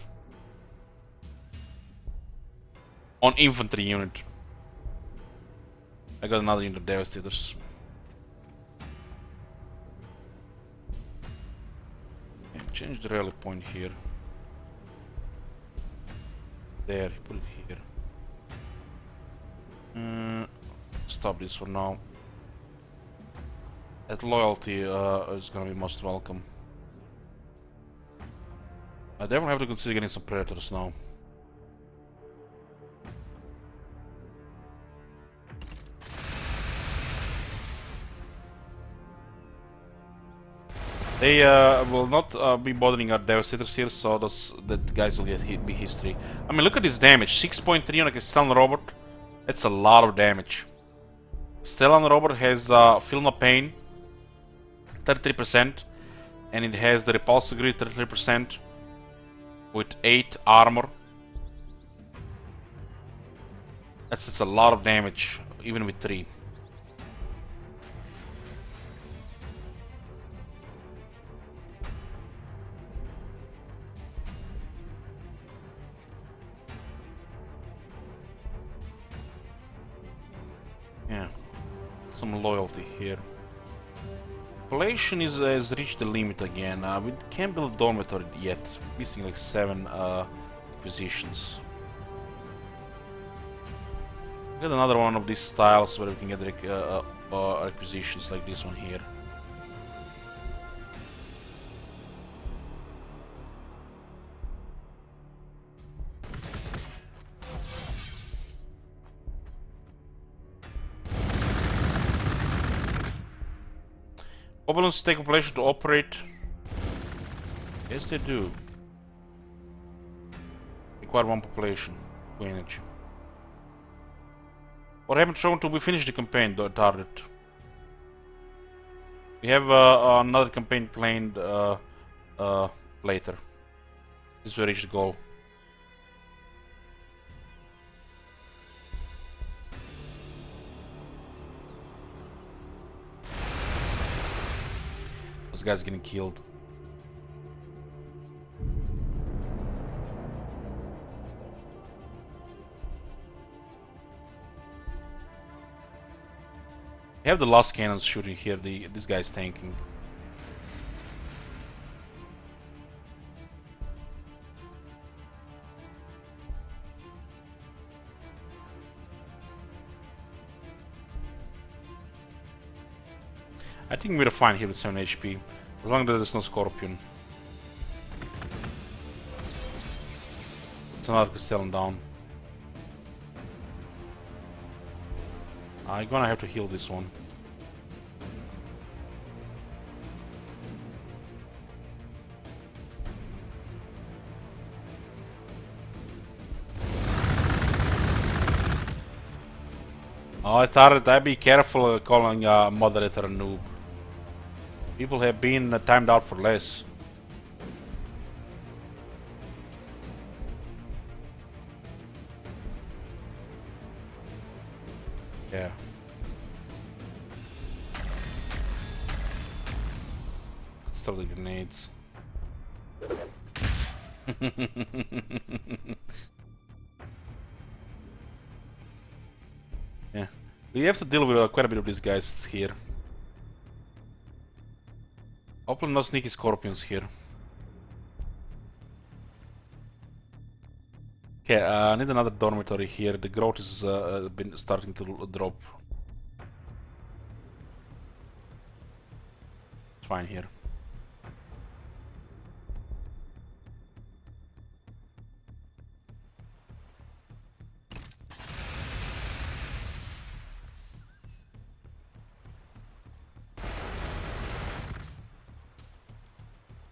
On infantry unit. I got another unit of Devastators. Okay, change the rally point here. There, put it here. Stop this for now. That loyalty is gonna be most welcome. I definitely have to consider getting some Predators now. They will not be bothering our Devastators here, so that guys will get hit, be history. I mean, look at this damage. 6.3 on a Castellan Robot. That's a lot of damage. Castellan Robot has Feel No Pain, 33%. And it has the Repulsive Grid, 33%. With 8 armor. That's a lot of damage, even with 3. Yeah, some loyalty here. Population has reached the limit again. We can't build a dormitory yet. Missing like 7 acquisitions. Get another one of these styles where we can get acquisitions like this one here. Goblins take population to operate. Yes, they do. Require 1 population. 2 energy. What happened shown to we finish the campaign, the target. We have another campaign planned later. This will reach the goal. This guy's getting killed. We have the last cannons shooting here. This guy's tanking. I think we're fine here with 7 HP, as long as there's no Scorpion. It's another Castellan down. I'm gonna have to heal this one. Oh, I thought I'd be careful calling moderator a noob. People have been timed out for less. Yeah. Let's throw the grenades. Yeah. We have to deal with quite a bit of these guys here. Hopefully no sneaky scorpions here. Okay, I need another dormitory here. The growth is been starting to drop. It's fine here.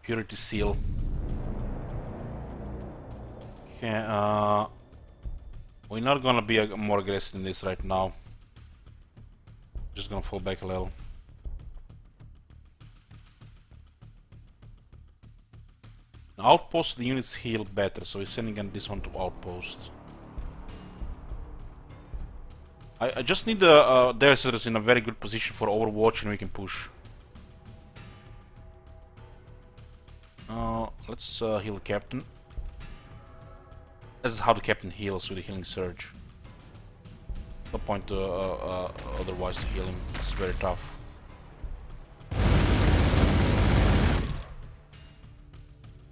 Purity seal. Okay, we're not gonna be more aggressive in this right now. Just gonna fall back a little. Outpost, the units heal better, so we're sending in this one to outpost. I just need the Devastators in a very good position for Overwatch and we can push. Let's heal the captain. This is how the captain heals with the healing surge. No point otherwise to heal him. It's very tough.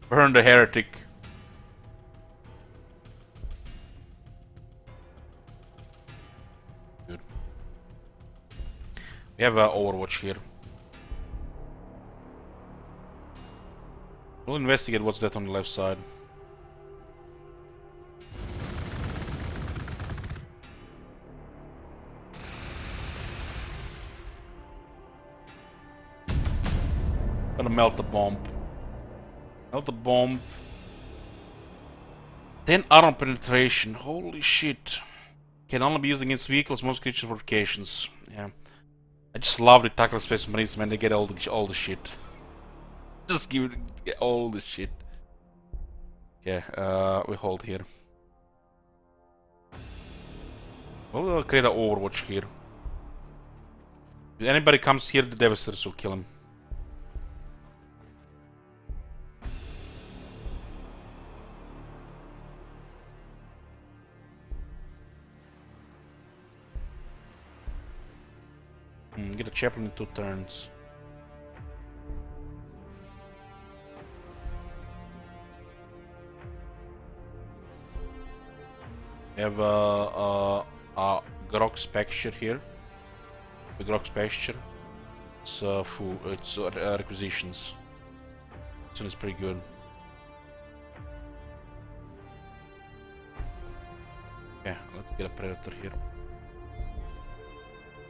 Burn the heretic. Good. We have Overwatch here. We'll investigate what's that on the left side. Gonna melt the bomb. Melt the bomb. 10 armor penetration. Holy shit. Can only be used against vehicles, most creature fortifications. Yeah. I just love the Tactical Space Marines, man. They get all the shit. Just give it all the shit. Okay, we hold here. We'll create an Overwatch here. If anybody comes here, the Devastators will kill him. Get a chaplain in 2 turns. We have a Grok's Pasture here. The Grok's Pasture. It's requisitions. So it's pretty good. Okay, let's get a Predator here.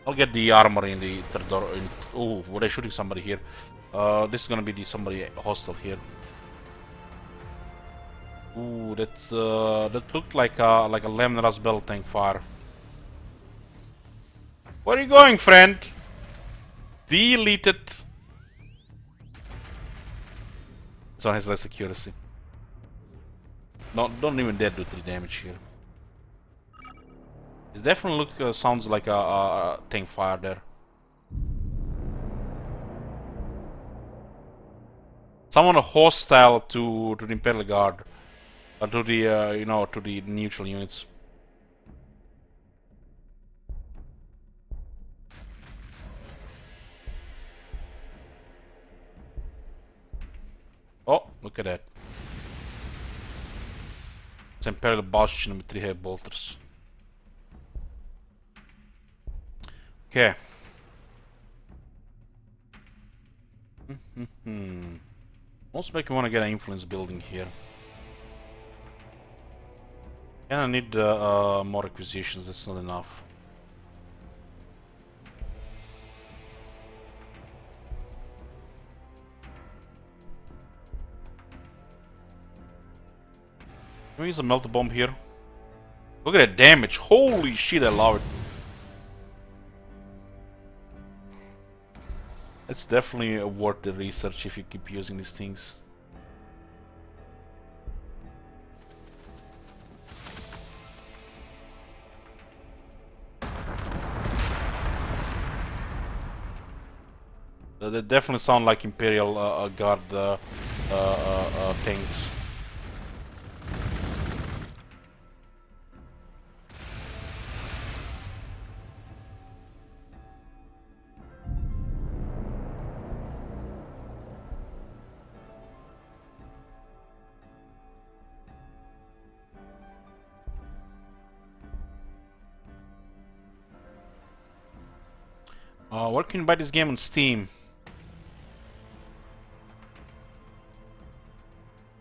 I'll get the armor in the third door. Oh, were they shooting somebody here? This is gonna be the somebody hostile here. Ooh, that looked like a Lemon Rasbel tank fire. Where are you going, friend? Deleted. This one has less accuracy. No, don't even dare do 3 damage here. It definitely sounds like a tank fire there. Someone hostile to the Imperial Guard, to the to the neutral units. Oh, look at that! It's Imperial Bastion with 3 heavy bolters. Okay. Also make me want to get an influence building here. And I need more acquisitions, that's not enough. Can we use a melter bomb here? Look at that damage, holy shit, I love it. It's definitely worth the research if you keep using these things. They definitely sound like Imperial Guard tanks. Where can you buy this game on Steam?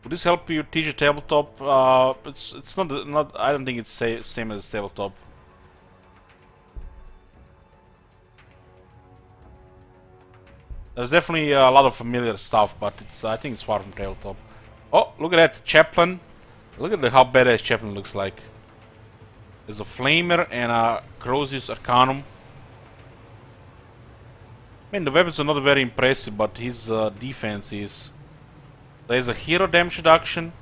Would this help you teach a tabletop? It's not. I don't think it's same as tabletop. There's definitely a lot of familiar stuff, but I think it's far from tabletop. Oh, look at that Chaplain! Look at how badass Chaplain looks like. There's a Flamer and a Crozius Arcanum. I mean, the weapons are not very impressive, but his defense is. There's a hero damage reduction,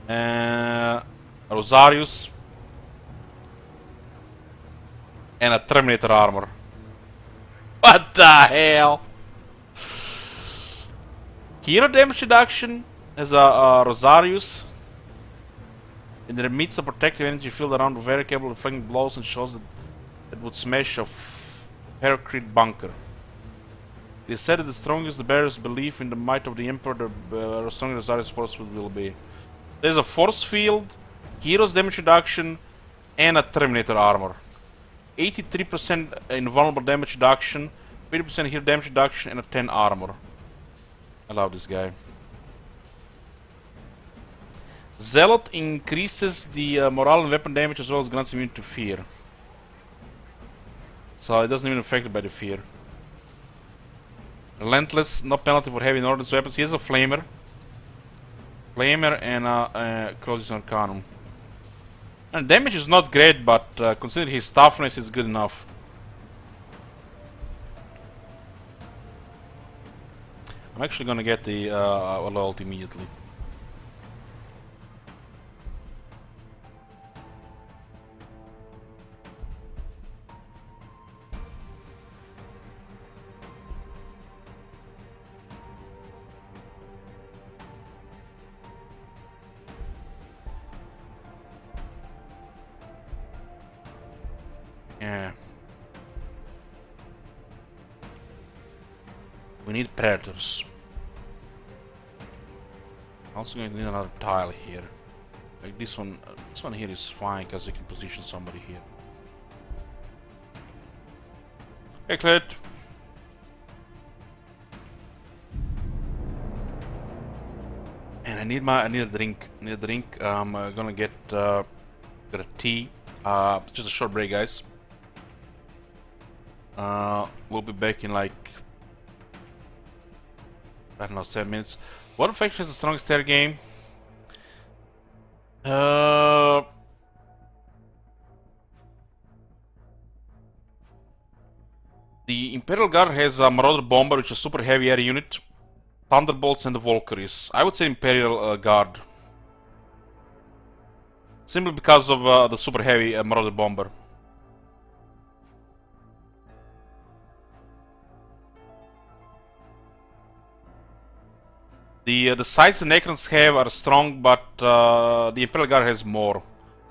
Rosarius, and a Terminator armor. What the hell? Hero damage reduction has a Rosarius. It emits a protective energy field around, very capable of inflicting blows, and shows that it would smash a Heracrid bunker. It is said that the strongest the bearer's belief in the might of the Emperor, the stronger Rosarius force will be. There's a force field, hero's damage reduction, and a Terminator armor. 83% invulnerable damage reduction, 50% hero damage reduction, and a 10 armor. I love this guy. Zealot increases the morale and weapon damage as well as grants immunity to fear. So it doesn't even affect by the fear. Relentless, no penalty for heavy and ordnance weapons. He has a Flamer. Flamer and a Crozius Arcanum. And damage is not great, but considering his toughness is good enough. I'm actually gonna get the loyalty immediately. Yeah. We need predators. Also going to need another tile here. Like this one here is fine because we can position somebody here. Hey, Clet. And I need a drink. I'm gonna get a tea. Just a short break, guys. We'll be back in like, I don't know, 7 minutes. What faction is the strongest air game? The Imperial Guard has a Marauder Bomber, which is a super heavy air unit, Thunderbolts, and the Valkyries. I would say Imperial Guard. Simply because of the super heavy Marauder Bomber. The sides the Necrons have are strong, but the Imperial Guard has more.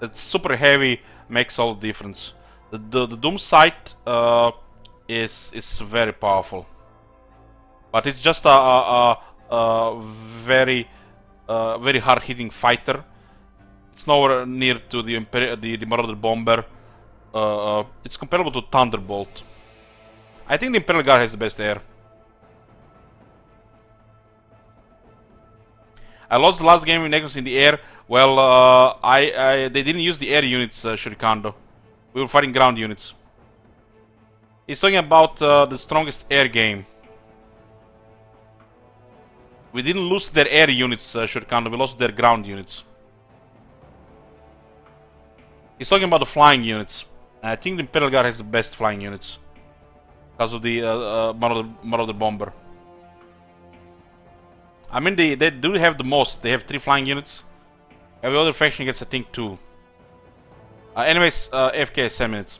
It's super heavy, makes all the difference. The Doom sight is very powerful, but it's just a very very hard hitting fighter. It's nowhere near to the Marauder Bomber. It's comparable to Thunderbolt. I think the Imperial Guard has the best air. I lost the last game with Necrons in the air. Well, they didn't use the air units, Shurikando. We were fighting ground units. He's talking about the strongest air game. We didn't lose their air units, Shurikando. We lost their ground units. He's talking about the flying units. I think the Imperial Guard has the best flying units because of the Marauder Bomber. I mean, they do have the most. They have 3 flying units. Every other faction gets, I think, 2. Anyways, FK 7 minutes.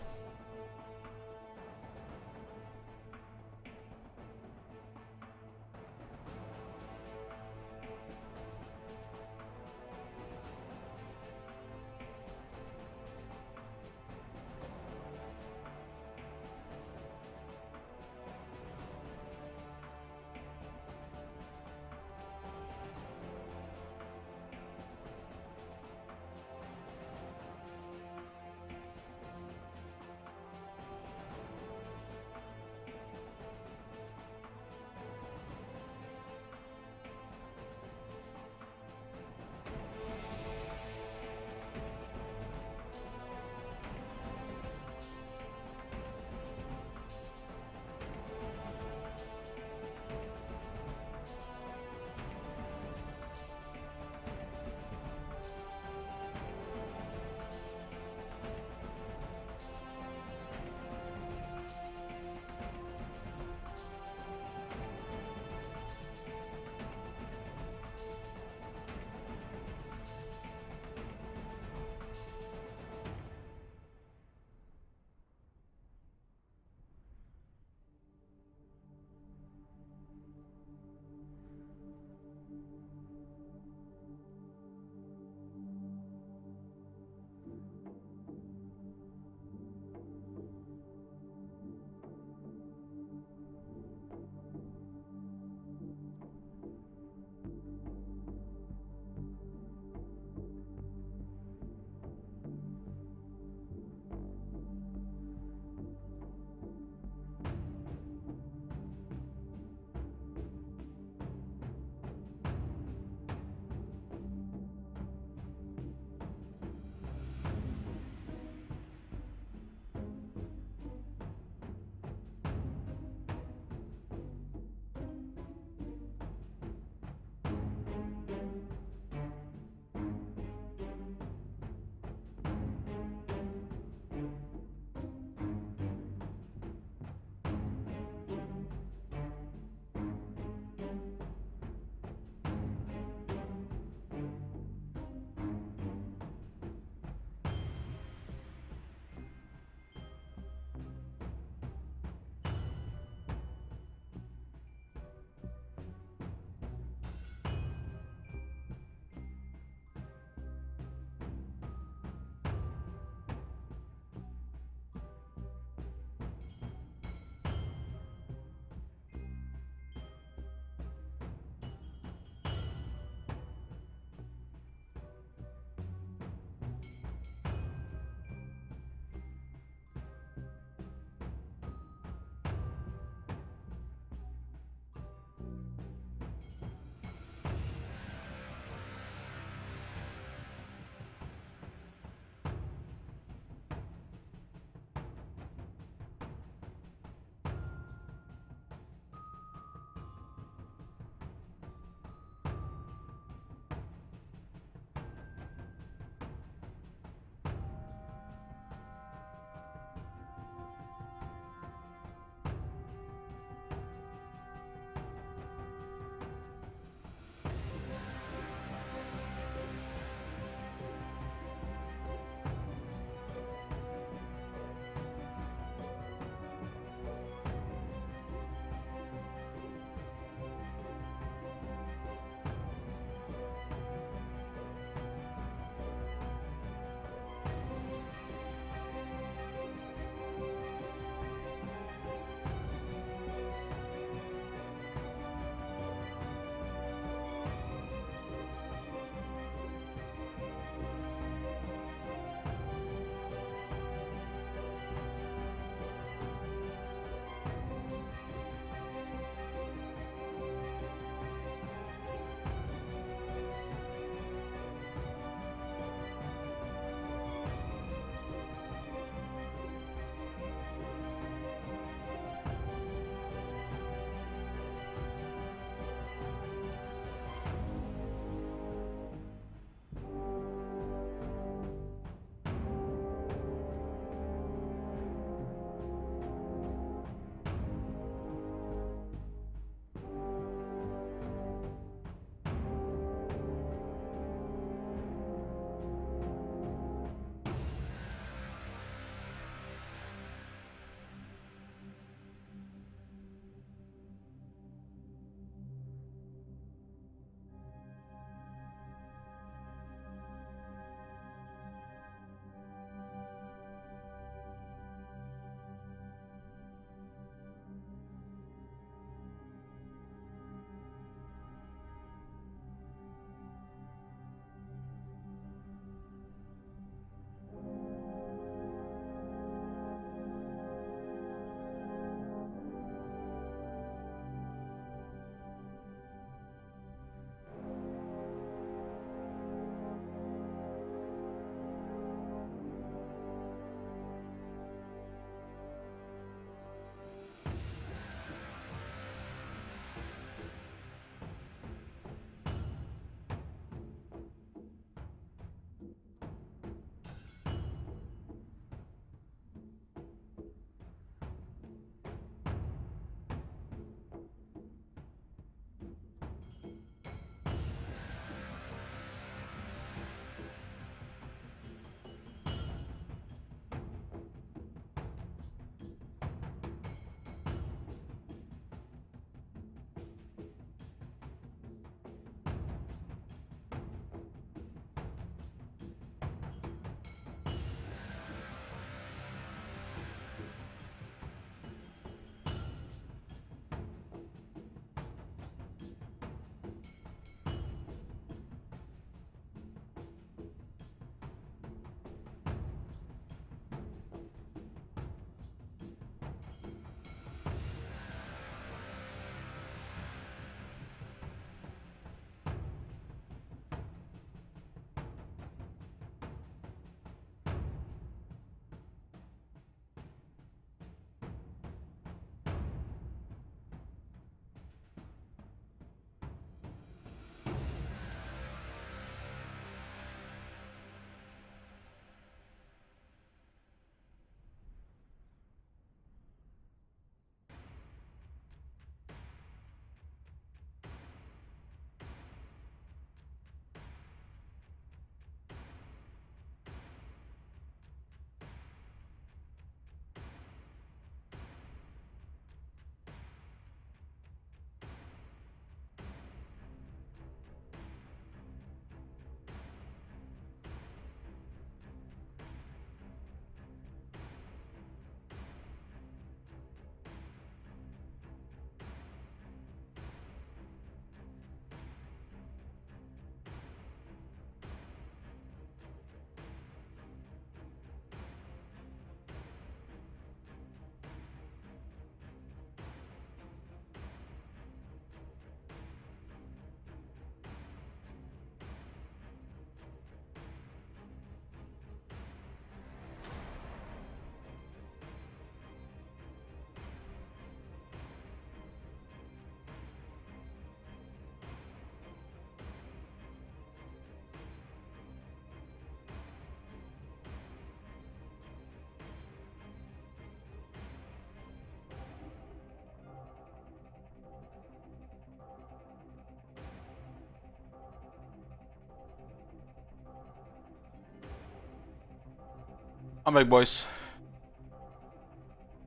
I'm back, boys.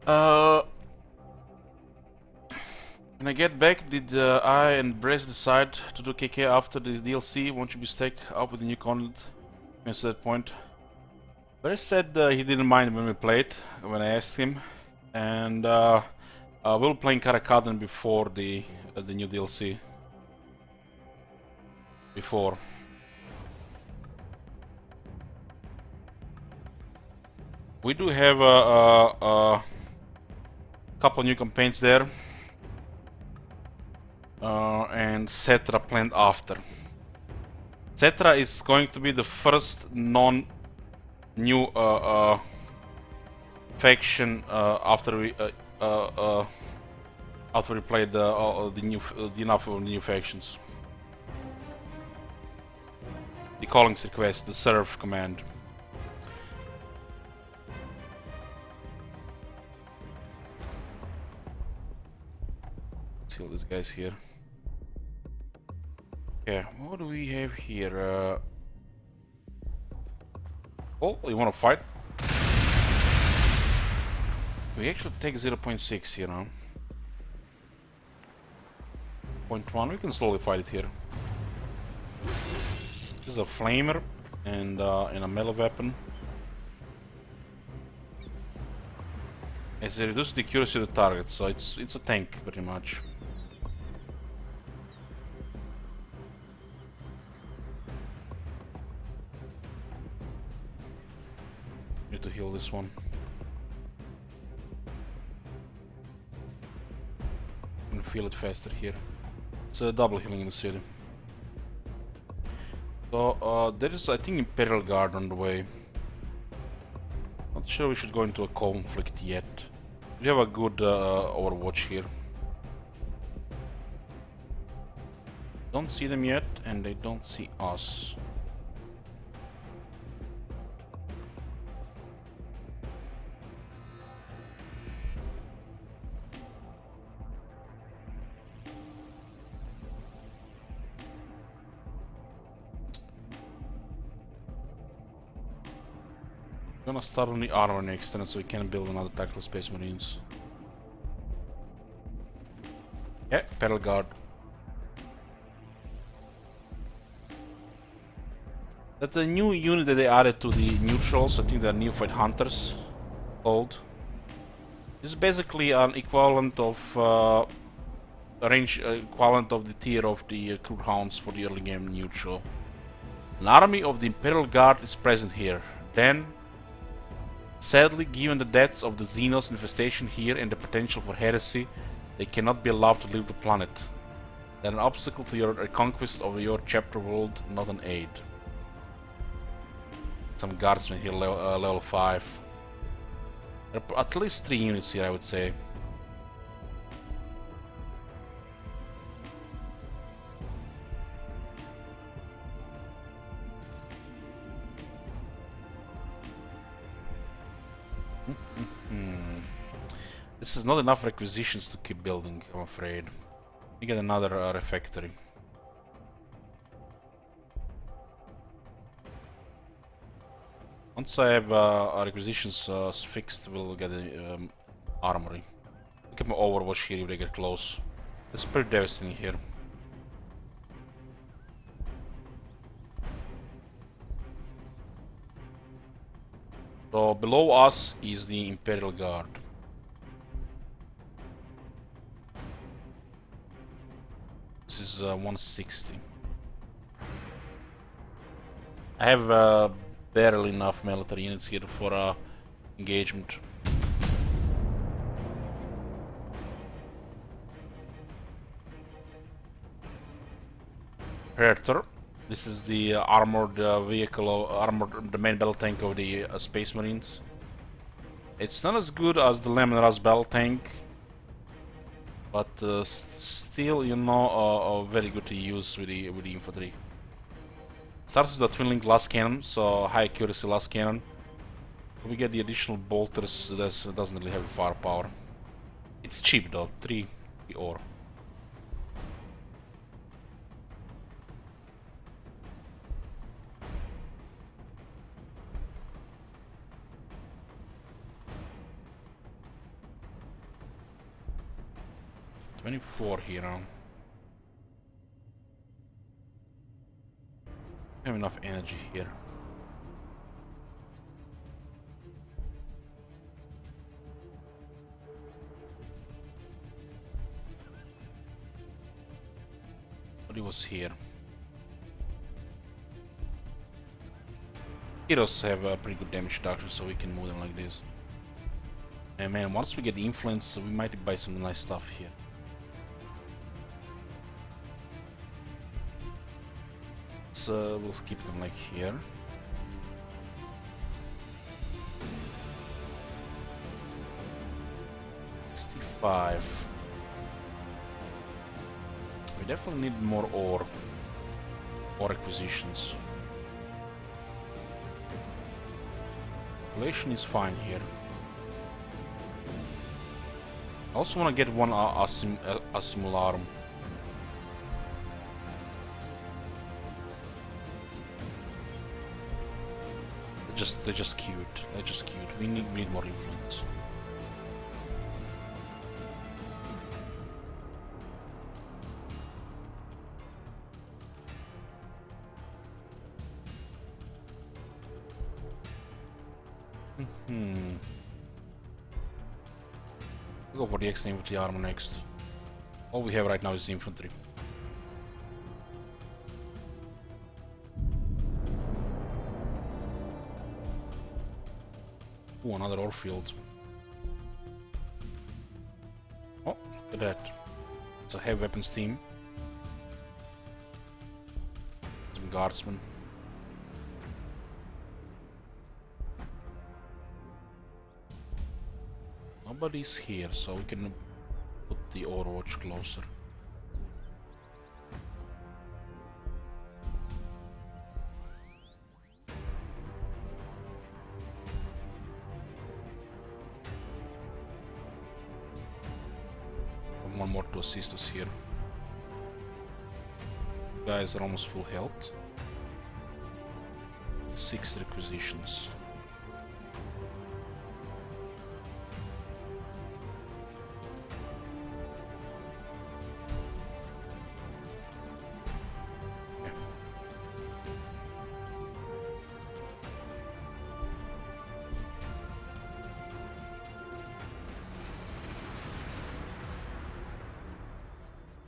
When I get back, did I and Brez decide to do KK after the DLC? Won't you be stacked up with the new content? At that point, Brez said he didn't mind when we played, when I asked him, and we were playing Karakadan before the new DLC. Before. We do have a couple new campaigns there, and Cetra planned after. Cetra is going to be the first non-new faction after we played the enough of the new factions. The callings request, the serve command. Kill these guys here. Yeah, what do we have here? Oh, you wanna fight? We actually take 0.6, you know. 0.1, we can slowly fight it here. This is a flamer and a melee weapon. It reduces the accuracy of the target, so it's a tank pretty much. Need to heal this one. I'm gonna feel it faster here. It's a double healing in the city. So there is, I think, Imperial Guard on the way. Not sure we should go into a conflict yet. We have a good overwatch here. Don't see them yet, and they don't see us. Gonna start on the armor next turn so we can build another tactical space marines. Yeah, Imperial Guard. That's a new unit that they added to the neutrals. I think they're Neophyte Hunters called. This is basically an equivalent of equivalent of the tier of the Crude Hounds for the early game neutral. An army of the Imperial Guard is present here. Then, sadly, given the deaths of the Xenos infestation here and the potential for heresy, they cannot be allowed to leave the planet. They're an obstacle to your conquest of your chapter world, not an aid. Some guardsmen here, level 5. There are at least 3 units here, I would say. This is not enough requisitions to keep building, I'm afraid. We get another refectory. Once I have our requisitions fixed, we'll get the armory. Look at my overwatch here if they get close. It's pretty devastating here. So below us is the Imperial Guard. This is 160. I have barely enough military units here for engagement. Predator. This is the armored vehicle, the main battle tank of the Space Marines. It's not as good as the Lemon Ras battle tank, but still, you know, very good to use with the infantry. Starts with a twin-link last cannon, so high accuracy last cannon. We get the additional bolters. That doesn't really have the firepower. It's cheap though, 3 ore. 24 here now. Have enough energy here. But it was here. Heroes have a pretty good damage reduction, so we can move them like this. And man, once we get the influence, we might buy some nice stuff here. So we'll keep them like here. $65. We definitely need more ore acquisitions. Population is fine here. I also want to get one Assimilarum. They're just cute. They're just cute. We need more influence. We'll go for the extra infantry armor next. All we have right now is infantry. Ooh, another ore field. Oh, look at that. It's a heavy weapons team. Some guardsmen. Nobody's here, so we can put the Overwatch closer. One more to assist us here. Guys are almost full health. 6 requisitions.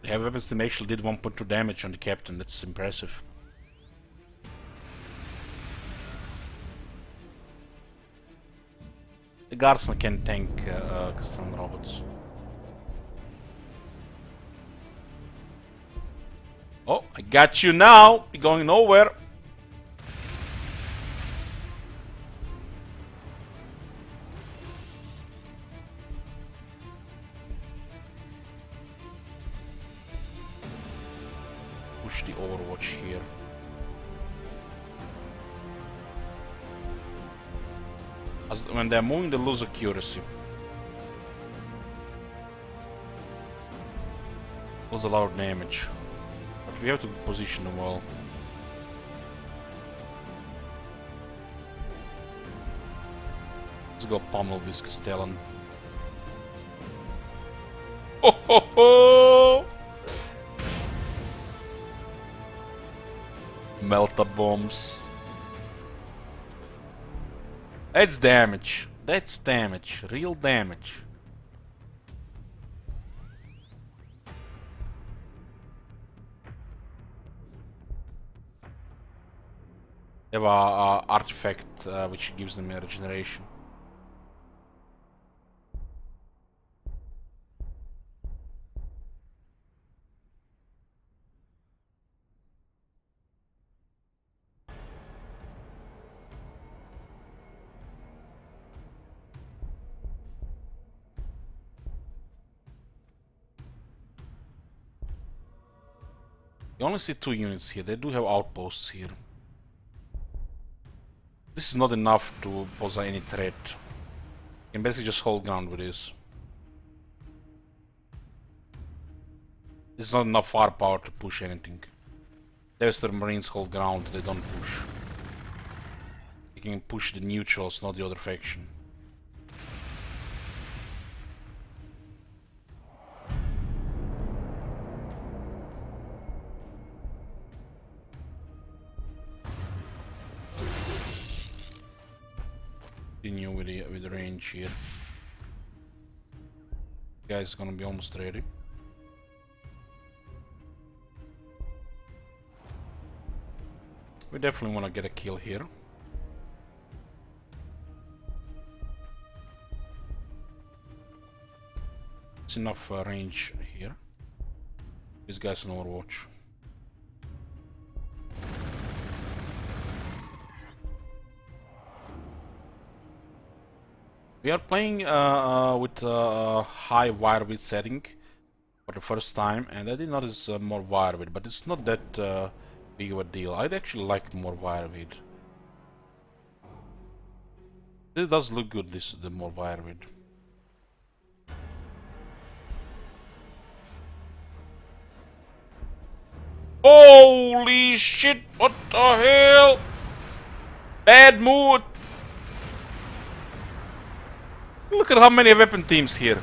The heavy weapons team actually did 1.2 damage on the captain. That's impressive. The guardsman can tank custom robots. Oh, I got you now! You're going nowhere! Push the Overwatch here. When they're moving, they lose accuracy. Lose a lot of damage. But we have to position them well. Let's go pummel this Castellan. Ho ho ho! Melta bombs. That's damage. That's damage. Real damage. They have a artifact which gives them a regeneration. You only see 2 units here. They do have outposts here. This is not enough to pose any threat. You can basically just hold ground with this. This is not enough firepower to push anything. Devastator Marines hold ground, they don't push. You can push the neutrals, not the other faction. Continue with the range here. Guy's gonna be almost ready. We definitely want to get a kill here. It's enough range here. This guy's on Overwatch. We are playing with high wire width setting for the first time, and I did notice more wire width, but it's not that big of a deal. I'd actually like more wire width. It does look good, the more wire width. Holy shit! What the hell? Bad mood. Look at how many weapon teams here.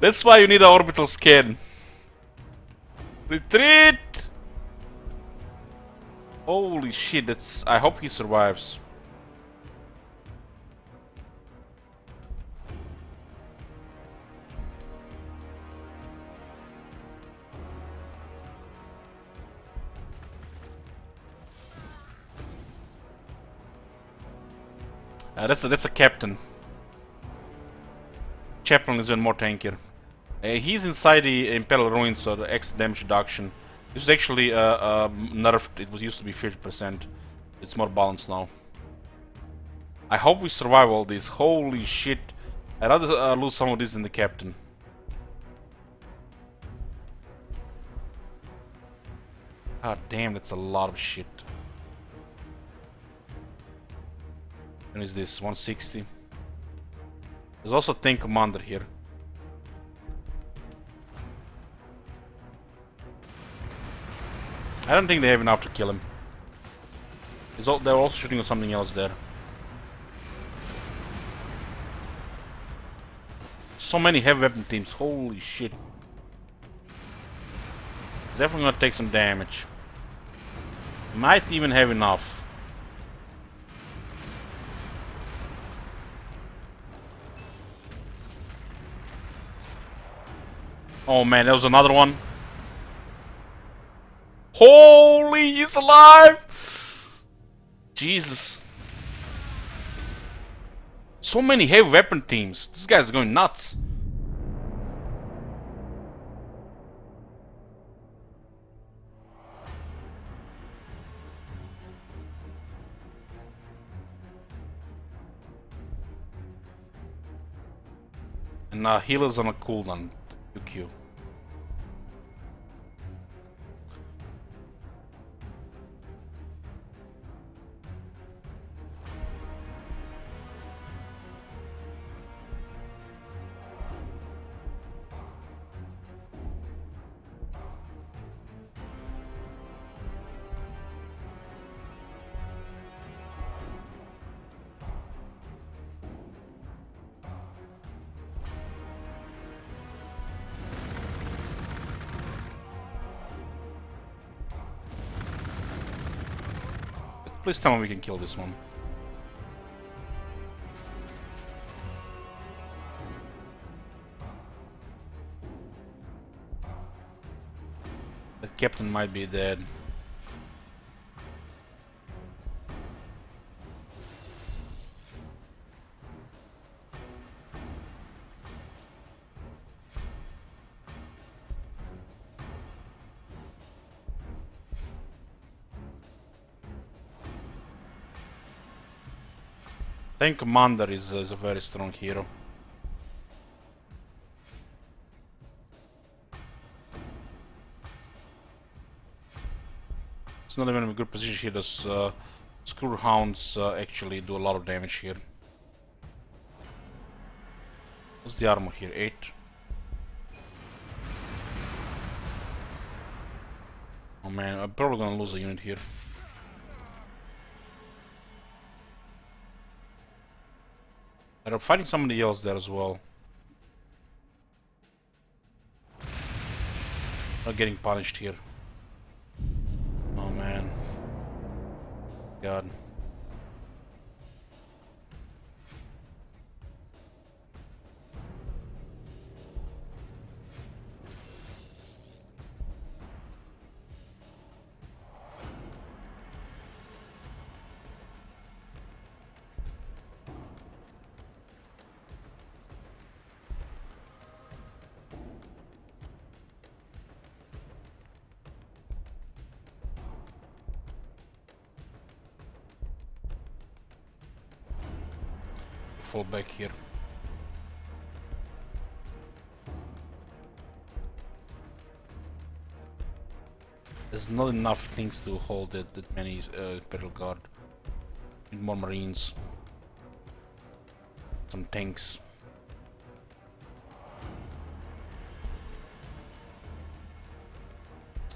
That's why you need an orbital scan. Retreat! Holy shit, that's... I hope he survives. That's a captain. Chaplain is even more tankier. He's inside the Imperial Ruins, so the X damage reduction. This is actually nerfed. It was used to be 50%. It's more balanced now. I hope we survive all this. Holy shit! I'd rather lose some of this than the captain. God damn, that's a lot of shit. And is this 160? There's also a tank commander here. I don't think they have enough to kill him. They're also shooting on something else there. So many heavy weapon teams, holy shit. Definitely gonna take some damage. Might even have enough. Oh man, there was another one. Holy, he's alive! Jesus. So many heavy weapon teams. This guy's going nuts. And healers on a cooldown. QQ. Please tell me we can kill this one. The captain might be dead. Tank commander is a very strong hero. It's not even in a good position here. Those screw hounds actually do a lot of damage here. What's the armor here? 8. Oh man, I'm probably gonna lose a unit here. I'm fighting somebody else there as well. Not getting punished here. Oh man. God. Fall back here. There's not enough things to hold that many Imperial Guard. Need more Marines. Some tanks.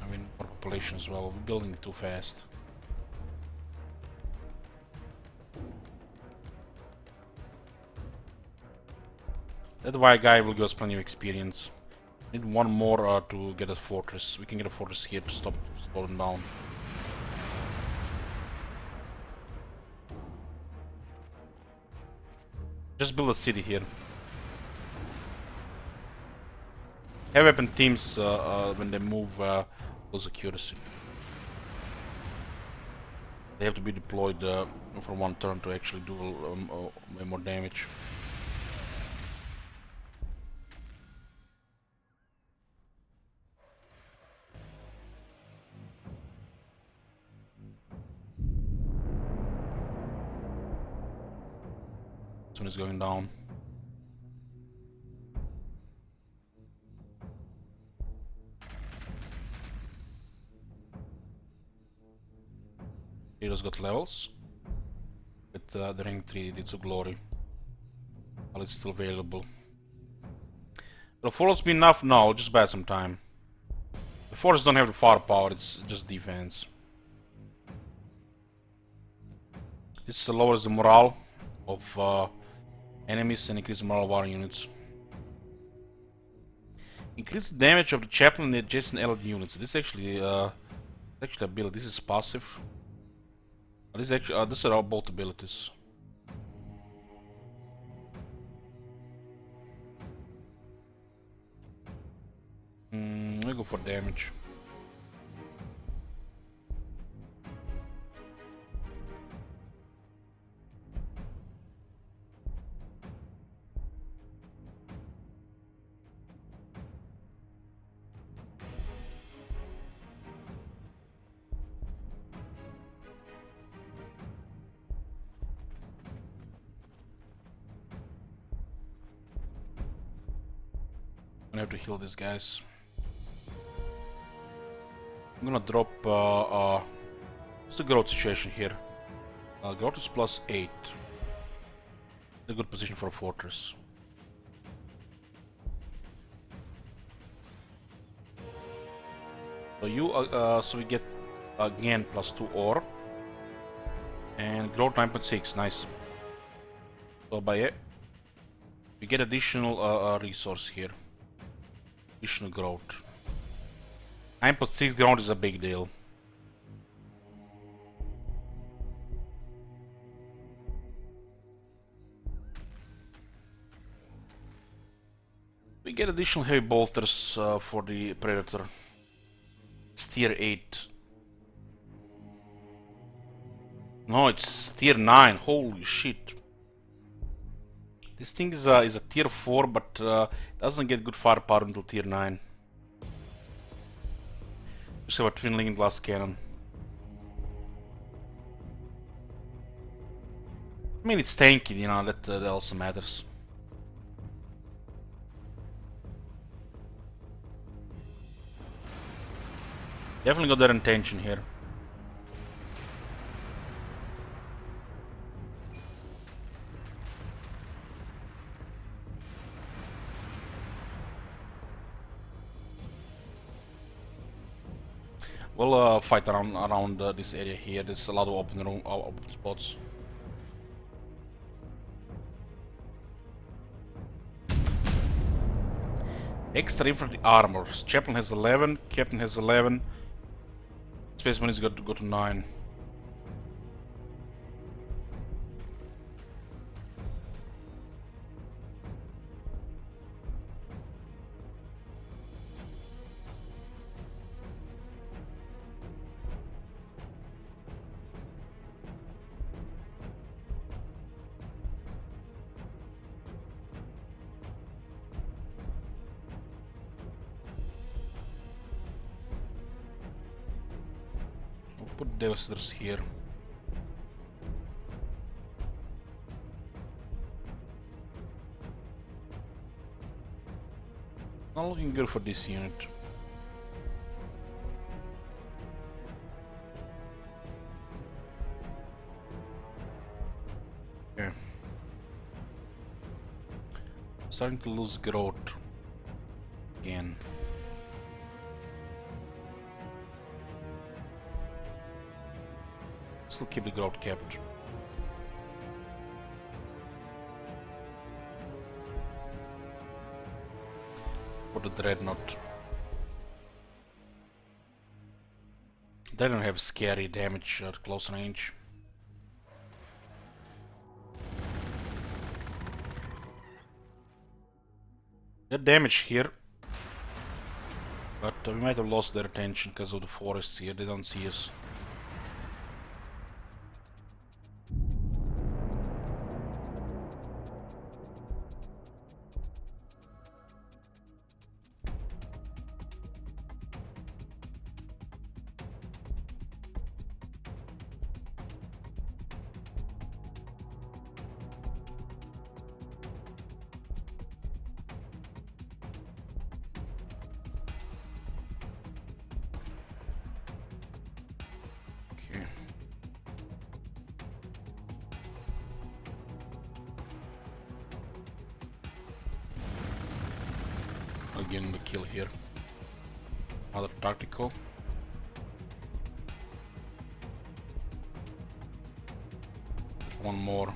I mean, more population as well. We're building it too fast. That white guy will give us plenty of experience. Need one more to get a fortress. We can get a fortress here to stop slowing down. Just build a city here. Heavy weapon teams when they move lose accuracy. They have to be deployed for one turn to actually do more damage. This one is going down. Heroes got levels. But the rank 3 did so glory. While it's still available. Will force be enough? No, just buy some time. The forces don't have the firepower, it's just defense. This lowers the morale of enemies and increases the morale of our units. Increase the damage of the chaplain and the adjacent allied units. This actually ability. This is passive. This is actually these are all both abilities. We go for damage. I'm gonna have to heal these guys. I'm gonna drop it's a growth situation here. Growth is +8. It's a good position for a fortress. So you so we get again +2 ore and growth 9.6. Nice. So by it we get additional resource here. Additional growth. 9.6 growth is a big deal. We get additional heavy bolters for the Predator. It's tier 8. No, it's tier 9. Holy shit. This thing is a tier 4, but doesn't get good firepower until tier 9. Just have a twin linked glass cannon. I mean, it's tanky, you know, that also matters. Definitely got that intention here. We'll fight around this area here. There's a lot of open spots. Extra infantry armor. Chaplain has 11, Captain has 11. Spaceman is got to go to 9. We'll put Devastators here. Not looking good for this unit. Okay. Starting to lose growth again. Still keep the growth kept. For the Dreadnought. They don't have scary damage at close range. They're damaged here. But we might have lost their attention because of the forests here. They don't see us. Again, the kill here. Another tactical. One more.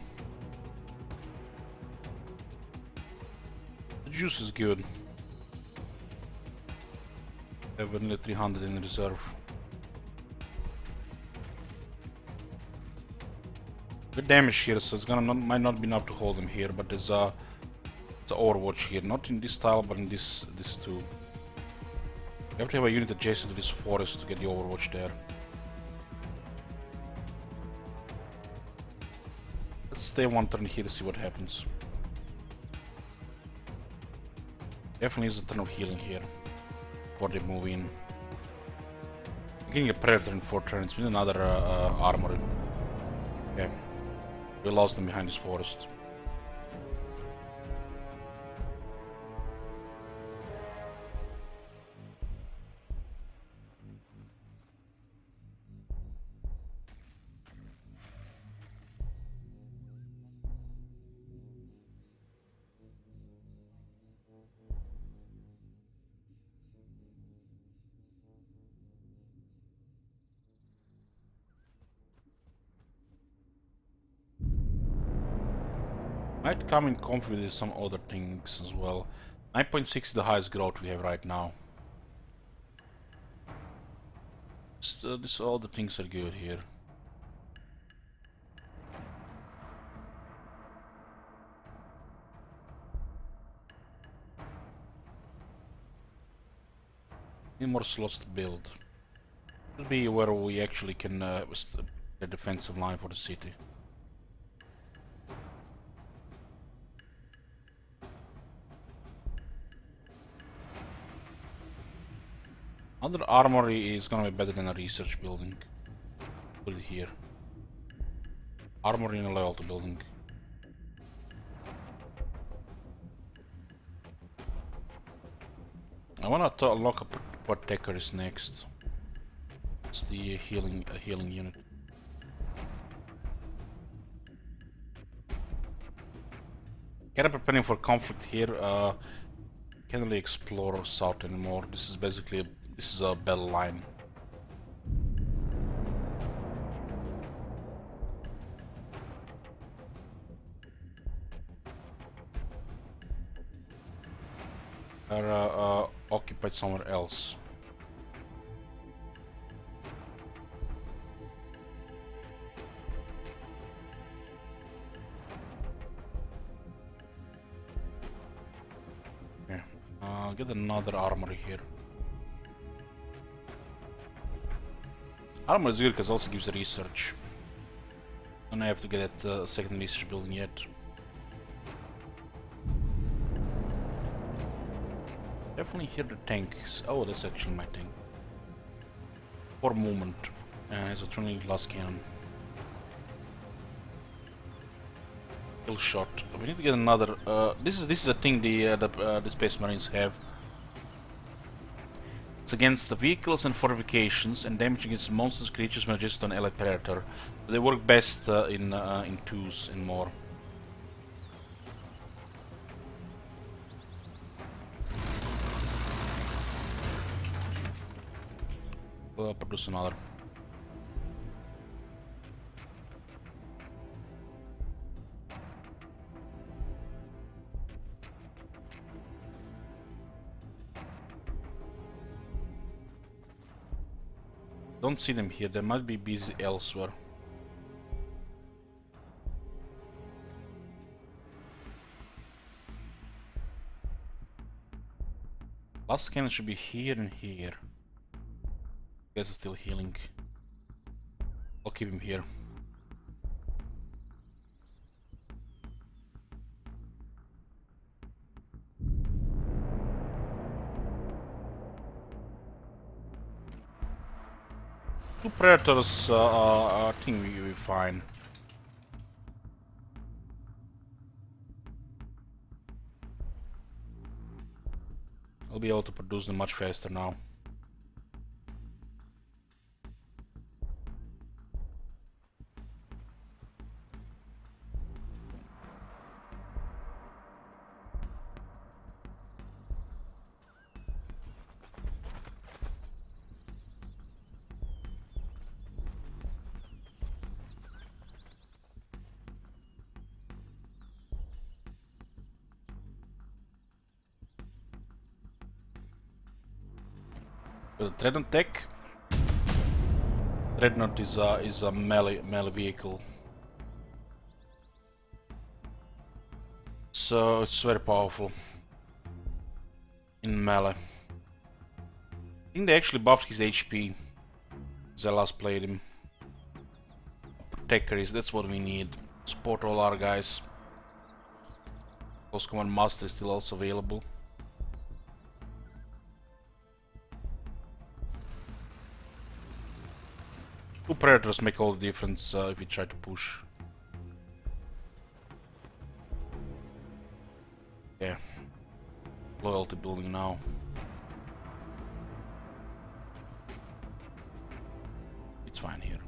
The juice is good. I have only 300 in reserve. Good damage here, so it's might not be enough to hold him here, but there's it's an Overwatch here, not in this style, but in this too. You have to have a unit adjacent to this forest to get the Overwatch there. Let's stay one turn here to see what happens. Definitely is a turn of healing here before they move in. Getting a Predator in 4 turns with another armory. Okay, we lost them behind this forest. Might come in conflict with some other things as well. 9.6 is the highest growth we have right now. This all the things are good here. Need more slots to build. This will be where we actually can the defensive line for the city. Other armory is gonna be better than a research building. Put it here. Armory in a loyalty building. I wanna unlock a Apothecaries next. It's the healing unit. Kind of preparing for conflict here. Can't really explore south anymore. This is basically this is a battle line. are occupied somewhere else. Yeah. Get another armory here. Armor is good because it also gives research. And I have to get that second research building yet. Definitely hear the tanks. Oh, that's actually my tank. For movement. It's a turning glass cannon. Kill shot. We need to get another. This is a thing the Space Marines have. It's against the vehicles and fortifications, and damage against monsters, creatures, magists, and allied predator. They work best in twos and more. We'll produce another. Don't see them here. They might be busy elsewhere. Last cannon should be here and here. Guys are still healing. I'll keep him here. Two predators, I think we'll be fine. I'll be able to produce them much faster now. With a Dreadnought tech. Dreadnought is a melee vehicle, so it's very powerful in melee. I think they actually buffed his HP as I last played him. Protector is that's what we need. Support all our guys. Close Command Master is still also available. Two Predators make all the difference if we try to push. Yeah. Loyalty building now. It's fine here.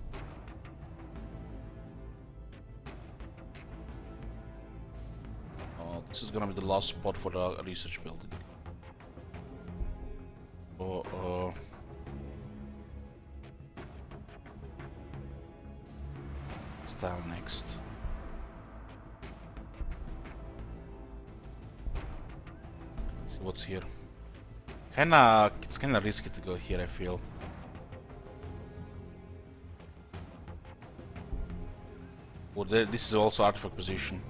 This is gonna be the last spot for the research building. Style next. Let's see what's here. It's kinda risky to go here, I feel. Well, this is also artifact position.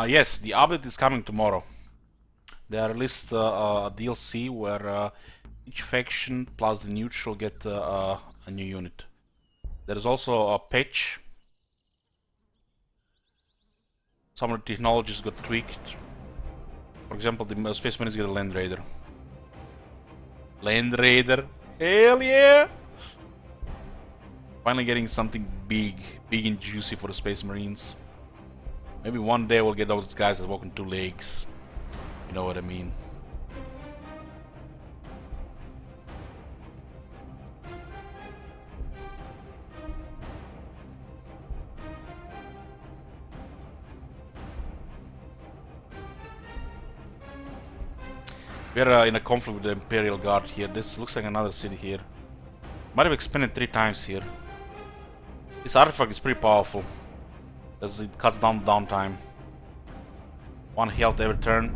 Yes, the update is coming tomorrow. They released a DLC where each faction plus the neutral get a new unit. There is also a patch. Some of the technologies got tweaked. For example, the Space Marines get a Land Raider. Land Raider! Hell yeah! Finally getting something big and juicy for the Space Marines. Maybe one day we'll get those guys that walk on two legs. You know what I mean. We're in a conflict with the Imperial Guard here. This looks like another city here. Might have expanded 3 times here. This artifact is pretty powerful, as it cuts down the downtime. 1 health every turn.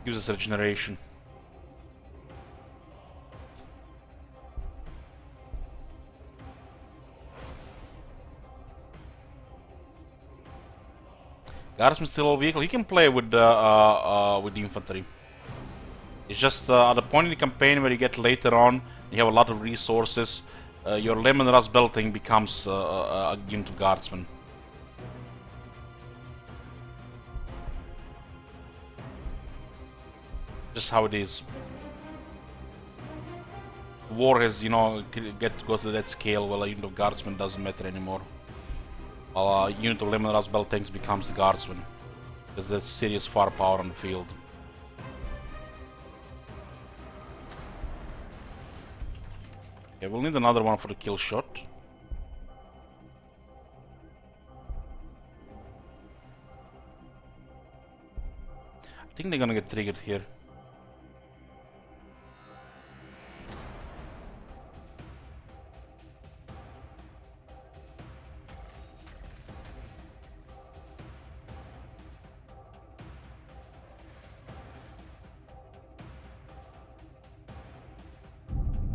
Gives us regeneration. Guardsman still a vehicle. He can play with the infantry. It's just at the point in the campaign where you get later on, you have a lot of resources. Your Lemon Rust belting becomes a unit of guardsmen. Just how it is. War has, you know, get to go to that scale. Well, a unit of guardsmen doesn't matter anymore. While a unit of Lemon Rust Belt tanks becomes the guardsman, because there's serious firepower on the field. Yeah, we'll need another one for the kill shot. I think they're gonna get triggered here.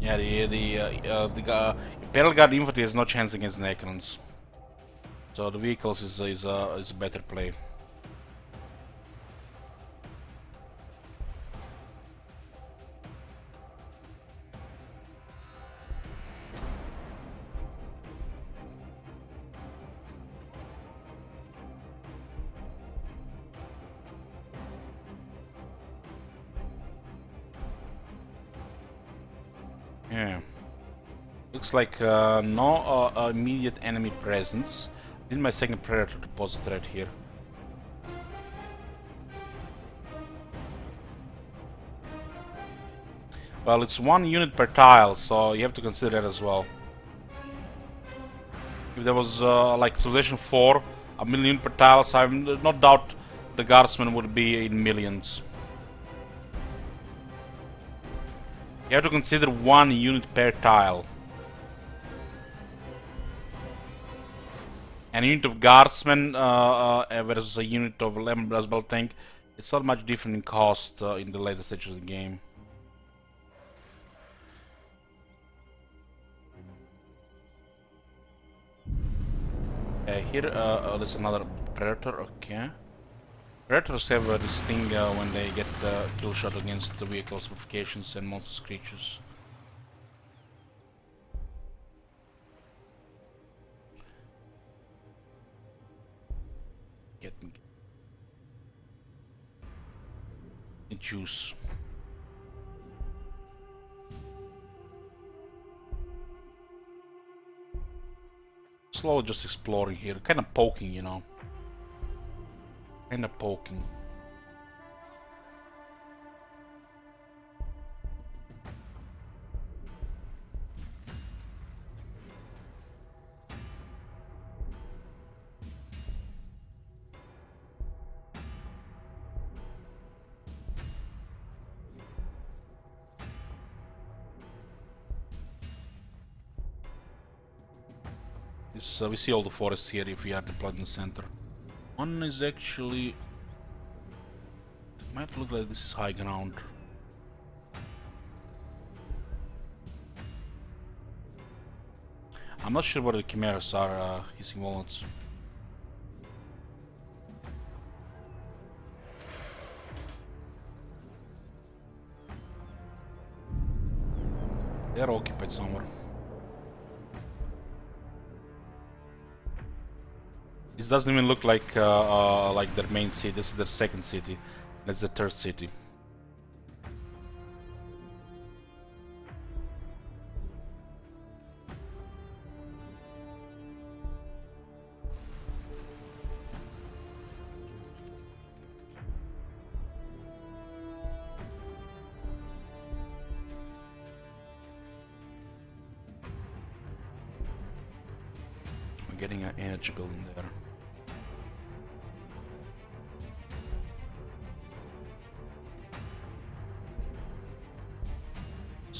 Yeah, the Imperial Guard infantry has no chance against Necrons, so the vehicles is a better play. Yeah. Looks like no immediate enemy presence. Need my second Predator to pose a threat here. Well, it's 1 unit per tile, so you have to consider that as well. If there was like Civilization 4, a million per tile, so I have no doubt the guardsmen would be in millions. You have to consider 1 unit per tile. And a unit of guardsmen versus a unit of Lemon Rust Belt tank, it's not much different in cost in the later stages of the game. Here, there's another Predator, okay. Predators have this thing when they get kill shot against the vehicles, fortifications, and monstrous creatures. Get juice. Slowly just exploring here, kind of poking, you know. Kind of poking. This, we see all the forests here if we are deployed in the center. One is actually... It might look like this is high ground. I'm not sure where the chimeras are hissing walnuts. They're occupied somewhere. This doesn't even look like their main city. This is their second city. That's the third city. We're getting an energy building there.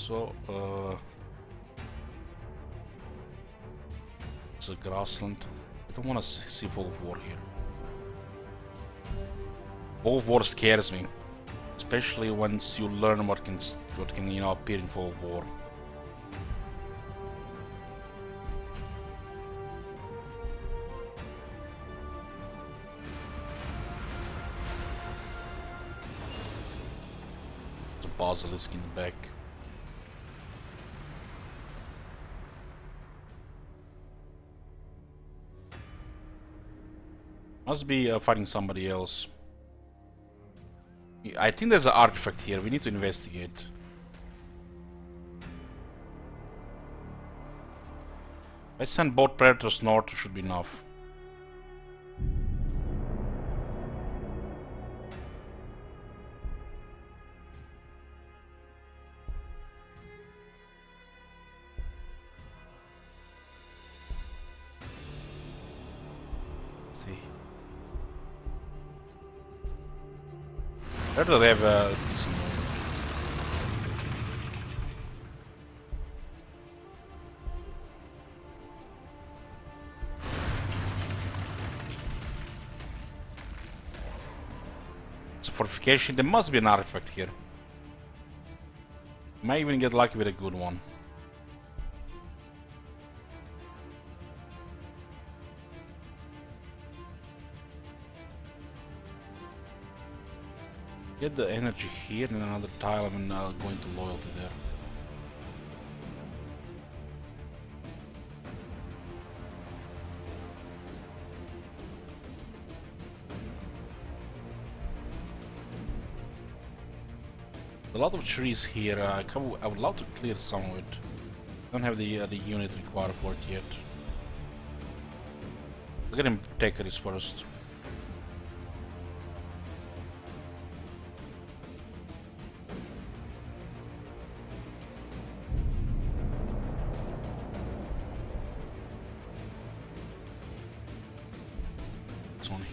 So, it's a grassland. I don't want to see Fog of War here. Fog of War scares me, especially once you learn what can appear in Fog of War. There's a basilisk in the back. Must be fighting somebody else. I think there's an artifact here. We need to investigate. I send both predators north, should be enough. Where do they have a decent one? It's a fortification. There must be an artifact here. Might even get lucky with a good one. Get the energy here and another tile and I'll go into loyalty there. A lot of trees here. I would love to clear some of it. Don't have the unit required for it yet. Look at him take this first.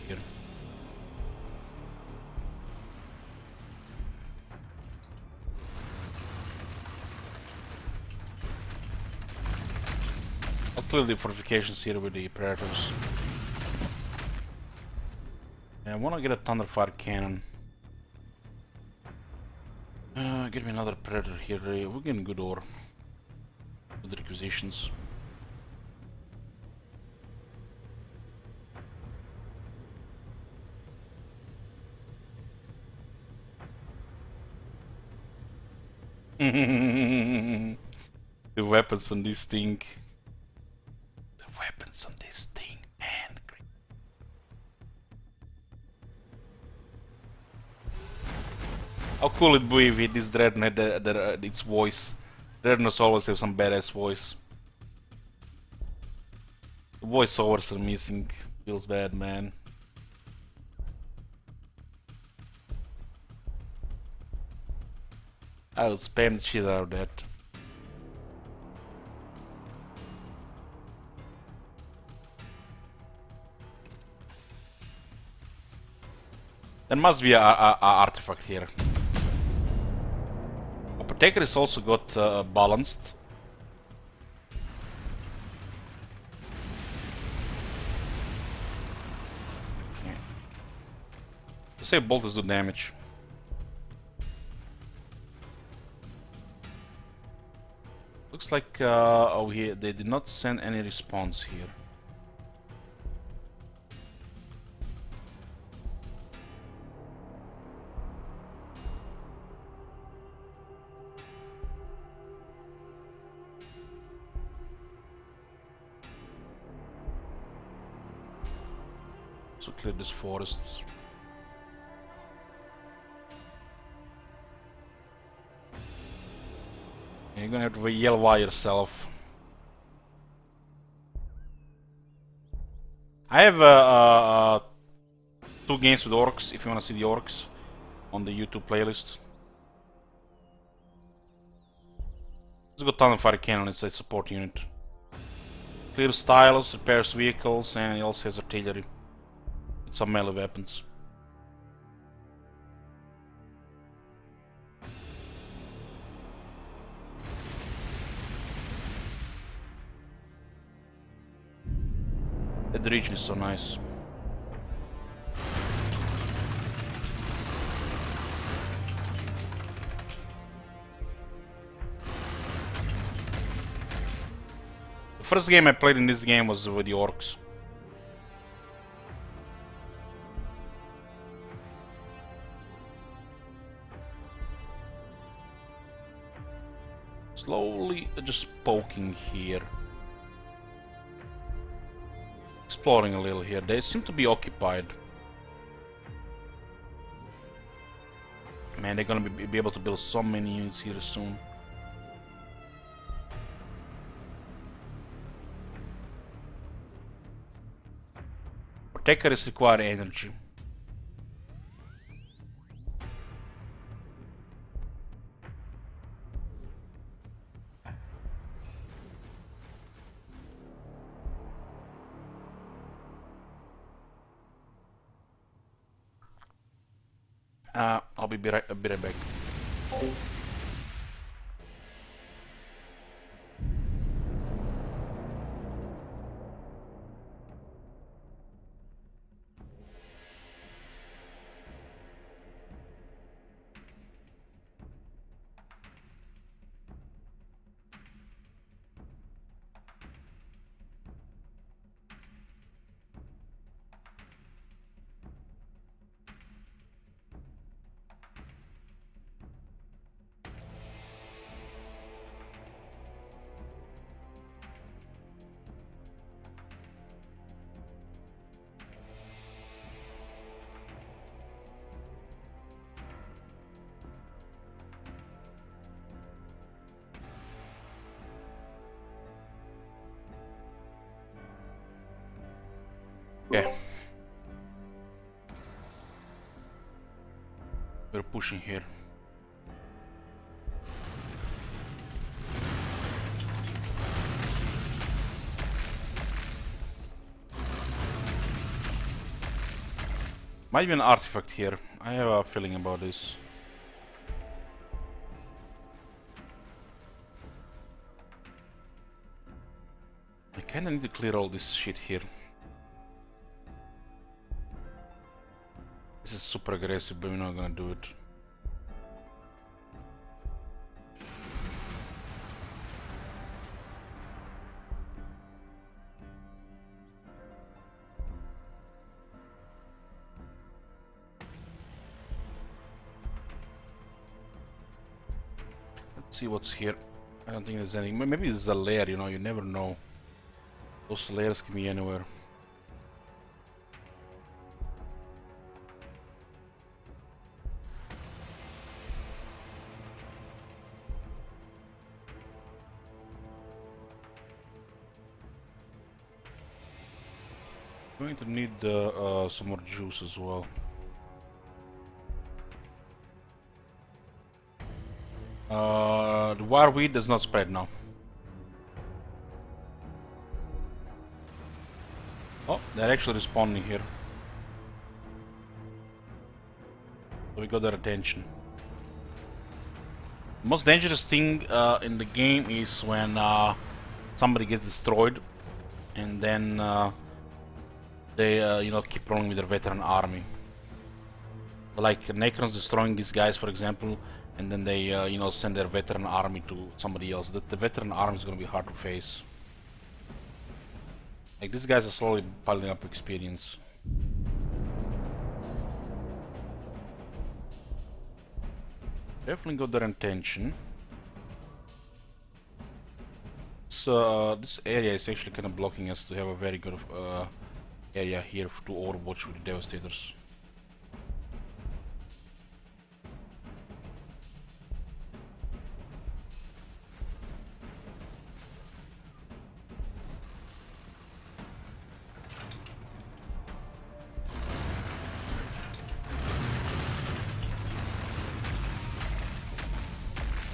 Here. I'll clear the fortifications here with the predators. I want to get a Thunderfire cannon. Get me another predator here. We're getting good ore with the requisitions. The weapons on this thing. The weapons on this thing, man. How cool it would be if this Dreadnought had its voice. Dreadnoughts always have some badass voice. The voiceovers are missing. Feels bad, man. I will spam the shit out of that. There must be a artifact here. Apothecary is also got balanced. Yeah. Say bolters do damage. Looks like oh here they did not send any response here. So clear this forest. You're gonna have to yell by yourself. I have 2 games with orcs, if you wanna see the orcs on the YouTube playlist. It's got Thunderfire cannon, it's a support unit. Clears styles, repairs vehicles, and he also has artillery. With some melee weapons. That region is so nice. The first game I played in this game was with the orcs. Slowly just poking here. Exploring a little here. They seem to be occupied. Man, they're gonna be able to build so many units here soon. Protectors require energy. I'll be right back. Yeah. We're pushing here. Might be an artifact here. I have a feeling about this. I kinda need to clear all this shit here. This is super aggressive, but we're not gonna do it. Let's see what's here. I don't think there's any. Maybe there's a lair, you know, you never know. Those layers can be anywhere. Going to need some more juice as well. The wireweed does not spread now. Oh, they're actually responding here. So we got their attention. The most dangerous thing in the game is when somebody gets destroyed, and then they you know, keep rolling with their veteran army. Like Necrons destroying these guys, for example, and then they you know, send their veteran army to somebody else. The veteran army is going to be hard to face. Like, these guys are slowly piling up experience. Definitely got their intention. So this area is actually kind of blocking us to have a very good area here to overwatch with the Devastators.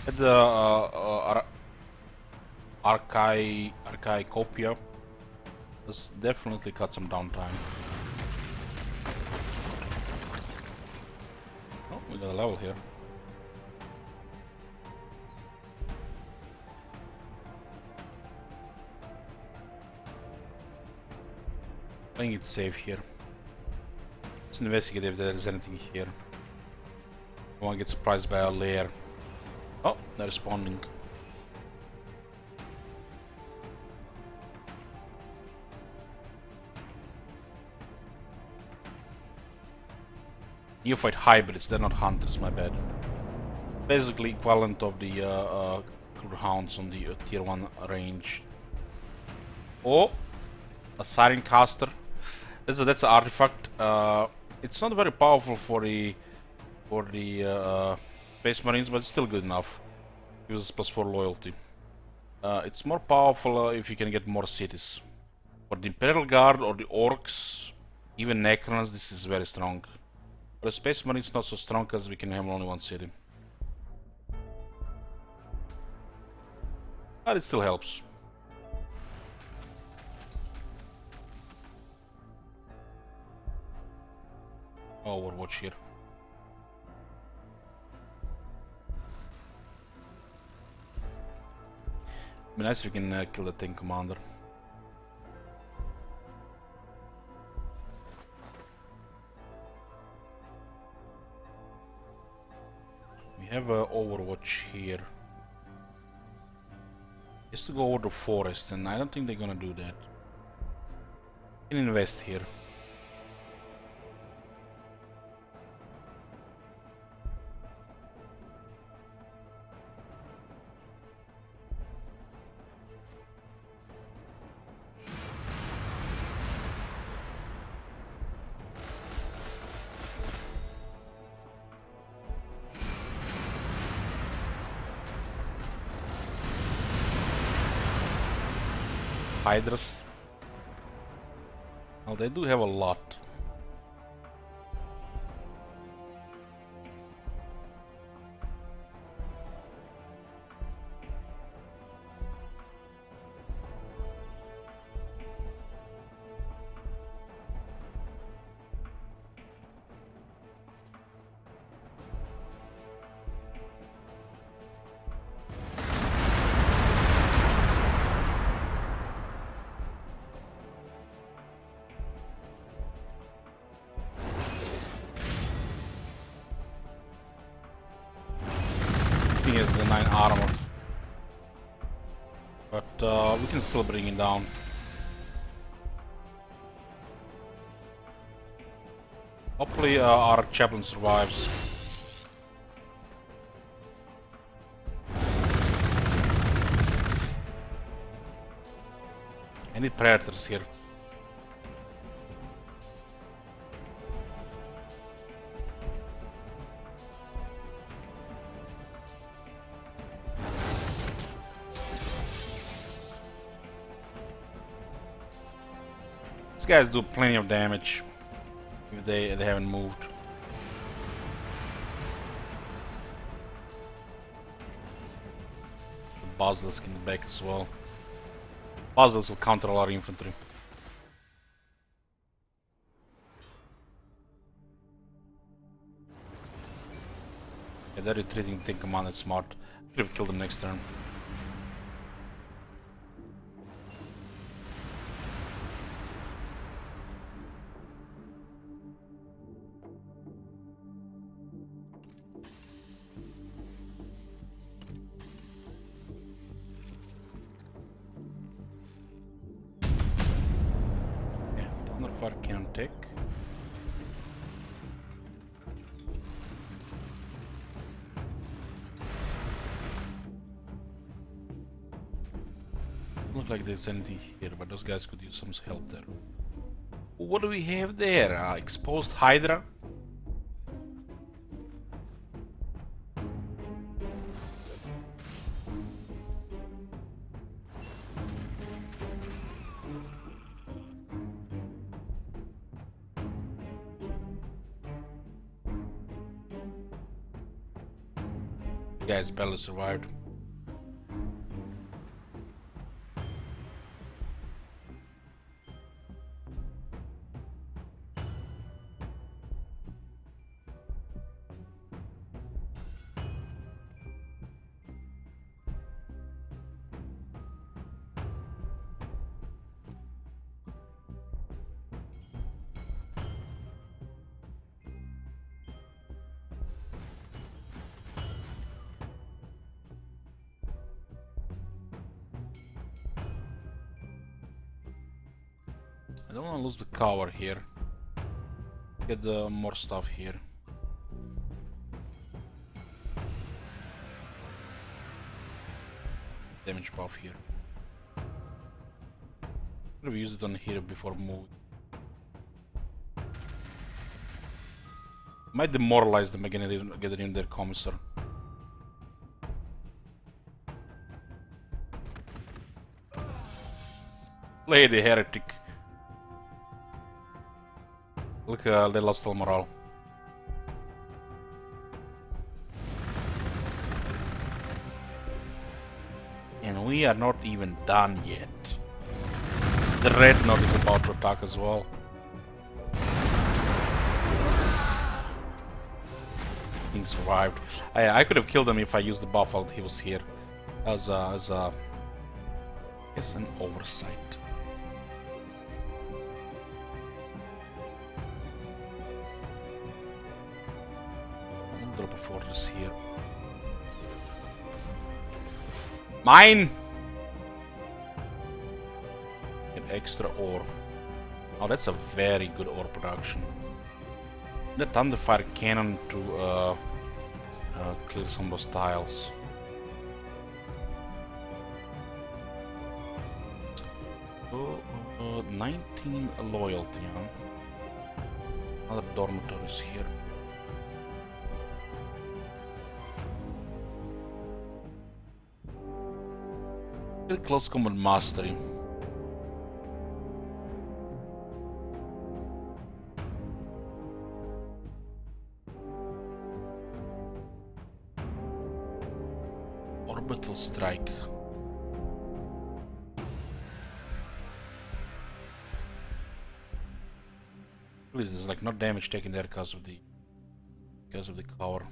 At the Archaicopia has definitely cut some downtime. Oh, we got a level here. Playing it safe here. Let's investigate if there is anything here. I want to get surprised by a lair. Oh, they're responding. Neophyte hybrids, they're not hunters, my bad. Basically equivalent of the hounds on the tier 1 range. Oh, a siren caster. That's an artifact. It's not very powerful for the Space Marines, but it's still good enough. Uses +4 loyalty. It's more powerful if you can get more cities. For the Imperial Guard or the Orcs, even Necrons, this is very strong. For the Space Marines, not so strong because we can have only one city. But it still helps. Overwatch here. Be nice if we can kill the tank commander. We have Overwatch here. Just to go over the forest, and I don't think they're gonna do that. We can invest here. Hydras. Well, they do have a lot. Thing is 9 armor, but we can still bring it down. Hopefully our chaplain survives. I need predators here. These guys do plenty of damage if they haven't moved. The Basilisk in the back as well. Basilisk will counter all our infantry. Yeah, they're retreating tank command, that's smart. Should have killed them next turn. Thunderfire can take. Look like there's anything here, but those guys could use some help there. What do we have there? Exposed Hydra? Guys barely survived. don't want to lose the cover here. Get more stuff here. Damage buff here. Could have used it on here before moving. Might demoralize them again, getting in their commissar. Lady Heretic. Look, they lost all morale. And we are not even done yet. The Dreadnought is about to attack as well. He survived. I could have killed him if I used the buff while he was here. As a guess an oversight. I'll drop a fortress here. Mine! Get extra ore. Oh, that's a very good ore production. The Thunderfire cannon to clear some of those tiles. So, 19 loyalty, huh? Another dormitories here. Get close combat mastery. Orbital strike. Please, there's like no damage taken there because of the cover.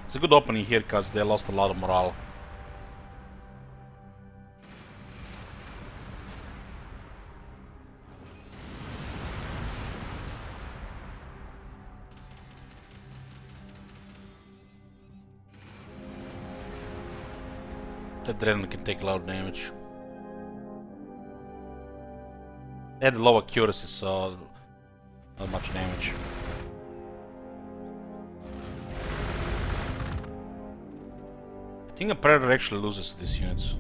It's a good opening here because they lost a lot of morale. That Dreadnought can take a lot of damage. They had low accuracy, so not much damage. I think a Predator actually loses to these units.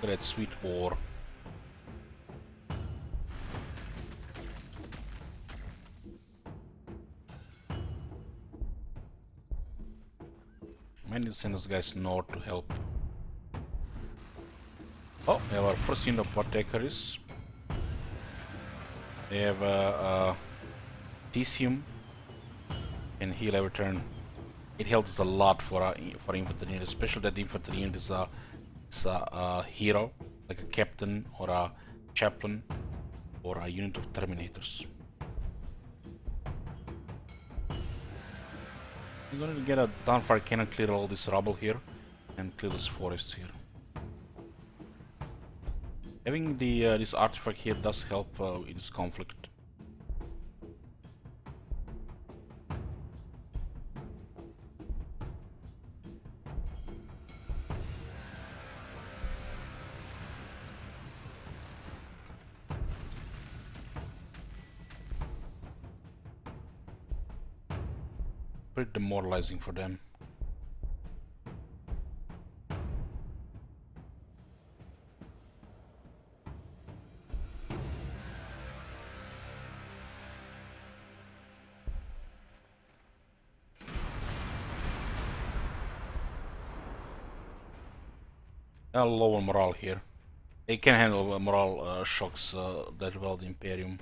Look at that sweet ore. I need to send those guys north to help. Oh, we have our first unit of Apothecaries. They have Tesium and heal every turn. It helps us a lot for infantry unit, especially that the infantry unit is a hero, like a captain or a chaplain or a unit of Terminators. I'm going to get a Downfire Cannon, clear all this rubble here and clear these forests here. Having this artifact here does help in this conflict. Pretty demoralizing for them. Low on morale here. They can handle morale shocks that well, the Imperium.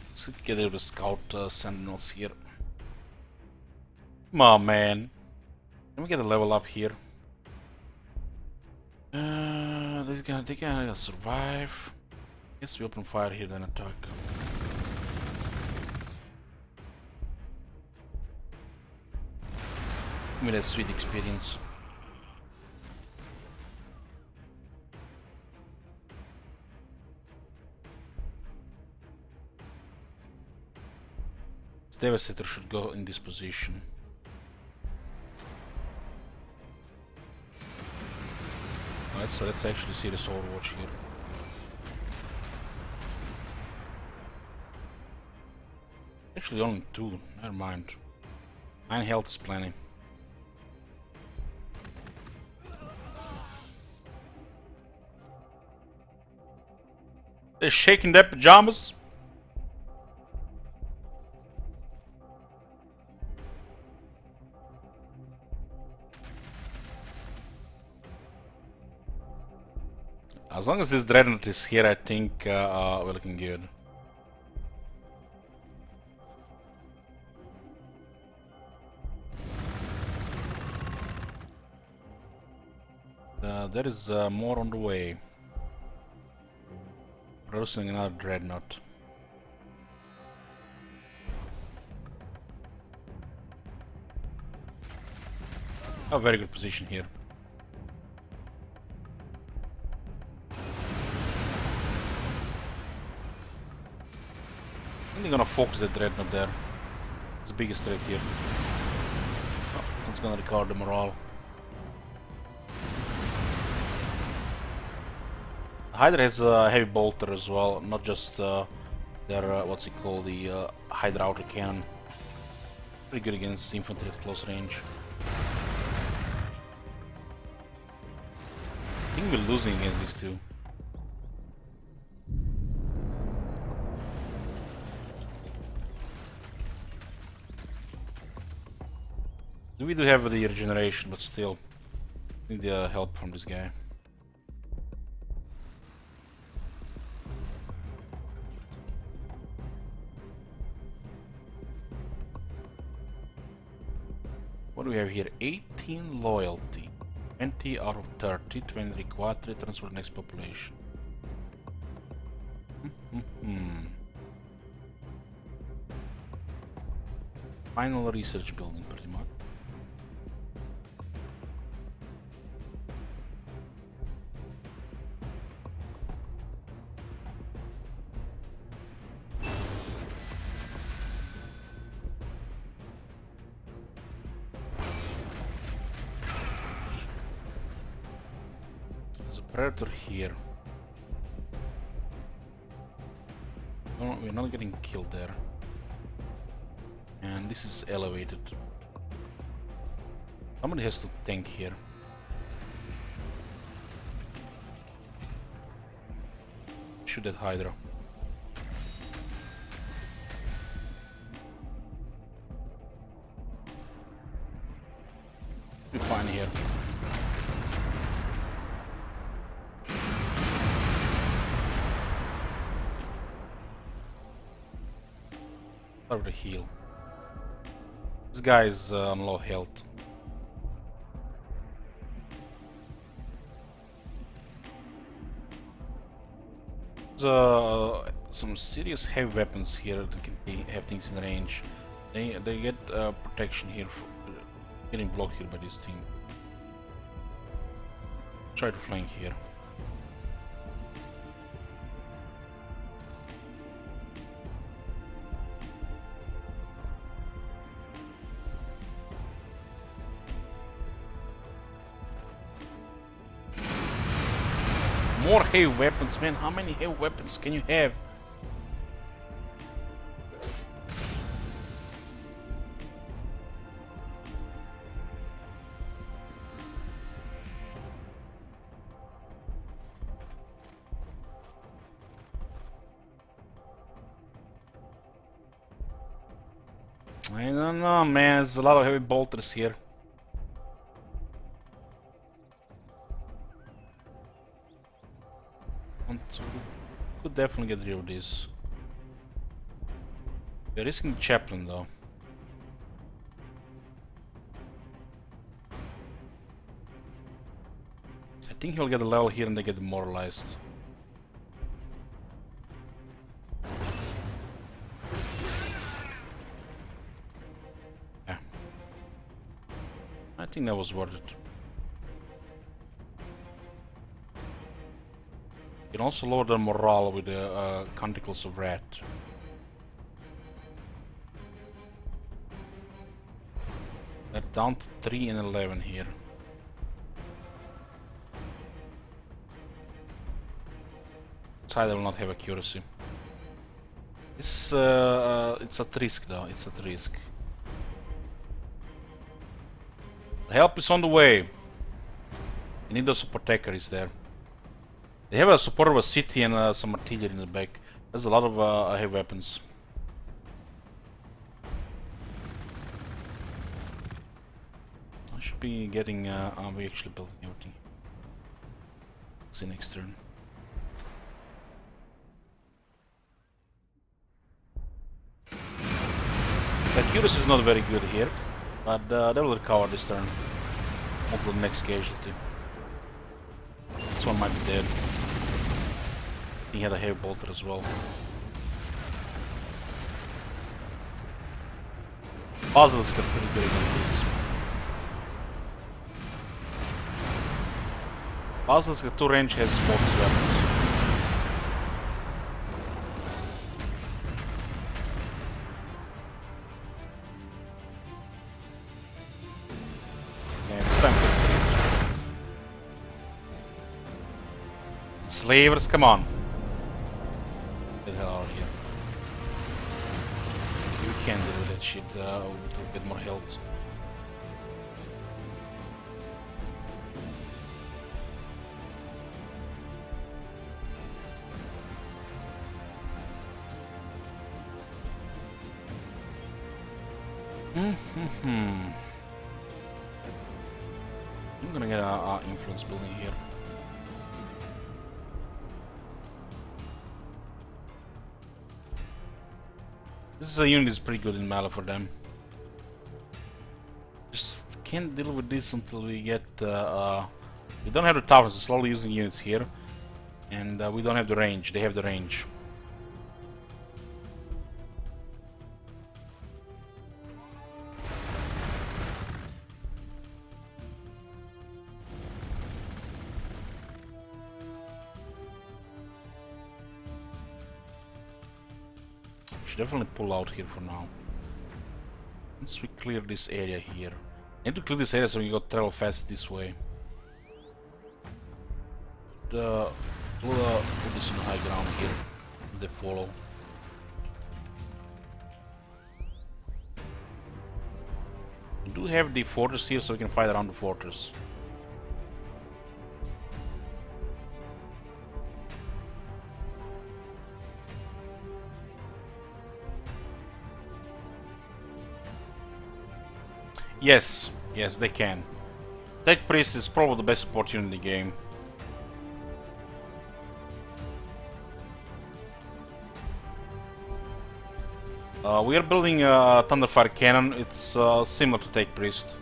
Let's get rid of the scout sentinels here. Come on, man. Let me get a level up here. They can survive. Guess we open fire here, then attack. Give me that sweet experience. Devastator should go in this position. Let's actually see this Overwatch here. Actually only 2, never mind. 9 health is plenty. They're shaking their pajamas. As long as this Dreadnought is here, I think we're looking good. There is more on the way. Producing another Dreadnought. A very good position here. I'm gonna focus the Dreadnought there. It's the biggest threat here. Oh, it's gonna recover the morale. Hydra has a heavy bolter as well, not just their what's it called, the Hydra outer cannon. Pretty good against infantry at close range. I think we're losing against these two. We do have the regeneration, but still need the help from this guy. What do we have here? 18 loyalty, 20 out of 30, 20 required, 3 transfer next population. Final research building, pretty much. Predator here. No, we're not getting killed there. And this is elevated. Somebody has to tank here. Shoot that Hydra. We're fine here. Start with a heal. This guy is on low health. There's some serious heavy weapons here that can have things in range. They get protection here for getting blocked here by this team. Try to flank here. More heavy weapons, man. How many heavy weapons can you have? I don't know, man. There's a lot of heavy bolters here. Could definitely get rid of this. We're risking Chaplain though. I think he'll get a level here and they get demoralized. Yeah. I think that was worth it. You can also lower the morale with the Canticles of Wrath. down to 3 and 11 here. Side will not have accuracy. It's at risk though, it's at risk. Help is on the way. You need those apothecaries there. They have a support of a city and some artillery in the back. There's a lot of heavy weapons. I should be getting. We actually building everything. See next turn. The accuracy is not very good here, but they will recover this turn. Until the next casualty. This one might be dead. He had a heavy bolter as well. Basilisk are pretty good against this. Basilisk at 2 range has both his weapons. Yeah, it's time to retreat. Slavers, come on. Get the hell out of here. You can do that shit with a bit more health. I'm gonna get a influence building here. This unit is pretty good in melee for them. Just can't deal with this until we get. We don't have the toughness, so slowly using units here, and we don't have the range. They have the range. Definitely pull out here for now. Once we clear this area here. I need to clear this area so we can travel fast this way. We'll put this on high ground here. They follow. We do have the fortress here so we can fight around the fortress. Yes, yes, they can. Tech Priest is probably the best support unit in the game. We are building a Thunderfire Cannon. It's similar to Tech Priest.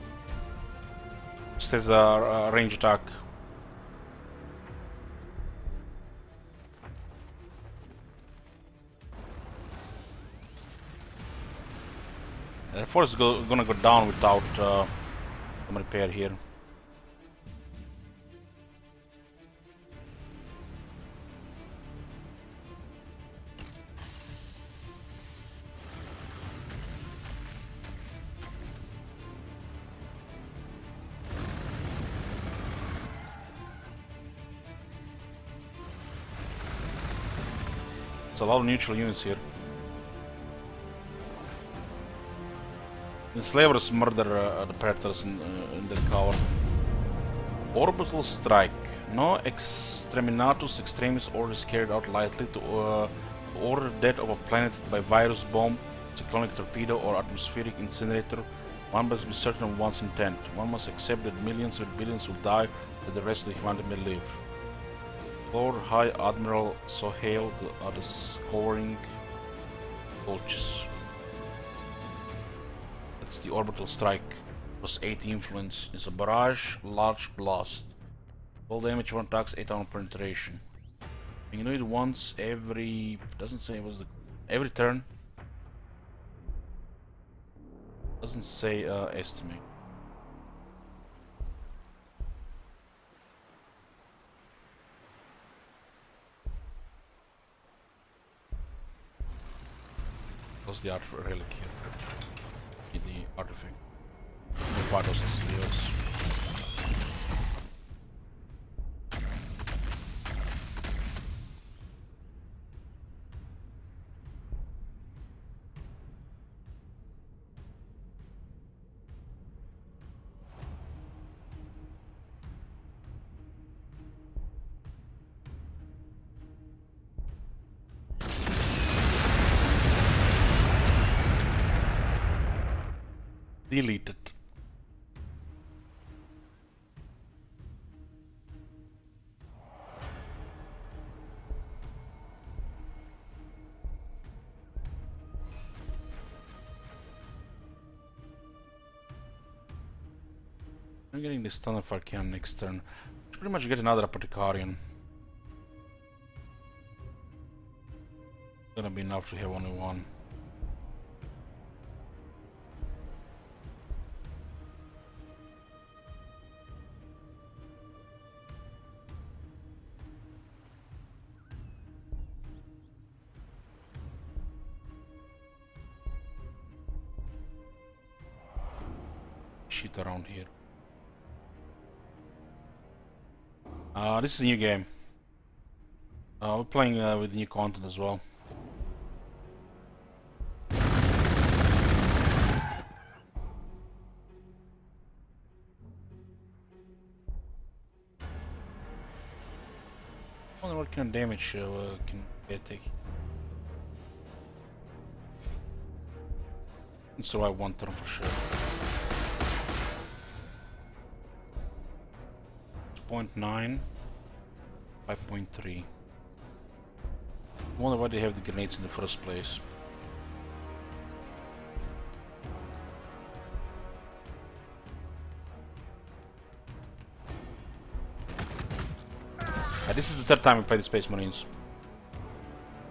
Just has a range attack. The force is gonna go down without some repair here. It's a lot of neutral units here. The slavers murder the predators in the cover. Orbital strike. No exterminatus extremis order is carried out lightly to order death of a planet by virus bomb, cyclonic torpedo, or atmospheric incinerator. One must be certain of one's intent. One must accept that millions or billions will die, that the rest of the humanity may live. Lord High Admiral Sohail are the scoring coaches. That's the orbital strike. Plus 8 influence. It's a barrage, large blast. All damage, 1 attacks, 8 armor penetration. You can do it once every. Doesn't say it was the. Every turn. Doesn't say estimate. What's the relic here? The artifact. fight those SEOs. Deleted. I'm getting this ton of Arcane next turn. Should pretty much get another Apothecarian. Gonna be enough to have only one. Shit around here. This is a new game. We're playing with new content as well. I wonder what kind of damage can it take. Can survive one turn for sure. 0.9, 5.3. I wonder why they have the grenades in the first place. This is the third time we played the Space Marines.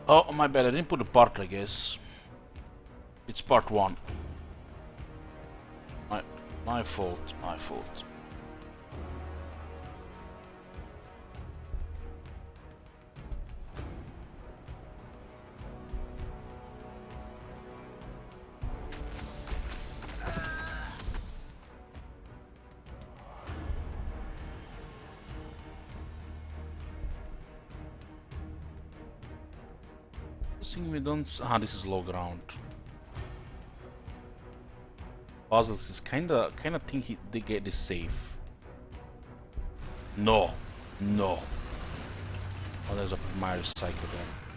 Oh, my bad, I didn't put the part, I guess. It's part 1. My fault, my fault. We don't. This is low ground. Puzzles is kinda think they get this safe. No. Oh, there's a Mario Psycho there.